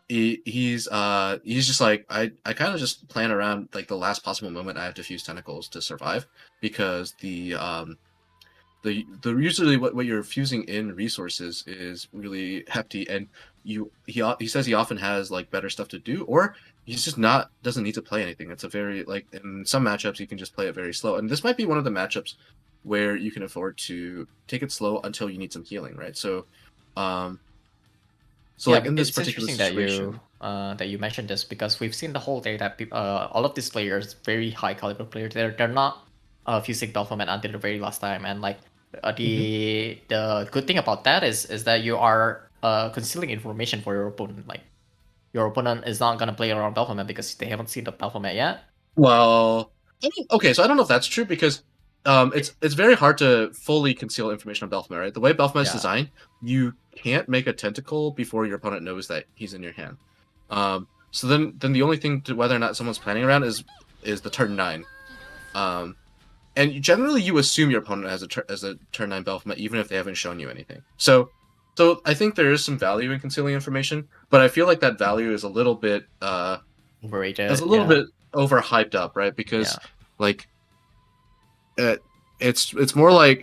He's just like I kind of just plan around like the last possible moment I have to fuse tentacles to survive because the usually what you're fusing in resources is really hefty, and he says he often has like better stuff to do, or he's just doesn't need to play anything. It's a very like in some matchups you can just play it very slow, and this might be one of the matchups where you can afford to take it slow until you need some healing, right? So So Yeah, like in this it's particular interesting situation, that you mentioned this because we've seen the whole day that all of these players, very high caliber players, they're not fusing Baphomet until the very last time, and like the good thing about that is that you are concealing information for your opponent. Like your opponent is not gonna play around Baphomet because they haven't seen the Baphomet yet. well, okay, so I don't know if that's true because it's very hard to fully conceal information on Baphomet, right? The way Baphomet is Yeah. designed, you can't make a tentacle before your opponent knows that he's in your hand. So then the only thing to whether or not someone's planning around is the turn 9. And generally you assume your opponent has a turn 9 Baphomet even if they haven't shown you anything. So I think there is some value in concealing information, but I feel like that value is a little bit Overrated. it's a little bit overhyped up, right? Because Yeah. like it's more like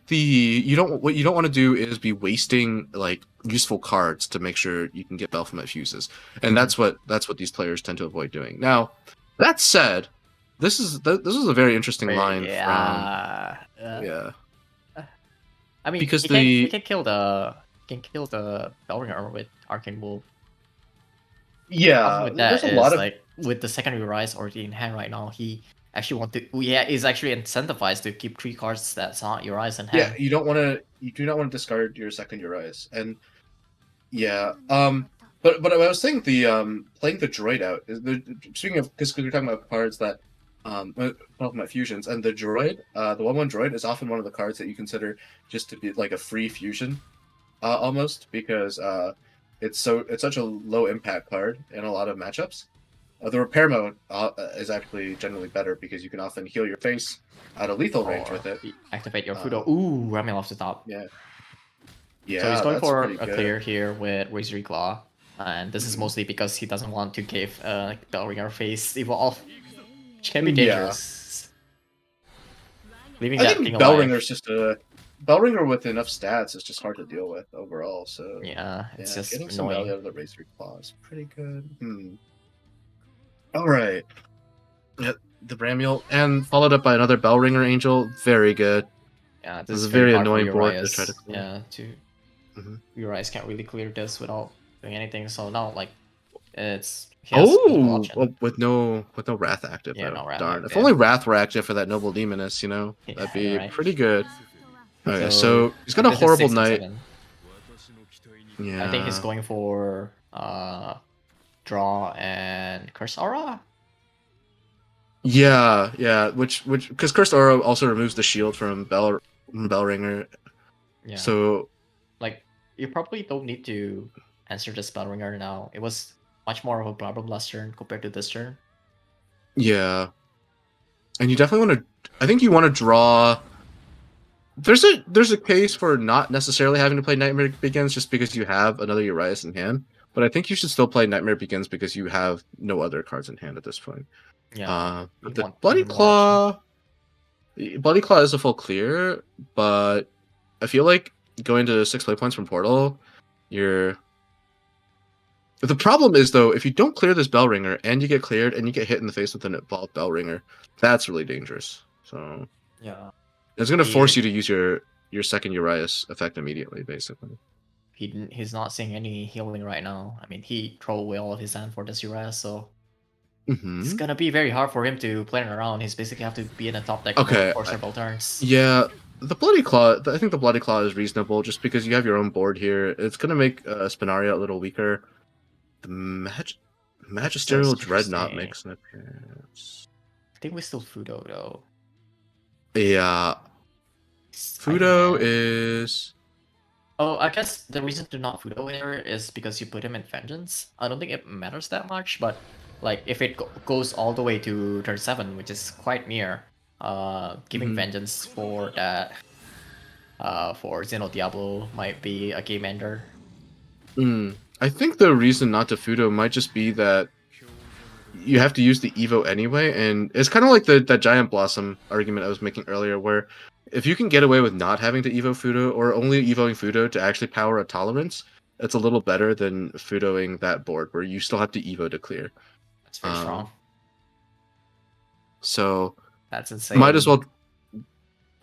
the you don't want to do is be wasting like useful cards to make sure you can get Baphomet fuses, and that's what these players tend to avoid doing. Now, that said, this is a very interesting line Yeah. from yeah. I mean, Because he can kill the Bellringer with Arcane Wolf. Problem with that there's a is lot of like with the secondary rise already in hand right now, he actually is actually incentivized to keep 3 cards that's not your eyes in hand. you do not want to discard your second Urias, and yeah, but I was saying the playing the droid out is speaking of because we're talking about cards that talking about fusions, and the droid, the 1/1 droid is often one of the cards that you consider just to be like a free fusion, almost because it's such a low impact card in a lot of matchups. The repair mode is actually generally better because you can often heal your face out of lethal range Or with it. activate your Fudo. Ooh, ramming off the top. Yeah, So he's going that's for pretty a good. clear here with Razor Claw. And this is Mhm. mostly because he doesn't want to give Bellringer face evolve, which can be Yeah. dangerous. Leaving I that think thing Bellringer's alive. just a Bellringer with enough stats is just hard to deal with overall. So Yeah, it's just getting some value annoying. out of the Razor Claw is pretty good. All right, yeah, the Bramiel and followed up by another Bellringer Angel. Very good. Yeah, It this was is a very very hard for annoying board to try to Urias. clear. Yeah, Mhm. Urias can't really clear this without doing anything. So now, like, he has multiple options. Well, with no Wrath active. Yeah, though. no Wrath Darn. If active. only Wrath were active for that Noble Demoness, Yeah, that'd be right. pretty good. Okay, So so he's got a this is horrible 6 and knight. 7. Yeah. I think he's going for draw and curse aura. Yeah, which because Cursed Aura also removes the shield from Bellringer. Yeah. So like you probably don't need to answer the Spellringer now. It was much more of a problem last turn compared to this turn. yeah, and you definitely want to. I think you want to draw. There's a case for not necessarily having to play Nightmare Begins just because you have another Urias in hand, but I think you should still play Nightmare Begins because you have no other cards in hand at this point. Yeah. But You the want Bloody even more options. Claw, Bloody Claw is a full clear, but I feel like going to 6 play points from Portal, you're. But the problem is though, if you don't clear this Bellringer and you get cleared and you get hit in the face with an evolved Bellringer, that's really dangerous. So Yeah. it's gonna force He- you to use your second Urias effect immediately, basically. He's not seeing any healing right now. I mean, he throw away all of his hand for this Uriah, so it's gonna be very hard for him to plan around. He's basically have to be in a top deck Okay, mode for several turns. Yeah, the Bloody Claw. I think the Bloody Claw is reasonable just because you have your own board here. It's gonna make Spinaria a little weaker. The Magisterial That's Dreadnought interesting. makes an appearance. I think we still Fudo though. Yeah, Fudo is. Oh, I guess the reason to not Fudo here is because you put him in Vengeance. I don't think it matters that much, but like if it goes all the way to turn 7, which is quite near, giving Vengeance for that, for Xeno Diablo might be a game ender. I think the reason not to Fudo might just be that you have to use the Evo anyway, and it's kind of like that Giant Blossom argument I was making earlier, where if you can get away with not having to Evo Fudo or only Evoing Fudo to actually power a Tolerance, it's a little better than Fudoing that board where you still have to Evo to clear. That's very strong. So That's insane. might as well.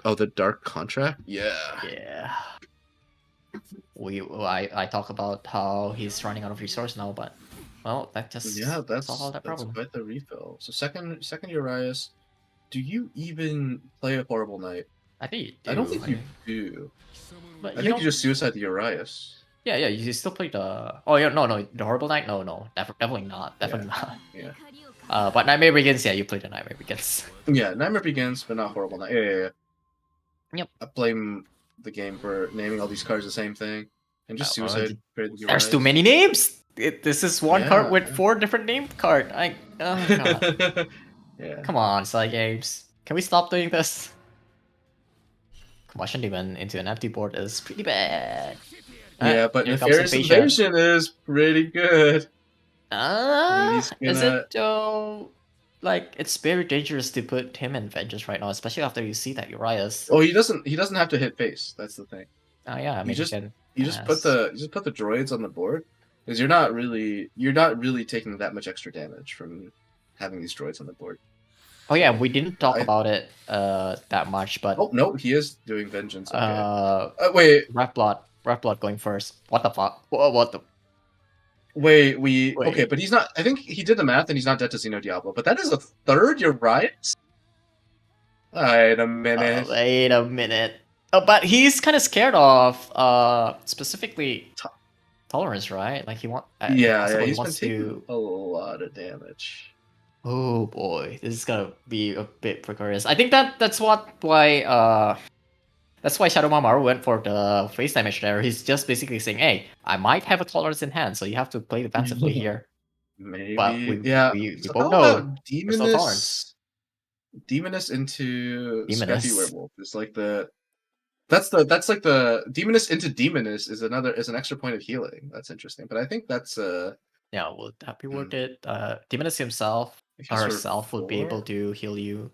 Oh, the Dark Contract. Yeah. Yeah. I talk about how he's running out of resource now, but well, that just Yeah, solved that that's problem. quite the refill. So second Urias, do you even play a Horrible Knight? I think you do. I don't think you do. But I think you just suicide the Urias. Yeah, you still play the. Oh yeah, no, the Horrible Knight. No, definitely not. Definitely not. Yeah. But Nightmare Begins. Yeah, you play the Nightmare Begins. Yeah, Nightmare Begins, but not Horrible Knight. Yeah. Yep. I blame the game for naming all these cards the same thing and just suicide. Create the There's too Urias. many names. This is one card Yeah, with yeah. 4 different name card. Oh god. Yeah. Come on, Side Games. Can we stop doing this? Combustion Demon into an empty board is pretty bad. Yeah, but here comes Nefarious Invasion is pretty good. He's Is gonna- it though? Like, it's very dangerous to put him in Vengeance right now, especially after you see that Urias. Oh, he doesn't have to hit face. That's the thing. Oh yeah, I mean, just- can You just put the droids on the board because you're not really taking that much extra damage from having these droids on the board. Oh yeah, we didn't talk I- about it that much, but Oh no, he is doing vengeance. Okay. wait, Wait, Red Blood going first. What the fuck? What the? wait, Wait. okay, but he's not. I think he did the math and he's not dead to Xeno Diablo. But that is a third. You're right. Wait a minute. Wait a minute. Oh, but he's kind of scared of specifically tolerance, right? Like he Yeah, he he's been wants taking to. a lot of damage. Oh boy, this is gonna be a bit precarious. I think that's why Shadow Mamaru went for the face damage there. He's just basically saying, "Hey, I might have a tolerance in hand, so you have to play defensively here." Maybe. But we So both how know about there's no tolerance. Demoness into Demoness. Scrappy Werewolf is like that's like the Demoness into Demoness is an extra point of healing. That's interesting, but I think that's Yeah, would that be worth it? Demoness himself I guess or for herself would be able 4? to heal you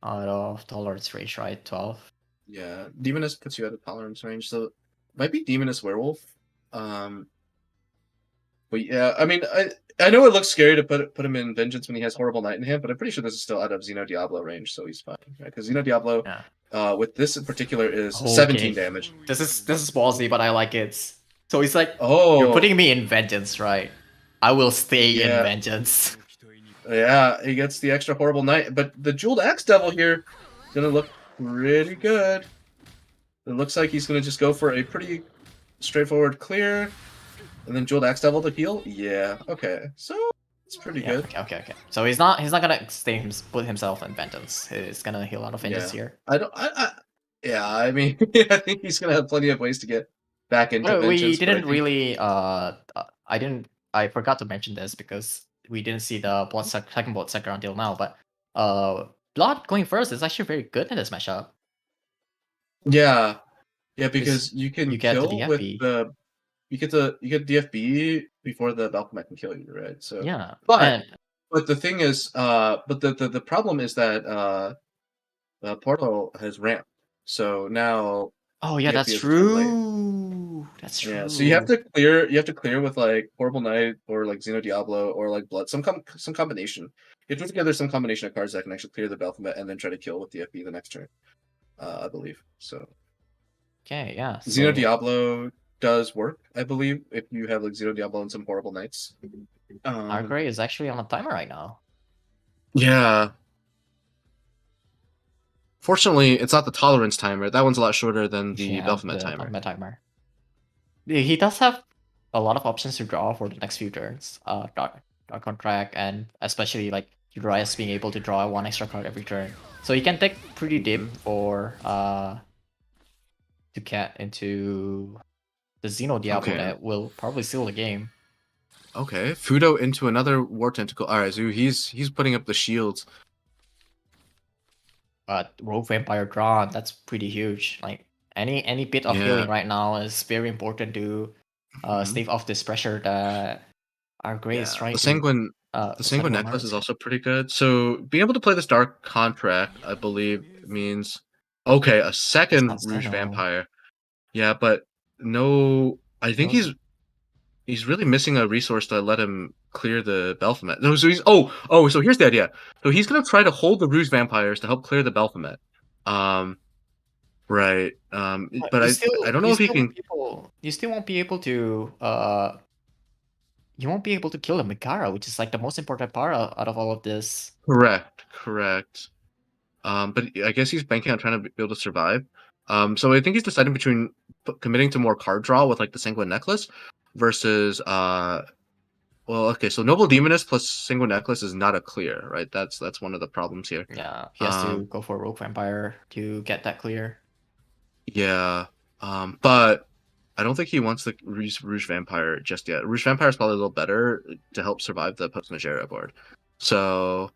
out of tolerance range, right? 12. Yeah, Demoness puts you out of tolerance range, so might be Demoness Werewolf. But yeah, I mean, I know it looks scary to put him in Vengeance when he has Horrible Knight in hand, but I'm pretty sure this is still out of Xeno Diablo range, so he's fine. Right? Because Xeno Diablo, with this in particular, is 17 damage. This is ballsy, but I like it. So he's like, Oh, you're putting me in Vengeance, right? I will stay in Yeah. Vengeance. Yeah, he gets the extra Horrible Knight, but the Jeweled Axe Devil here is gonna look pretty good. It looks like he's gonna just go for a pretty straightforward clear, and then Jeweled Axe Devil to heal. Yeah, okay, so it's pretty Yeah, good. okay. So he's not gonna put himself in Vengeance. He's gonna heal out of Vengeance here. Yeah, I mean, I think he's gonna have plenty of ways to get back into Well, we Vengeance. but I didn't think- really. I forgot to mention this because we didn't see the second blood sector until now. But Blood going first is actually very good in this matchup. Yeah, because you can you get the kill with DFB. the you get DFB before the Balcomet can kill you, right? So Yeah, but the thing is, but the problem is that Portal has ramped, so now oh yeah, DFB that's is too late. true. That's true. Yeah, so you have to clear with like Horrible Knight or like Xeno Diablo or like Blood, some combination. You have to put together some combination of cards that can actually clear the Balcomet and then try to kill with DFB the next turn. I believe so. Okay, yeah. Xeno Diablo does work, I believe, if you have like Xeno Diablo and some Horrible Knights. Argray is actually on a timer right now. Yeah. Fortunately, it's not the tolerance timer. That one's a lot shorter than the Yeah, Balcomet the timer. Balcomet timer. He does have a lot of options to draw for the next few turns. Dark Contract, and especially like Urias being able to draw 1 extra card every turn. So he can take pretty deep for to get into the Xeno Diablo Okay. that will probably seal the game. Okay, Fudo into another War Tentacle. All right, so he's putting up the shields. But Rogue Vampire drawn, that's pretty huge. Like any bit of Yeah. healing right now is very important to stave off this pressure that Argray is trying The to. Sanguine The Sanguine Necklace is also pretty good. So being able to play this Dark Contract, I believe, means a second It's not Rouge Xeno. Vampire. Yeah, but no, I think No. he's really missing a resource to let him clear the Baphomet. No, so he's so here's the idea. So he's gonna try to hold the Rouge Vampires to help clear the Baphomet. Right. But I don't know if he can. You still won't be able to you won't be able to kill the Mikara, which is like the most important part out of all of this. Correct. But I guess he's banking on trying to be able to survive. So I think he's deciding between committing to more card draw with like the Sanguine Necklace versus well, okay, so Noble Demoness plus Sanguine Necklace is not a clear, right? That's one of the problems here. Yeah, he has to go for Rogue Vampire to get that clear. Yeah, but I don't think he wants the Rouge Vampire just yet. Rouge Vampire is probably a little better to help survive the Post Magera board. So,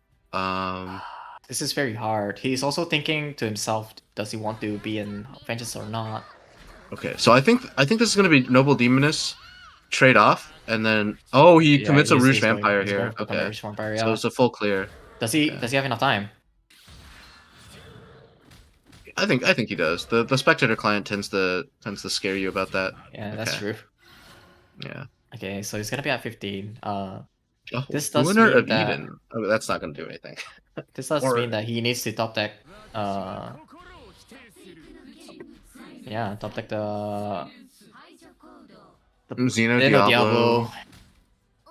this is very hard. He's also thinking to himself, does he want to be in Vengeance or not? okay, so I think this is going to be Noble Demoness trade off, and then he commits a Rouge Vampire here. Okay, Rouge Vampire, so it's a full clear. Does he have enough time? I think he does. The spectator client tends to scare you about that. Yeah, that's true. Yeah. Okay, so he's gonna be at 15. This does does winner mean of that Eden. Oh, that's not going to do anything. this does mean that he needs to top deck. Yeah, top deck the Xeno Diablo.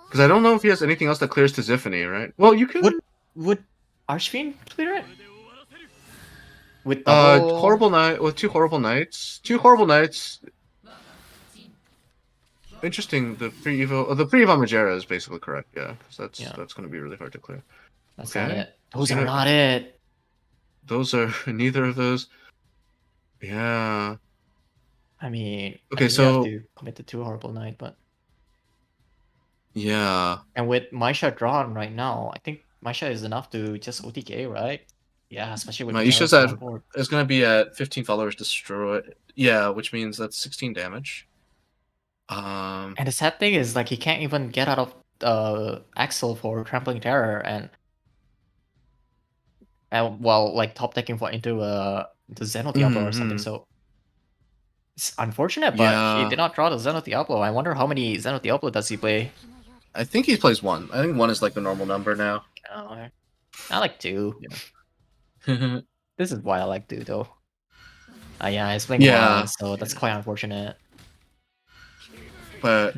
Because I don't know if he has anything else that clears to Tiziphony, right? Well, you could. Would Archfiend clear it? With double... horrible night with 2 horrible knights. 2 horrible knights. Interesting. The pre-evo Magera is basically correct. Yeah, because that's going to be really hard to clear. That's not it. Those are not it. Those are neither of those. Yeah. I mean, okay, so you have to commit to 2 horrible knight, but yeah. And with Maisha drawn right now, I think Maisha is enough to just OTK, right? Yeah, especially with Maisha's is going to be at 15 followers destroyed. Yeah, which means that's 16 damage. And the sad thing is, like, he can't even get out of Axel for Trampling Terror, and while like top decking into Xeno Diablo or something. So it's unfortunate, but he did not draw the Xeno Diablo. I wonder how many Xeno Diablo does he play. I think he plays 1. I think 1 is like the normal number now. Oh, I like 2. Yeah. This is why I like 2 though. Yeah, he's playing 1, so that's quite unfortunate. But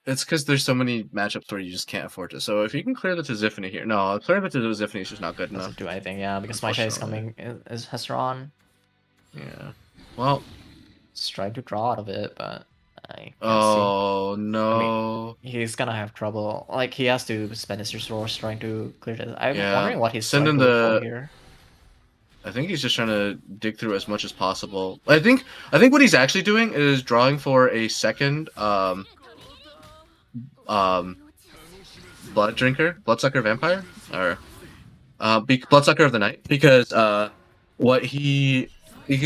it's because there's so many matchups where you just can't afford to. So if you can clear the Tiziphony here, no, clearing the Tiziphony is just not good enough. Doesn't do anything, yeah, because Maisha is coming has drawn. Yeah. Well, he's trying to draw out of it, but I can't no. I mean, he's gonna have trouble. Like, he has to spend his resource trying to clear this. I'm wondering what he's trying to do here. I think he's just trying to dig through as much as possible. I think what he's actually doing is drawing for a second Bloodsucker Vampire, or Bloodsucker of the Night, because he's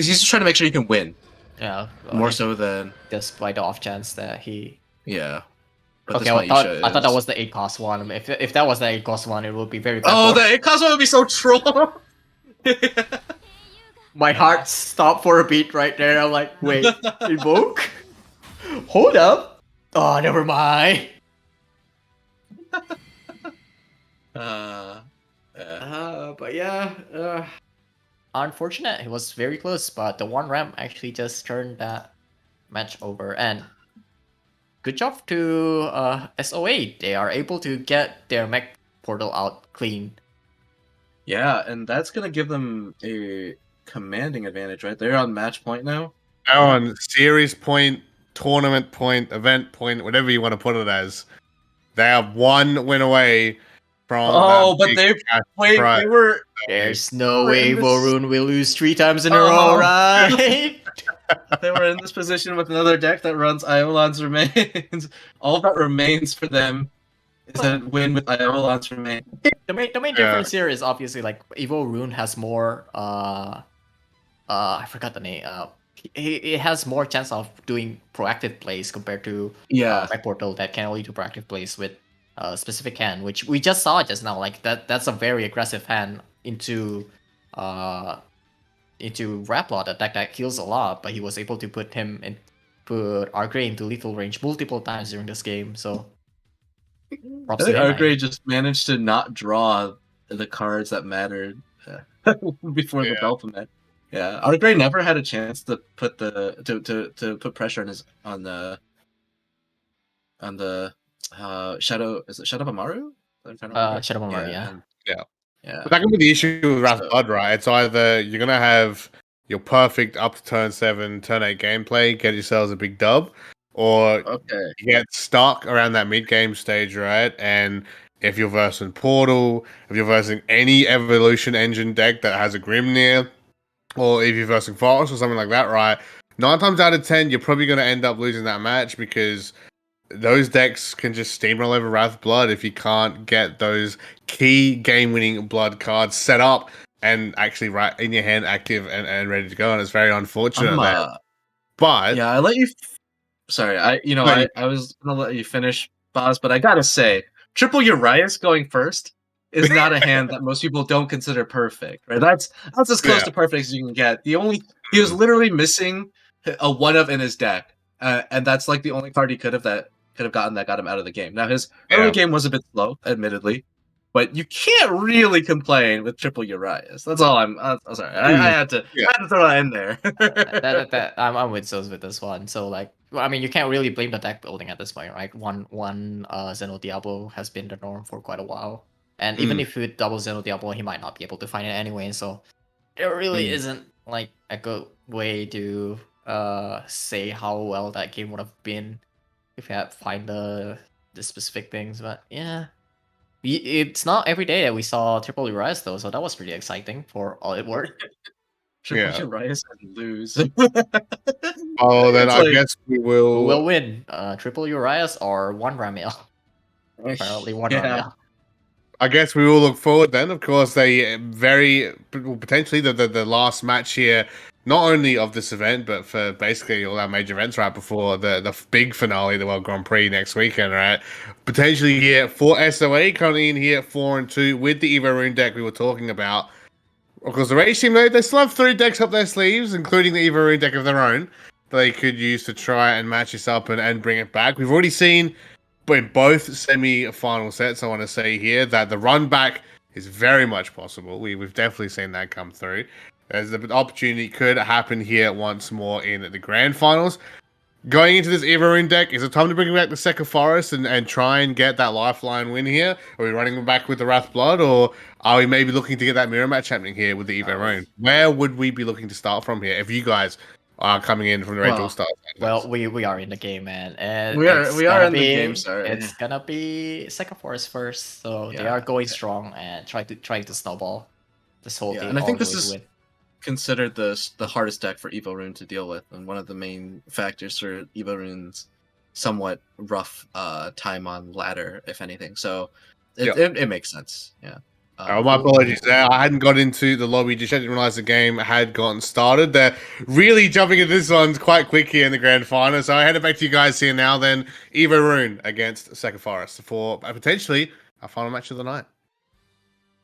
just trying to make sure he can win. Yeah, more so than despite the off chance that he. Yeah. But okay, I thought that was the 8-cost one. If that was the 8-cost one, it would be very bad. Oh, the 8-cost one would be so troll. My heart stopped for a beat right there. I'm like, wait, invoke? Hold up. Oh, never mind. But yeah, unfortunate. It was very close, but the 1 ramp actually just turned that match over. And good job to SO8. They are able to get their mech portal out clean. Yeah, and that's gonna give them a commanding advantage, right? They're on match point now. They're on series point, tournament point, event point, whatever you want to put it as. They are 1 win away from. But they were. There's no way Vorun will lose 3 times in a row, right? They were in this position with another deck that runs Iolan's Remains. All that remains for them is a win with Iolan's Remains. The main difference here is obviously, like, Evo Rune has more I forgot the name. It has more chance of doing proactive plays compared to Mech Portal that can only do proactive plays with a specific hand, which we just saw just now. Like, that's a very aggressive hand into Raplot, a deck that kills a lot, but he was able to put Argray into lethal range multiple times during this game. So props to him. Argray just managed to not draw the cards that mattered before the Delta met. Yeah, Argray never had a chance to put to put pressure on the Shadow. Is it Shadow Amaru? I'm trying to remember. Shadow Bomber, yeah. And Yeah. yeah. But that can be the issue with Wrath So- Blood, right? It's either you're gonna have your perfect up to turn 7, turn 8 gameplay, get yourselves a big dub, or Okay. you get stuck around that mid game stage, right? And if you're versing Portal, if you're versing any Evolution Engine deck that has a Grimnir, or if you're versing Forest or something like that, right? 9 times out of 10, you're probably going to end up losing that match because those decks can just steamroll over Wrath Blood if you can't get those key game-winning blood cards set up and actually right in your hand, active and ready to go. And it's very unfortunate there. But yeah, I let you. Sorry, I was gonna let you finish, Boz, but I gotta say, triple Urias going first is not a hand that most people don't consider perfect, right? That's as close Yeah. to perfect as you can get. He was literally missing a one of in his deck, and that's like the only card he could have gotten that got him out of the game. Now his early game was a bit slow, admittedly, but you can't really complain with triple Urias. That's all I'm sorry. I had to throw that in there. I'm with Zos with this one. So like, well, I mean, you can't really blame the deck building at this point, right? One Zeno Diablo has been the norm for quite a while, and even if you double Zeno Diablo, he might not be able to find it anyway. So there really isn't like a good way to say how well that game would have been if you had find the specific things. But yeah. It's not every day that we saw triple Urias though, so that was pretty exciting for all it worked. Triple Urias and lose. Oh, then It's I like- guess we Who will. will win? Triple Urias or one Ramil? Apparently one Ramil. I guess we will look forward then. Of course, they very potentially the last match here, not only of this event, but for basically all our major events right before the big finale, the World Grand Prix next weekend, right? Potentially here for SOA coming in here at 4-2 with the Evo Rune deck we were talking about. Of course, the Rage team they still have 3 decks up their sleeves, including the Evo Rune deck of their own, that they could use to try and match this up and bring it back. We've already seen. But in both semi-final sets, I want to say here that the run back is very much possible. We've definitely seen that come through. There's the opportunity could happen here once more in the grand finals. Going into this Evo Rune deck, is it time to bring back the Second Forest and try and get that lifeline win here? Are we running back with the Wrath Blood, or are we maybe looking to get that mirror match happening here with the Evo Rune? Where would we be looking to start from here if you guys are coming in from the Rage All-Stars? Well, we are in the game, man. And we are in the game, sorry. It's gonna be Second Forest first, so they are going strong and trying to snowball this whole thing. And I think this is win. considered the hardest deck for Evo Rune to deal with, and one of the main factors for Evo Rune's somewhat rough time on ladder, if anything. So it makes sense. Yeah. My apologies there. I hadn't got into the lobby just yet. Didn't realize the game had gotten started. They're really jumping into this one quite quick here in the grand final. So I head it back to you guys here now. Then Evo Rune against Second Forest for potentially our final match of the night.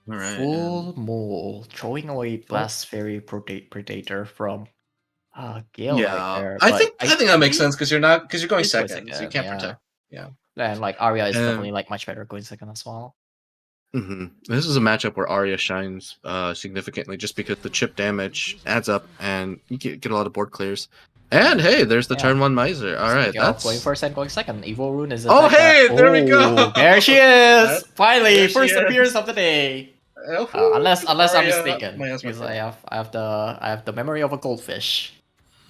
All right. Full Mole throwing away Blast Fairy Predator from Gale. Yeah, right there, I but think that makes sense because you're going It's going second, so you second, can't yeah. protect. Yeah. And like Arya is And- definitely like much better going second as well. This is a matchup where Arya shines significantly just because the chip damage adds up and you get a lot of board clears. And hey, there's the turn 1 Miser. All right, that's going first and going second. Evo Rune is. Oh, hey, there we go. There she is. Finally, There she first is. appearance of the day. Unless I'm Arya, mistaken, my because husband. I have the memory of a goldfish.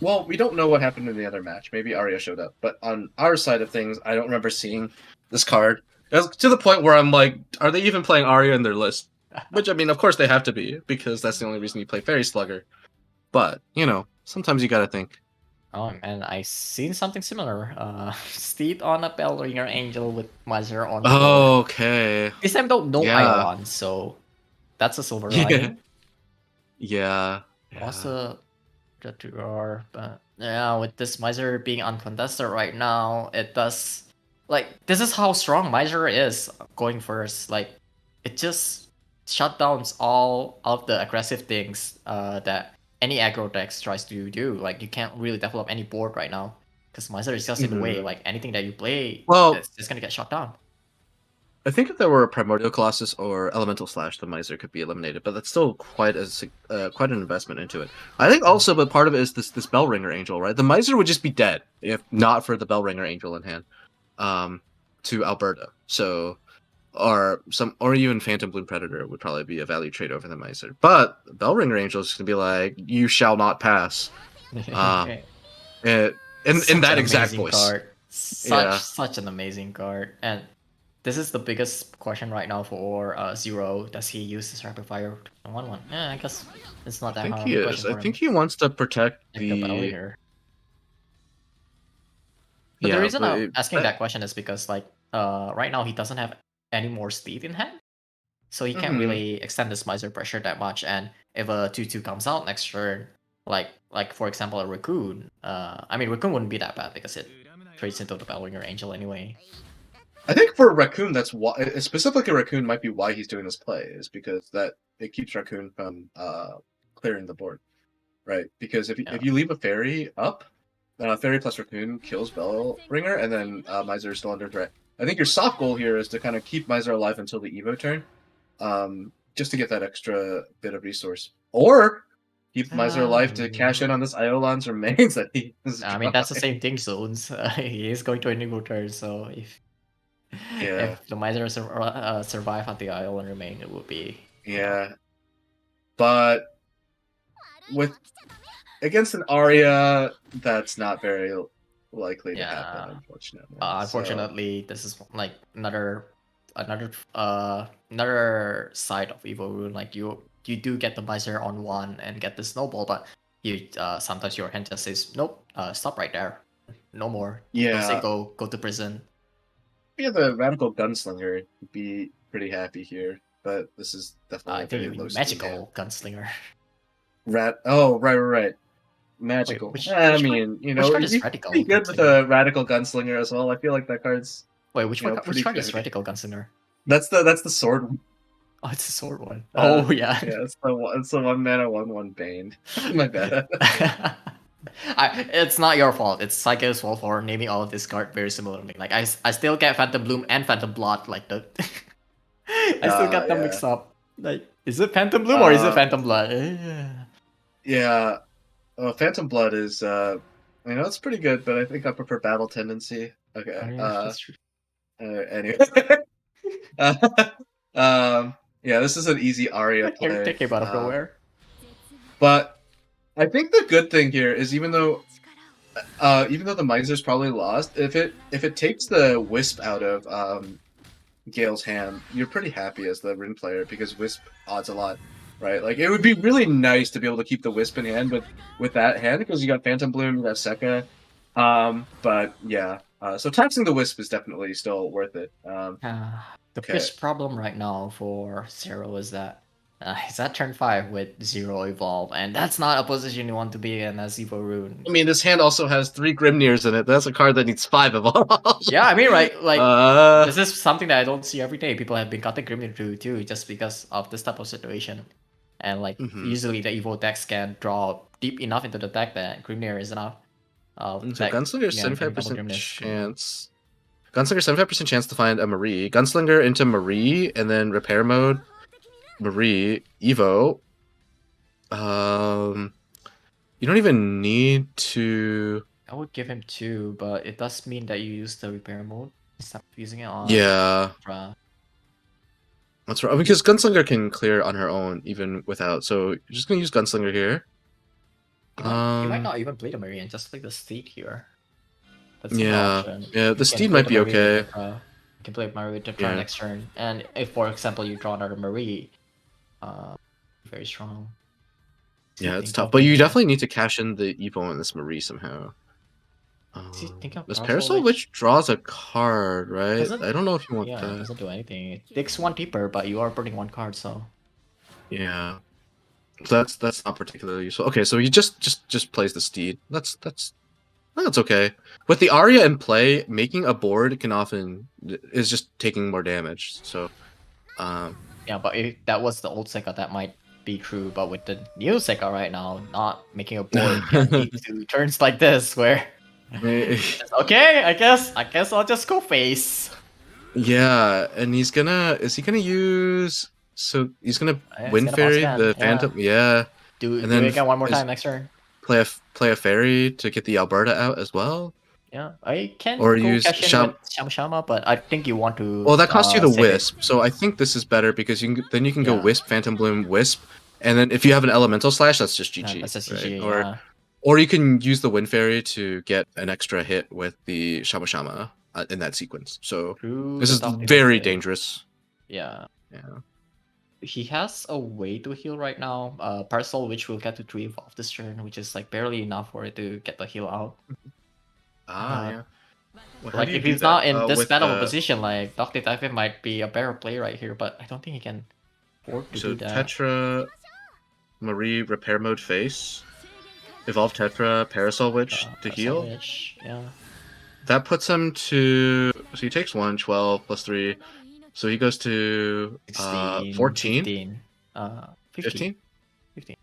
Well, we don't know what happened in the other match. Maybe Arya showed up, but on our side of things, I don't remember seeing this card. It was to the point where I'm like, are they even playing Arya in their list? Which I mean, of course they have to be because that's the only reason you play Fairy Slugger. But sometimes you gotta think. Oh, and I seen something similar. Steed on a Bellringer Angel with Miser on. Oh, okay. This time don't know Yeah. Ion, so that's a silver lining. Yeah. Also, that you are, but yeah, with this Miser being uncontested right now, it does this is how strong Miser is going first. Like, it just shut downs all of the aggressive things that any aggro decks tries to do. Like, you can't really develop any board right now because Miser is just in the way. Like, anything that you play, Well- it's gonna get shut down. I think if there were a Primordial Colossus or Elemental Slash, the Miser could be eliminated, but that's still quite quite an investment into it. I think also, but part of it is this Bellringer Angel, right? The Miser would just be dead if not for the Bellringer Angel in hand, to Alberta. So, or even Phantom Bloom Predator would probably be a value trade over the Miser. But Bellringer Angel is going to be like, you shall not pass. In that exact voice. Card. Such an amazing card, and this is the biggest question right now for Zero. Does he use his rapid fire on 1/1? Yeah, I guess it's not that I think hard. he is. I think he wants to protect the Bellringer. But yeah, the reason I'm asking that question is because like right now he doesn't have any more speed in hand, so he can't really extend his Miser pressure that much. And if a 2/2 comes out next turn, like for example a Raccoon, I mean Raccoon wouldn't be that bad because it trades into the Bellringer Angel anyway. I think for Raccoon, that's why specifically Raccoon might be why he's doing this play, is because that it keeps Raccoon from clearing the board, right? Because if you leave a fairy up, fairy plus Raccoon kills Bellringer, and then Miser is still under threat. I think your soft goal here is to kind of keep Miser alive until the Evo turn, just to get that extra bit of resource, or keep Miser alive to cash in on this Iolan's remains that he. I mean that's the same thing, Zones. He is going to an Evo turn, so if the Miser survive at the Isle and remain, it would be but against an Arya, that's not very likely to happen, unfortunately. Unfortunately, this is like another side of Evo Rune. Like you do get the Miser on 1 and get the snowball, but you sometimes your hand just says nope, stop right there, no more. Don't say go to prison. Yeah, the Radical Gunslinger would be pretty happy here, but this is definitely I think you mean magical gunslinger. Right. Magical. I mean, you know, is Radical? Pretty good with a Radical Gunslinger as well. I feel like that card's which card is Radical Gunslinger? That's the sword one. Oh, it's the sword one. Oh yeah. Yeah, it's the 1-mana 1/1 Bane. My bad. It's not your fault. It's Psycho's fault for naming all of this card very similarly. Like I still get Phantom Bloom and Phantom Blood. Like the I still got them mixed up. Like, is it Phantom Bloom or is it Phantom Blood? Yeah. Phantom Blood is it's pretty good, but I think I prefer Battle Tendency. Okay. That's true. Anyway. This is an easy Arya play. Take him out of nowhere. But I think the good thing here is even though the Miser's probably lost, if it takes the Wisp out of Gale's hand, you're pretty happy as the Rin player because Wisp odds a lot, right? Like it would be really nice to be able to keep the Wisp in hand with that hand because you got Phantom Bloom, you got Sekka. But yeah, so taxing the Wisp is definitely still worth it. The biggest problem right now for Zero is that it's at turn 5 with 0 Evolve, and that's not a position you want to be in as Evo Rune. I mean, this hand also has 3 Grimnirs in it. That's a card that needs 5 Evolve. Yeah, I mean, right? Like, this is something that I don't see every day. People have been cutting Grimnir too, just because of this type of situation. And like, usually the Evo decks can draw deep enough into the deck that Grimnir is enough. So Gunslinger 75% chance. Gunslinger 75% chance to find a Marie. Gunslinger into Marie, and then repair mode. Marie, Evo. You don't even need to. I would give him 2, but it does mean that you use the repair mode instead of using it on. Yeah. That's right. Because Gunslinger can clear on her own even without. So you're just gonna use Gunslinger here. You might not even play the Marie and just play the Steed here. That's the Steed might be okay. You can play Marie to turn next turn, and if, for example, you draw another Marie, very strong. Yeah, it's tough, but you definitely need to cash in the Evo on this Marie somehow. This Parasol Witch draws a card, right? I don't know if you want that. It doesn't do anything. It takes 1 deeper, but you are burning 1 card, so. Yeah, so that's not particularly useful. Okay, so he just plays the Steed. That's okay. With the Arya in play, making a board is just taking more damage. So, yeah, but if that was the old Sekka, that might be true. But with the new Sekka right now, not making a board can lead to turns like this where. Okay, I guess I'll just go face. Yeah, and he's gonna. Is he gonna use? So he's gonna He's Wind gonna boss Fairy again, the yeah. Phantom. Yeah, Do and do then it again one more is- time next turn. play a fairy to get the Alberta out as well. Yeah, I can Or go use cash in Sham- with Shama, but I think you want to. Well, that costs you the save it. Wisp, so I think this is better because then you can go Yeah. Wisp, Phantom Bloom, Wisp, and then if you have an Elemental Slash, that's just GG. Yeah, that's just right? GG, Or yeah. or you can use the Wind Fairy to get an extra hit with the Shama in that sequence. So Through this the is top very defensive. dangerous. Yeah. Yeah. He has a way to heal right now. Parcel, which will get to 3 off this turn, which is like barely enough for it to get the heal out. Yeah. Well, how Like do you if do he's that? not in this With, battleable position, like Doc Detective might be a better play right here, but I don't think he can afford to So do that. Tetra, Marie, Repair Mode Face, Evolve Tetra, Parasol Witch to Parcel heal. Witch, yeah. That puts him to. So he takes 1, 12 plus 3. So he goes to 16, 14? 15. 15? 15.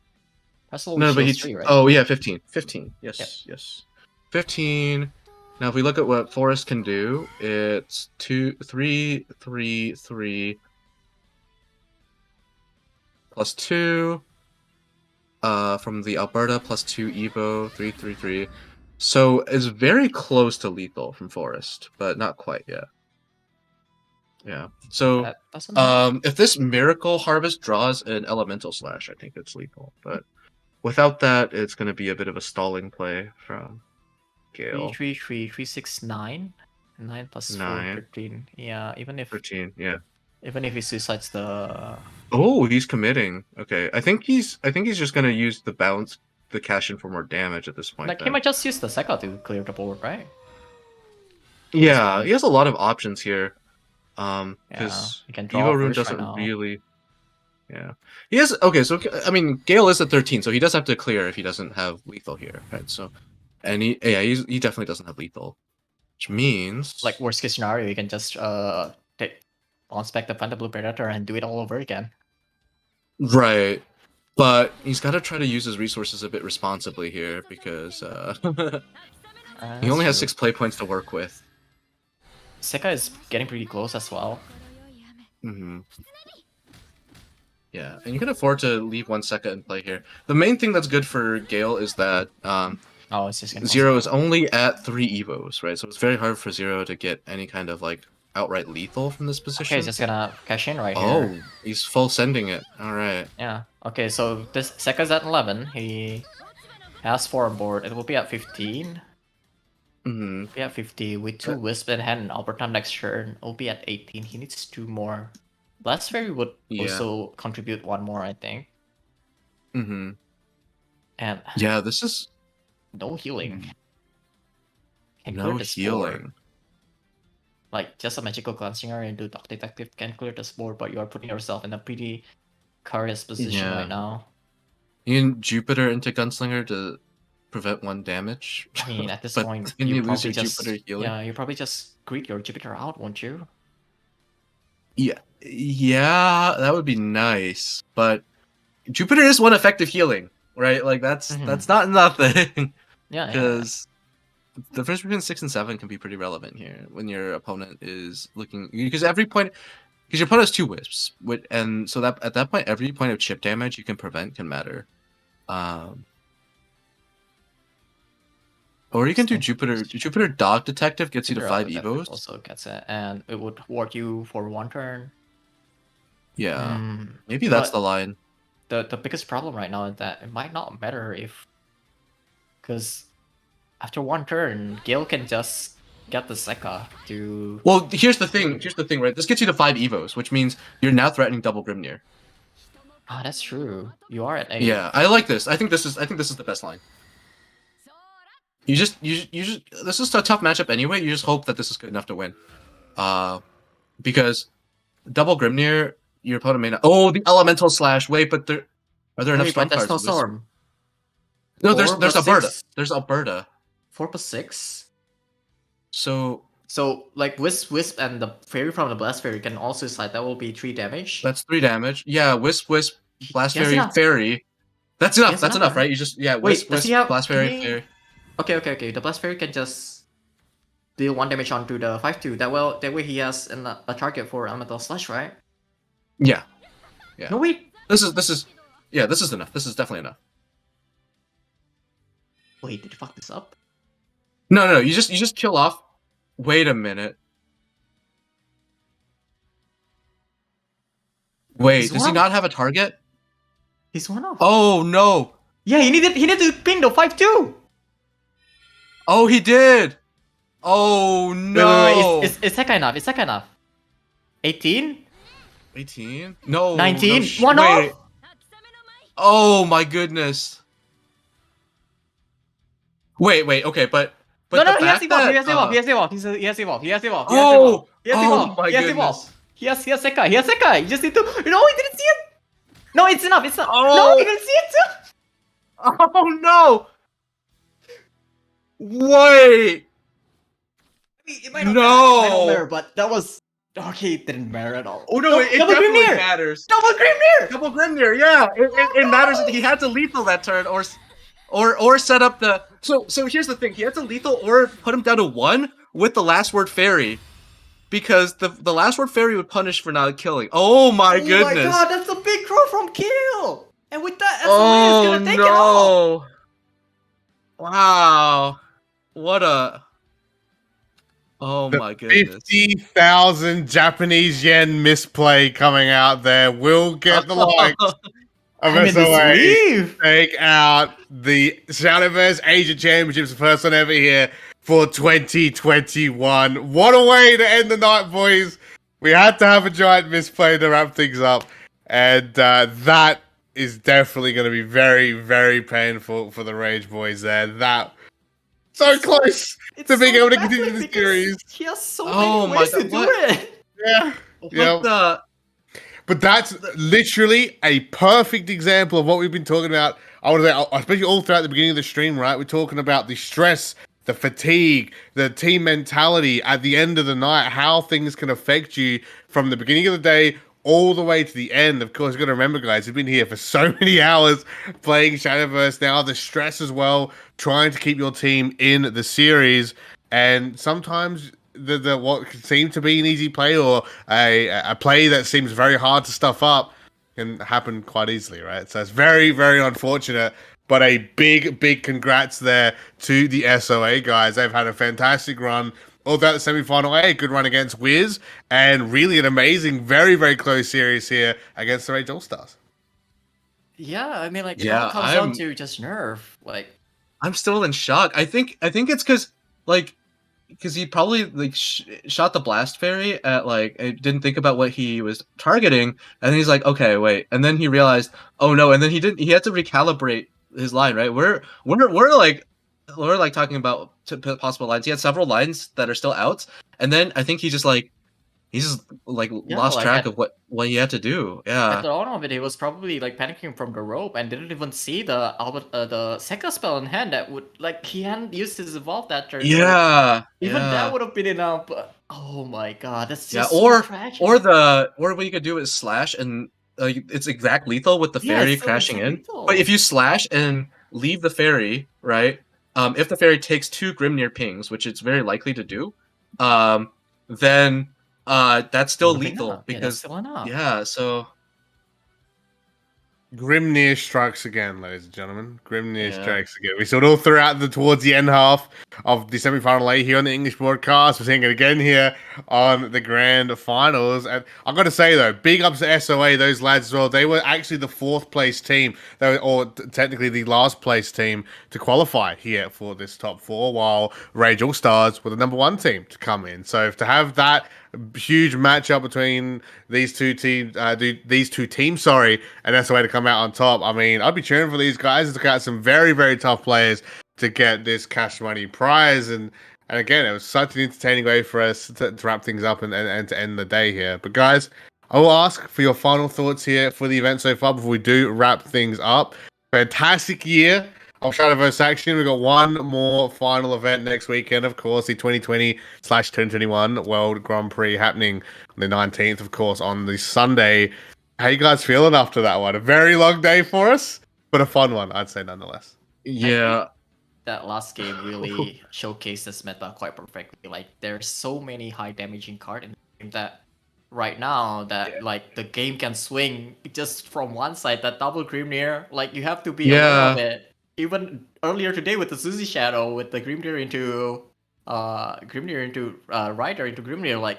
Parcel No, Witch but heals he's 3, right? Oh yeah, 15. 15. Yes, Yep. yes. 15. Now if we look at what Forest can do, it's 2, 3, 3, 3 plus 2. From the Alberta plus 2 Evo, 3, 3, 3. So it's very close to lethal from Forest, but not quite yet. Yeah. So That doesn't if this Miracle Harvest draws an Elemental Slash, I think it's lethal. But without that, it's going to be a bit of a stalling play from Gale. 3, 3, 3, 3, 6, 9. 9 plus 4, 9. 13. Yeah, even if 13, yeah. he suicides the Oh, he's committing. Okay. I think he's just going to use the bounce, the cash in for more damage at this point. like he then. might just use the Sekka to clear the board, right? Yeah, he has a lot of options here. Because he can draw Evo Rune first right doesn't now. really. Yeah, he has. Okay, so I mean, Gale is at 13, so he does have to clear if he doesn't have lethal here, right? So, and he definitely doesn't have lethal, which means Like worst case scenario, you can just bounce back the Phantom Blue Predator and do it all over again. right. But he's got to try to use his resources a bit responsibly here because he only has 6 play points to work with. Sekka is getting pretty close as well. Mm-hmm. Yeah, and you can afford to leave 1 second in play here. The main thing that's good for Gale is that Oh, it's just gonna Zero is only at 3 Evos, right? So it's very hard for Zero to get any kind of like outright lethal from this position. Okay, he's just gonna cash in right Oh, here. he's full sending it. All right. Yeah. Okay, so this Sekka's at 11. He has 4 on board. It will be at 15. Mm-hmm. Be at 50 with 2 Wisp in hand and Alberta next turn. It'll be at 18. He needs 2 more. Blast Fairy would also contribute 1 more, I think. Mm-hmm. And Yeah, this is no healing. Can no clear this healing. board. Like just a magical Glancinger and do Doc Detective can clear this board, but you are putting yourself in a pretty curious position Yeah. right now. You can Jupiter into Gunslinger to prevent 1 damage. I mean, at this But point, then you you lose probably your just Jupiter healing. you probably just greet your Jupiter out, won't you? Yeah, that would be nice. But Jupiter is 1 effective healing, right? Like that's not nothing. Yeah, Because the difference between 6 and 7 can be pretty relevant here when your opponent is looking. Because your opponent has 2 wisps, and so that at that point, every point of chip damage you can prevent can matter. Or you can do Jupiter. Jupiter Dog Detective gets you to 5 evos. Also gets it, and it would ward you for 1 turn. Yeah, maybe that's but the line. The biggest problem right now is that it might not matter if, because after 1 turn, Gale can just get the Sekka to. Well, here's the thing, right? This gets you to 5 evos, which means you're now threatening double Grimnir. Ah, that's true. You are at 8. Yeah, I like this. I think this is the best line. You just this is a tough matchup anyway. You just hope that this is good enough to win. Because double Grimnir, your opponent may not. Oh, the Elemental Slash. Wait, but are there enough strong That's cards? no storm. No, there's 4 Alberta. 6? There's Alberta. 4 plus 6. So like Wisp and the fairy from the Blast Fairy can also side. That will be 3 damage. that's 3 damage. Yeah, Wisp, Blast Yes, Fairy, enough. Fairy. That's enough. Yes, That's enough, enough, right? You just Wait, Wisp, does he have- Blast Fairy, can he- Fairy. Okay. The Blast Fairy can just. deal 1 damage onto the 5-2. That way he has a target for Elemental Slash, right? Yeah. Yeah. No wait. This is enough. This is definitely enough. Wait, did you fuck this up? No, you just kill off. Wait a minute. Wait, He's does he one not have a target? He's 1-off. Oh no. Yeah, he needed to ping the 5-2. Oh, he did. Oh no. Wait. Is Sekka enough? Is Sekka enough? 18? 18? No. 19? No, 1-off? wait. Oh my goodness. Wait, okay, but No, the he has fact evolve. that, He has evolve. He has evolve. He has evolve. He has evolve. Oh! He has Oh evolve. my He has goodness. evolve. He has Sekka. He has Sekka. You just need to. No, he didn't see it. No, it's enough. It's not. Oh. No, he didn't see it too. Oh no! Wait! It might not No. matter. It might not matter, but that was okay. It didn't matter at all. Oh no, it Double definitely Grimnir! matters. Double Grimnir! Double Grimnir, yeah. It matters that he had to lethal that turn or set up the so here's the thing, he had to lethal or put him down to 1 with the last word fairy. Because the last word fairy would punish for not killing. Oh my goodness. Oh my god, that's a big throw from kill! And with that, SOA Oh is gonna take it all! no. Wow. What a Oh The my goodness. 50,000 Japanese yen misplay coming out there will get the likes of I'm in SOA. disbelief! Take out the Shadowverse Asia Championships, the first one ever here for 2021. What a way to end the night, boys. We had to have a giant misplay to wrap things up. And that is definitely going to be very, very painful for the Rage boys there. That so close to being able to continue the series. He has so Oh many ways my to God, do it! Yeah. What the But that's literally a perfect example of what we've been talking about. I would say, especially all throughout the beginning of the stream, right? We're talking about the stress, the fatigue, the team mentality at the end of the night, how things can affect you from the beginning of the day all the way to the end. Of course, you've got to remember, guys, you've been here for so many hours playing Shadowverse now, the stress as well, trying to keep your team in the series. And sometimes the what seemed to be an easy play or a play that seems very hard to stuff up can happen quite easily, right? So it's very, very unfortunate. But a big congrats there to the SOA guys. They've had a fantastic run all throughout the semi-final A. Good run against Wiz, and really an amazing, very, very close series here against the Rage All-Stars. Yeah, I mean, like, it Yeah, all comes down to just nerve. Like, I'm still in shock. I think it's because he probably like shot the blast fairy at like it didn't think about what he was targeting, and then he's like, okay, wait, and then he realized, oh no, and then he had to recalibrate his line, right? We're like talking about possible lines. He had several lines that are still out, and then I think he just lost track of what he had to do. at Yeah, the end of it, he was probably like panicking from the rope and didn't even see the Sekka spell in hand that would like he hadn't used his evolve that turn. yeah, Even yeah. that would have been enough. But, oh my god, that's Yeah, just or so tragic. or what you could do is slash and it's exact lethal with the Yeah, fairy it's so crashing in. lethal. But if you slash and leave the fairy, right? If the fairy takes 2 Grimnir pings, which it's very likely to do, then that's still Would've been lethal enough. Yeah, that's because still enough. yeah. So Grimnir strikes again, ladies and gentlemen. Grimnir Yeah. strikes again. We saw it all throughout towards the end half of the semi-final A here on the English broadcast. We're seeing it again here on the grand finals. And I've got to say, though, big ups to SOA, those lads as well. They were actually the 4th place team, or technically the last place team to qualify here for this top 4, while Rage All-Stars were the number 1 team to come in. So to have that huge matchup between these two teams, and SOA to come out on top. I mean, I'd be cheering for these guys to get some very, very tough players to get this cash money prize. And again, it was such an entertaining way for us to wrap things up and to end the day here. But guys, I will ask for your final thoughts here for the event so far before we do wrap things up. Fantastic year of Shadowverse action. We've got one more final event next weekend, of course, the 2020/2021 World Grand Prix happening on the 19th, of course, on the Sunday. How you guys feeling after that one? A very long day for us, but a fun one, I'd say, nonetheless. yeah, that last game really showcased this meta quite perfectly. Like there's so many high damaging cards in the game that right now that like the game can swing just from one side. That double Grimnir, like you have to be aware of it. Even earlier today with the Suzy Shadow, with the Grimnir into Rider into Grimnir, like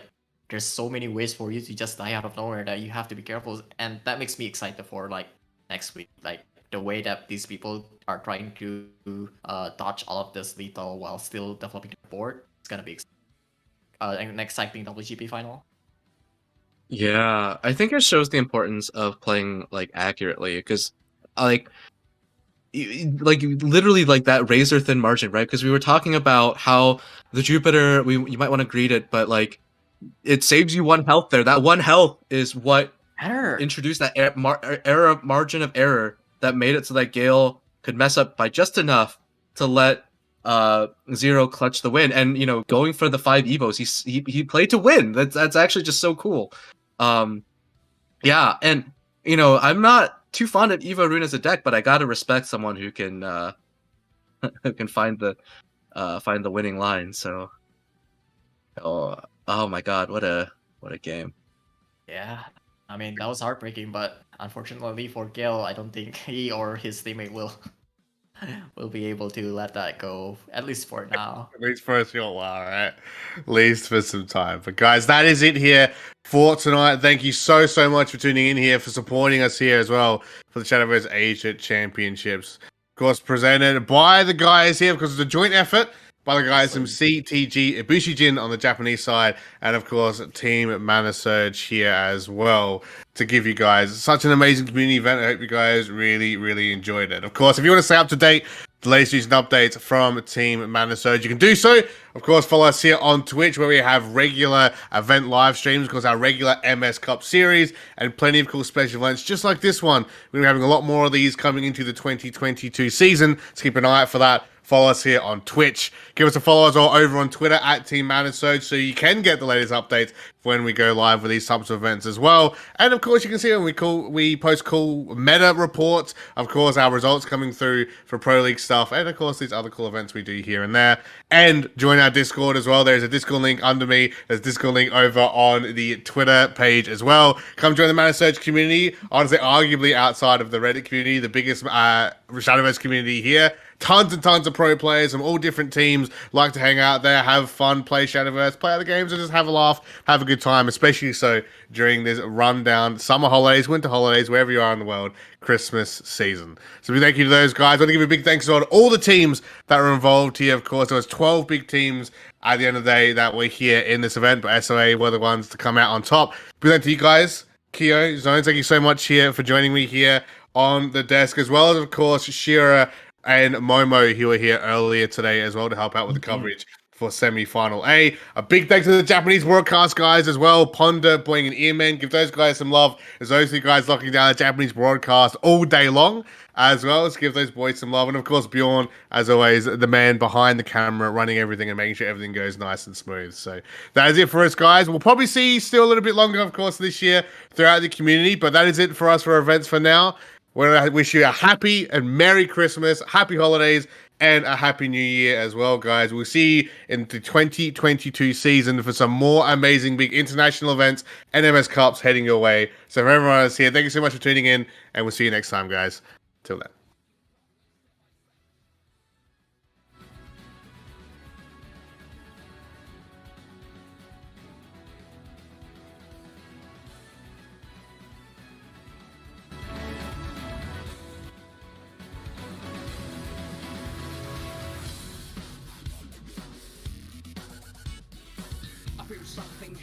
there's so many ways for you to just die out of nowhere that you have to be careful, and that makes me excited for like next week. Like the way that these people are trying to dodge all of this lethal while still developing the board. It's gonna be an exciting WGP final. Yeah, I think it shows the importance of playing like accurately, because like literally like that razor thin margin, right? Because we were talking about how the Jupiter, you might want to greet it, but like it saves you 1 health there. That 1 health is what introduced that error margin of error that made it so that Gale could mess up by just enough to let Zero clutch the win. And you know, going for the 5 evos, he played to win. That's actually just so cool. Yeah, and you know, I'm not too fond of Evo Rune as a deck, but I gotta respect someone who can who can find the winning line. So oh my god, what a game. Yeah, I mean that was heartbreaking, but unfortunately for Gale, I don't think he or his teammate will be able to let that go, at least for now. At least for a short while, right? At least for some time. But guys, that is it here for tonight. Thank you so much for tuning in here, for supporting us here as well for the Shadowverse Asia Championships. Of course, presented by the guys here because it's a joint effort by the guys from CTG Ibushi Jin on the Japanese side, and of course Team Mana Surge here as well, to give you guys such an amazing community event. I hope you guys really enjoyed it. Of course, if you want to stay up to date, the latest news and updates from Team Mana Surge, you can do so. Of course, follow us here on Twitch, where we have regular event live streams, of course, our regular MS Cup series, and plenty of cool special events just like this one. We're having a lot more of these coming into the 2022 season, so keep an eye out for that. Follow us here on Twitch. Give us a follow as well over on Twitter at Team Mana Surge, so you can get the latest updates when we go live with these types of events as well. And of course, you can see when we post cool meta reports, of course, our results coming through for Pro League stuff, and of course, these other cool events we do here and there. And join our Discord as well. There's a Discord link under me. There's a Discord link over on the Twitter page as well. Come join the Mana Surge community. Honestly, arguably outside of the Reddit community, the biggest Shadowverse community here. Tons and tons of pro players from all different teams like to hang out there, have fun, play Shadowverse, play other games, and just have a laugh, have a good time, especially so during this rundown summer holidays, winter holidays, wherever you are in the world, Christmas season. So we thank you to those guys. I want to give a big thanks to all the teams that were involved here. Of course, there was 12 big teams at the end of the day that were here in this event, but SOA were the ones to come out on top. Big thank to you guys. Kyo, Zones, thank you so much here for joining me here on the desk, as well as, of course, Shira and Momo, who were here earlier today as well to help out with the coverage for semi-final A. A big thanks to the Japanese broadcast guys as well, Ponder, Boing, and Earman. Give those guys some love, as those two guys locking down the Japanese broadcast all day long as well. Let's give those boys some love. And of course, Bjorn, as always, the man behind the camera, running everything and making sure everything goes nice and smooth. So that is it for us, guys. We'll probably see you still a little bit longer, of course, this year throughout the community, but that is it for us for events for now. I wish you a happy and Merry Christmas, happy holidays, and a happy New Year as well, guys. We'll see you in the 2022 season for some more amazing big international events and MS Cups heading your way. So for everyone else here, thank you so much for tuning in, and we'll see you next time, guys. Till then. I feel something